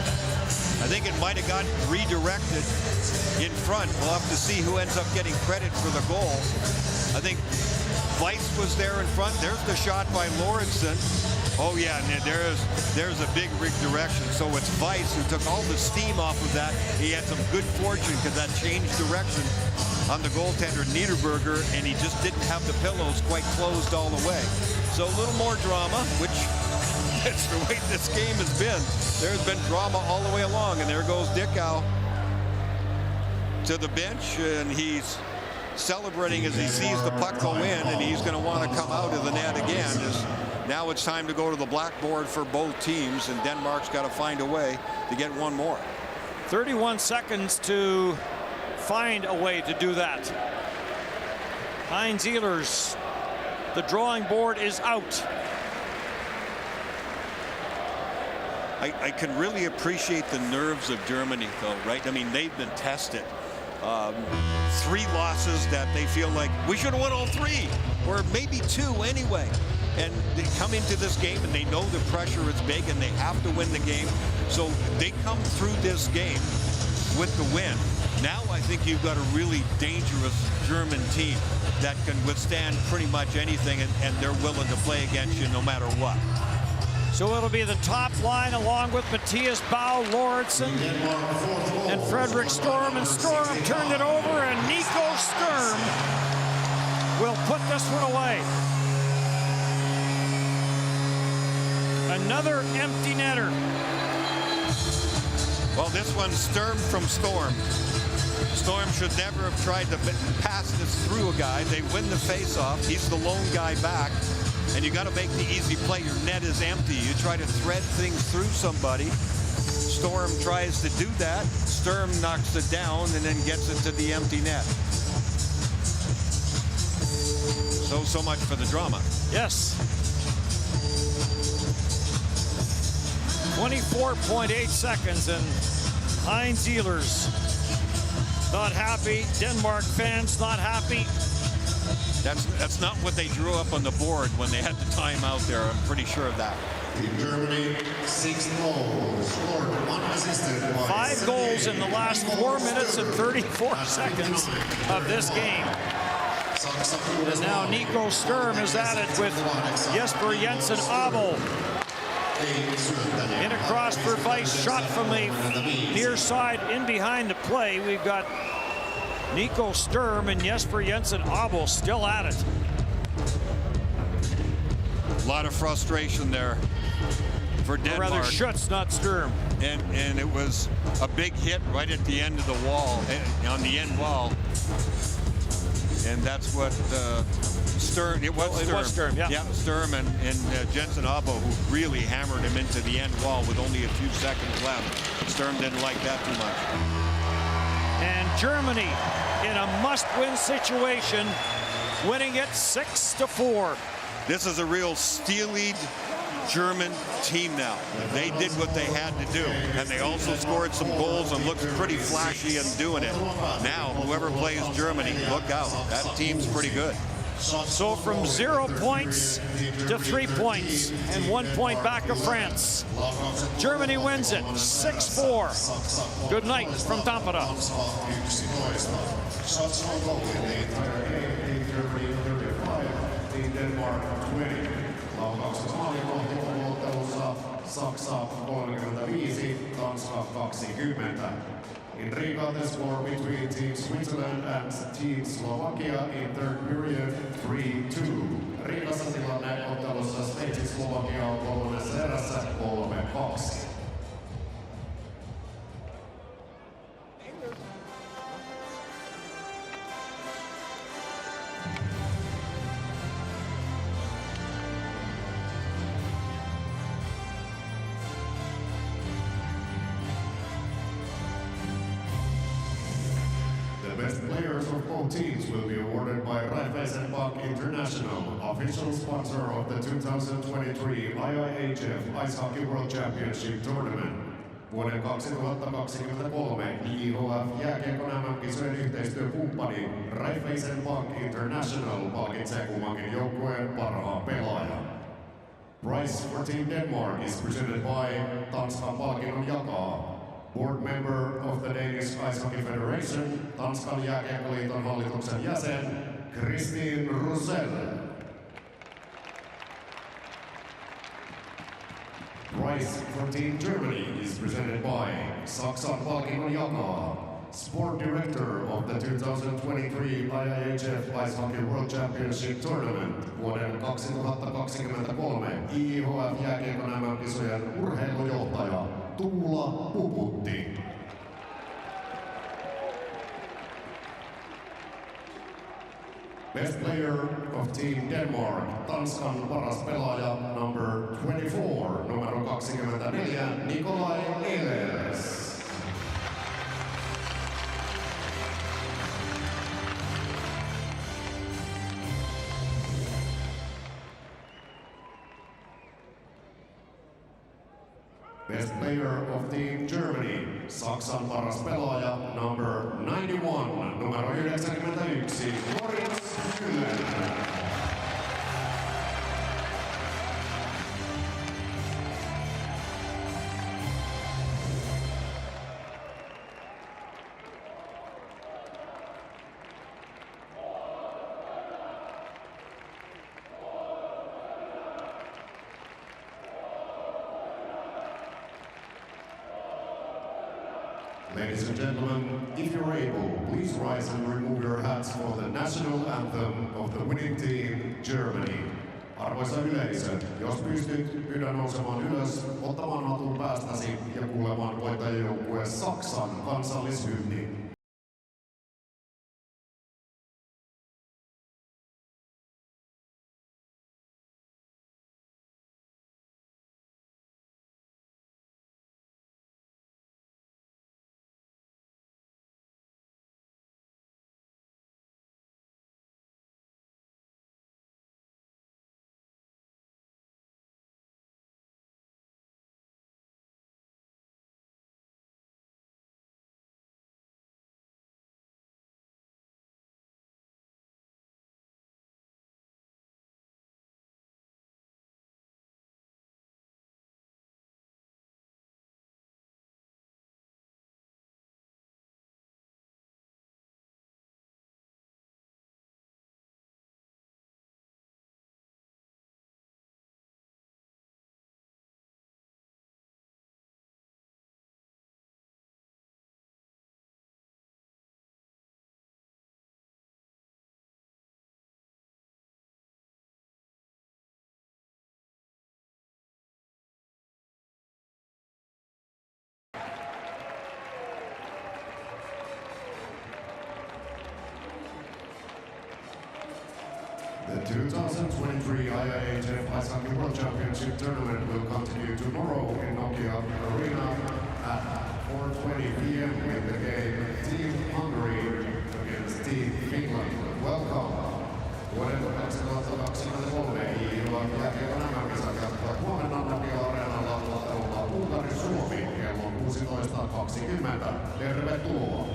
I think it might have gotten redirected in front. We'll have to see who ends up getting credit for the goal. I think Weiss was there in front. There's the shot by Lauritsen. Oh yeah, and there's a big redirection. So it's Weiss who took all the steam off of that. He had some good fortune because that changed direction on the goaltender Niederberger, and he just didn't have the pillows quite closed all the way. So a little more drama, which it's the way this game has been. There's been drama all the way along, and there goes Dickow to the bench, and he's celebrating as he sees the puck go in, and he's going to want to come out of the net again. Now it's time to go to the blackboard for both teams, and Denmark's got to find a way to get one more. 31 seconds to find a way to do that. Heinz Ehlers, the drawing board is out. I can really appreciate the nerves of Germany, though, right? I mean, they've been tested. 3 losses that they feel like we should have won all 3, or maybe 2 anyway. And they come into this game and they know the pressure is big and they have to win the game. So they come through this game with the win. Now I think you've got a really dangerous German team that can withstand pretty much anything, and they're willing to play against you no matter what. So it'll be the top line along with Matthias Bau, Lauritsen, and Frederick Storm. And Storm turned it over, and Nico Sturm will put this one away. Another empty netter. Well, this one's Sturm from Storm. Storm should never have tried to pass this through a guy. They win the face-off. He's the lone guy back. And you got to make the easy play. Your net is empty. You try to thread things through somebody. Storm tries to do that. Sturm knocks it down and then gets it to the empty net. So much for the drama. Yes. 24.8 seconds, and Heinz Ehlers not happy. Denmark fans not happy. That's not what they drew up on the board when they had the timeout there. I'm pretty sure of that. In Germany, 6 goals, scored 1 assisted. 5 goals in the last 4 minutes and 34 seconds of this game. And now Nico Sturm is at it with Jesper Jensen Abel. In across for Weiss, shot from the near side in behind the play. We've got Nico Sturm and Jesper Jensen Abel still at it. A lot of frustration there for Denmark. Or rather, Schutz, not Sturm. And it was a big hit right at the end of the wall, on the end wall. And that's what Sturm, it was Sturm, yeah. Sturm and Jensen Abo, who really hammered him into the end wall with only a few seconds left. Sturm didn't like that too much. And Germany in a must-win situation, winning it 6-4. This is a real steel-eyed German team now. They did what they had to do, and they also scored some goals and looked pretty flashy in doing it. Now, whoever plays Germany, look out. That team's pretty good. So from 0 points to 3 points and 1 point back of France. Germany wins it 6-4. Good night from Tampere. Denmark 20. Laukaukset maalikohtaottelussa Saksa 35, Tanska 20. In Riga, the score between Team Switzerland and Team Slovakia in third period 3-2. Riikassa tilanne ottelussa Sveitsi Slovakia on kolmannessa erässä 3-2. Best players of both teams will be awarded by Raiffeisen Bank International, official sponsor of the 2023 IIHF Ice Hockey World Championship Tournament. Vuoden 2023 IIHF jääkiekon MM-kisojen yhteistyökumppani Raiffeisen Bank International palkitsee kummankin joukkueen parhaan pelaajan. Prize for Team Denmark is presented by Tanskan palkinnon jakaa. Board member of the Danish Ice Hockey Federation, Tanskan jääkiekkoliiton hallituksen jäsen, Christine Roussel. Prize for Team Germany is presented by Saksan palkinnon jakaa. Sport Director of the 2023 IIHF Ice Hockey World Championship Tournament, vuoden 2023 IIHF jääkiekon MM-kisojen urheilujohtaja Tuula Puputti. Best player of Team Denmark, Tanskan paras pelaaja, number 24, numero 24, Nikolai Ehlers. Best player of Team Germany, Saksan paras pelaaja, number 91, numero 91, Moritz Müller. Ladies and gentlemen, if you're able, please rise and remove your hats for the national anthem of the winning team, Germany. Arvoisa yleisö, jos pystyt, pyydä nousemaan ylös, ottamaan hatun päästäsi ja kuulemaan voittajajoukkue Saksan kansallishymni. The 2023 IIHF Ice Hockey World Championship Tournament will continue tomorrow in Nokia Arena at 4:20 p.m. with the game Team Hungary against Team Finland. Welcome! Vuoden 2023 IIHF MM-kisat jatkuvat huomenna Nokia Areenalla ottelulla Unkari-Suomi kello 16:20. Tervetuloa!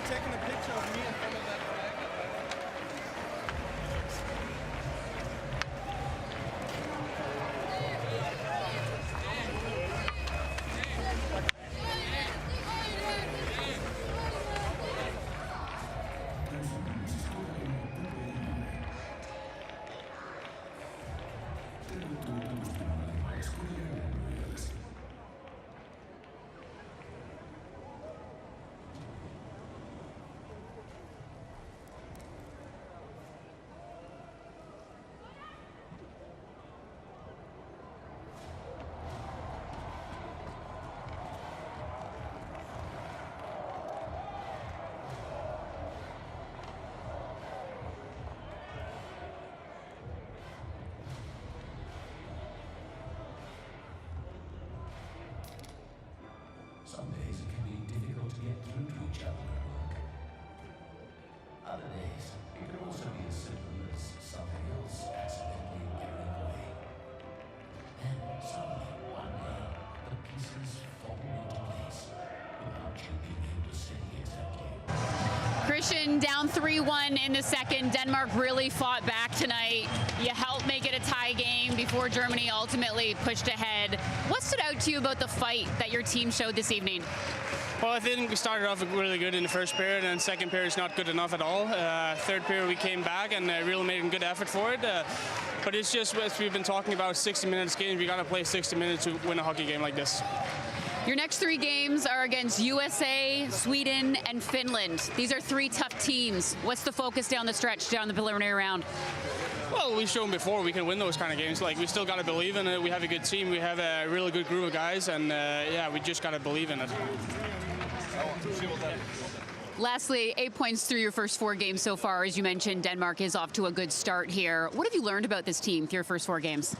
Taking a picture of me in front of that flag. Some days it can be difficult to get through to each other at work. Other days, it can also be as simple as something else accidentally getting in the way. And suddenly, one day, the pieces fall into place without you being able to say exactly. transition down 3-1 in the second. Denmark really fought back tonight. You helped make it a tie game before Germany ultimately pushed ahead. What stood out to you about the fight that your team showed this evening? Well, I think we started off really good in the first period, and second period is not good enough at all. Third period we came back and really made a good effort for it. But it's just, as we've been talking about, 60 minutes game. We got to play 60 minutes to win a hockey game like this. Your next 3 games are against USA, Sweden, and Finland. These are 3 tough teams. What's the focus down the stretch, down the preliminary round? Well, we've shown before we can win those kind of games. Like, we still got to believe in it. We have a good team. We have a really good group of guys, and yeah, we just got to believe in it. Lastly, 8 points through your first 4 games so far. As you mentioned, Denmark is off to a good start here. What have you learned about this team through your first 4 games?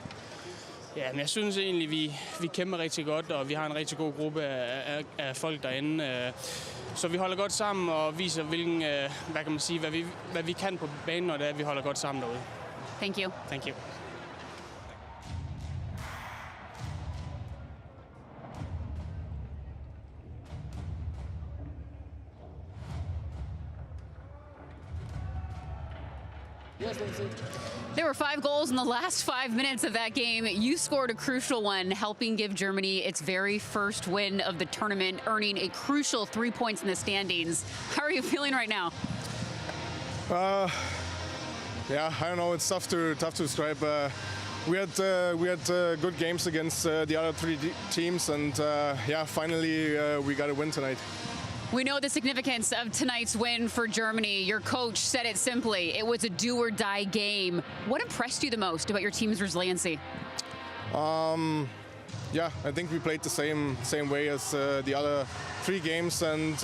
Ja, men jeg synes egentlig, vi kæmper rigtig godt, og vi har en rigtig god gruppe af folk derinde. Så vi holder godt sammen og viser, hvilken, hvad kan man sige, hvad vi kan på banen, når det er, vi holder godt sammen derude. Thank you. Thank you. There were 5 goals in the last 5 minutes of that game. You scored a crucial one, helping give Germany its very first win of the tournament, earning a crucial 3 points in the standings. How are you feeling right now? Yeah, I don't know. It's tough to describe. We had good games against the other 3 teams, and yeah, finally we got a win tonight. We know the significance of tonight's win for Germany. Your coach said it simply. It was a do-or-die game. What impressed you the most about your team's resiliency? Yeah, I think we played the same way as the other 3 games, and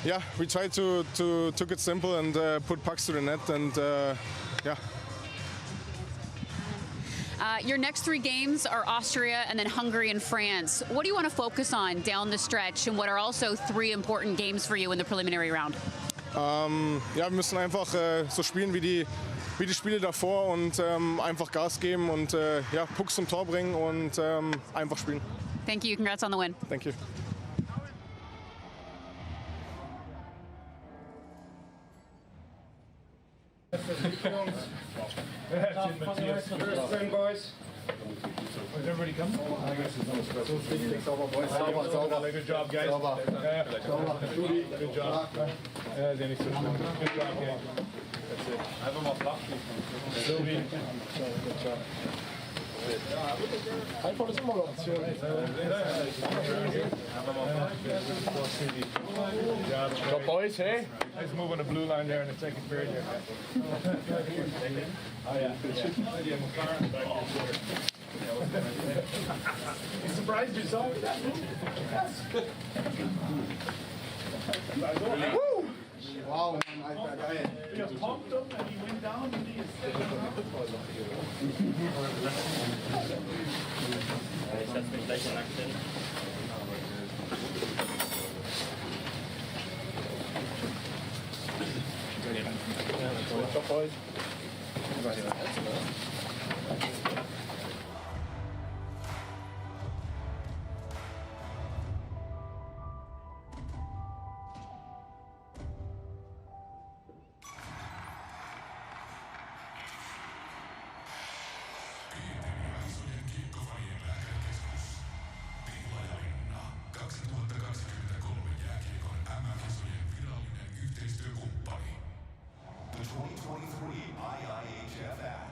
yeah, we tried to took it simple and put pucks to the net, and yeah. Your next 3 games are Austria and then Hungary and France. What do you want to focus on down the stretch, and what are also 3 important games for you in the preliminary round? Ja, wir müssen einfach so spielen wie die Spiele davor und einfach Gas geben und ja, Pucks zum Tor bringen und einfach spielen. Thank you. Congrats on the win. Thank you. First thing, boys. Is everybody coming? I guess it's no special. Sauber, boys. Sauber. Good job, guys. Good job. They're nicht so schlimm. Good job, gang. That's it. Einfach mal flach schießen. Sylvie. Good job. Einfach ist immer eine Option. So, boys, hey? Let's move on the blue line there in the second period here. Oh, yeah. You surprised yourself with that move? Woo! Wow, Mann, Alter, geil. You pumped him and he went down and he Ich setze mich gleich nackt hin. Top boys. The 2023 IIHF Act.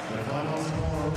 The final score.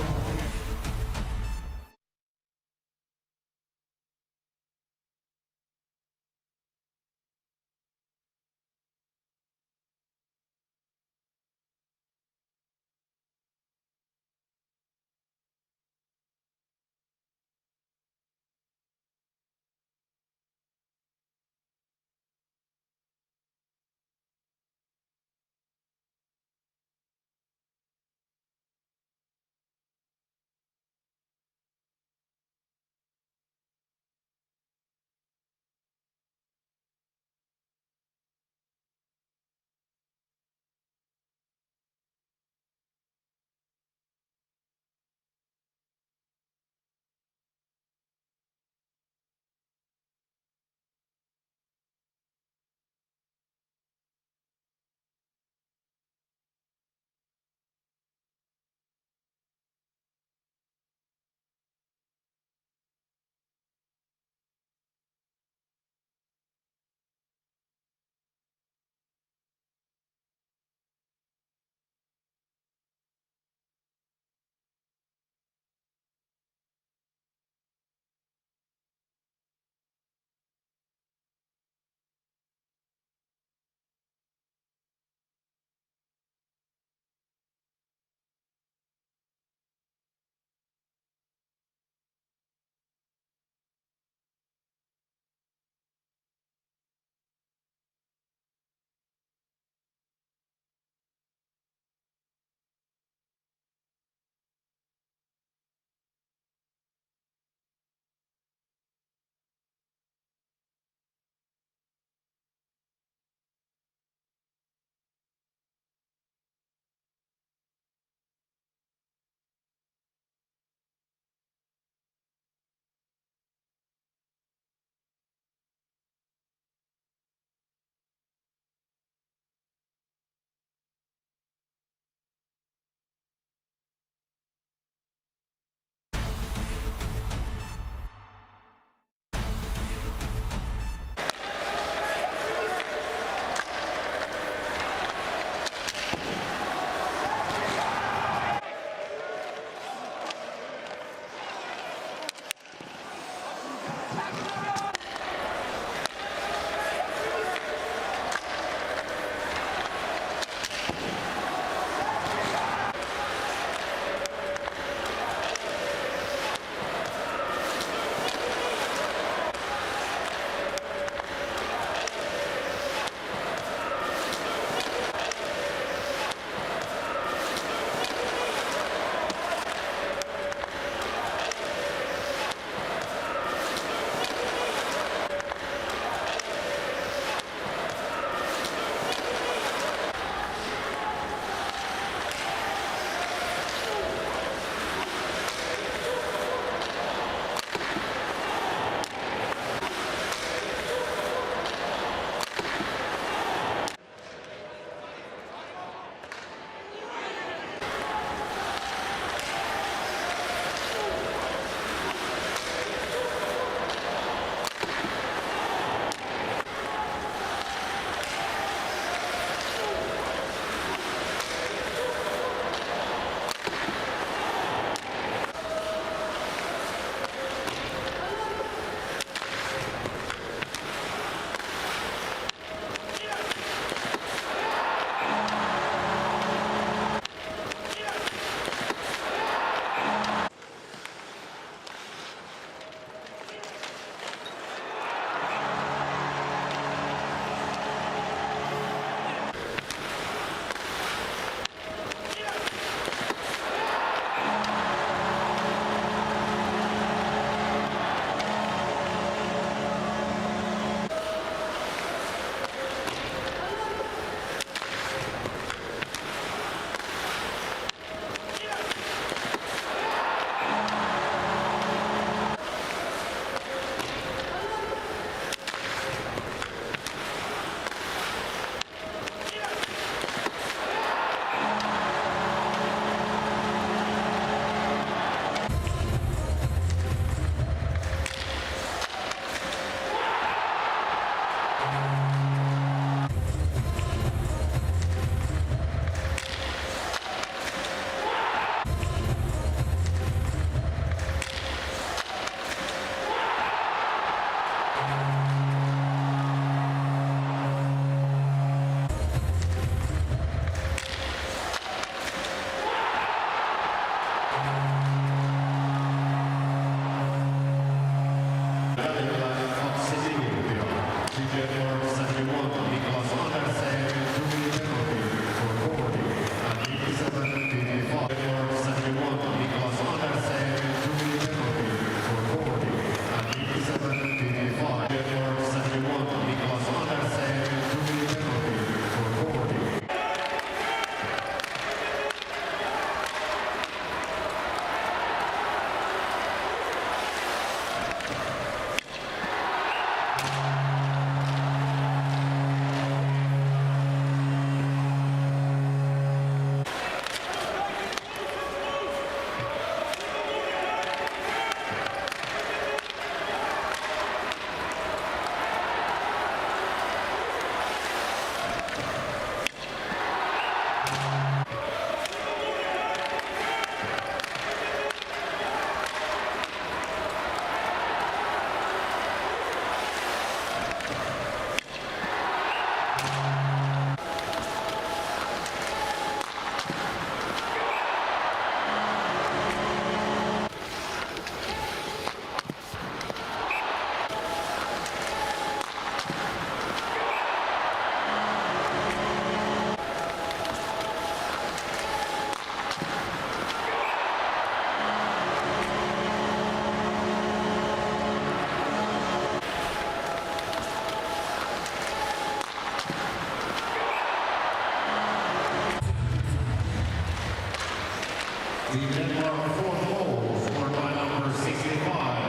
The Denmark fourth goal scored by number 65.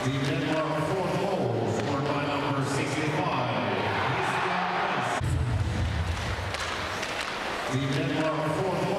The Denmark fourth goal scored by number 65. The Denmark fourth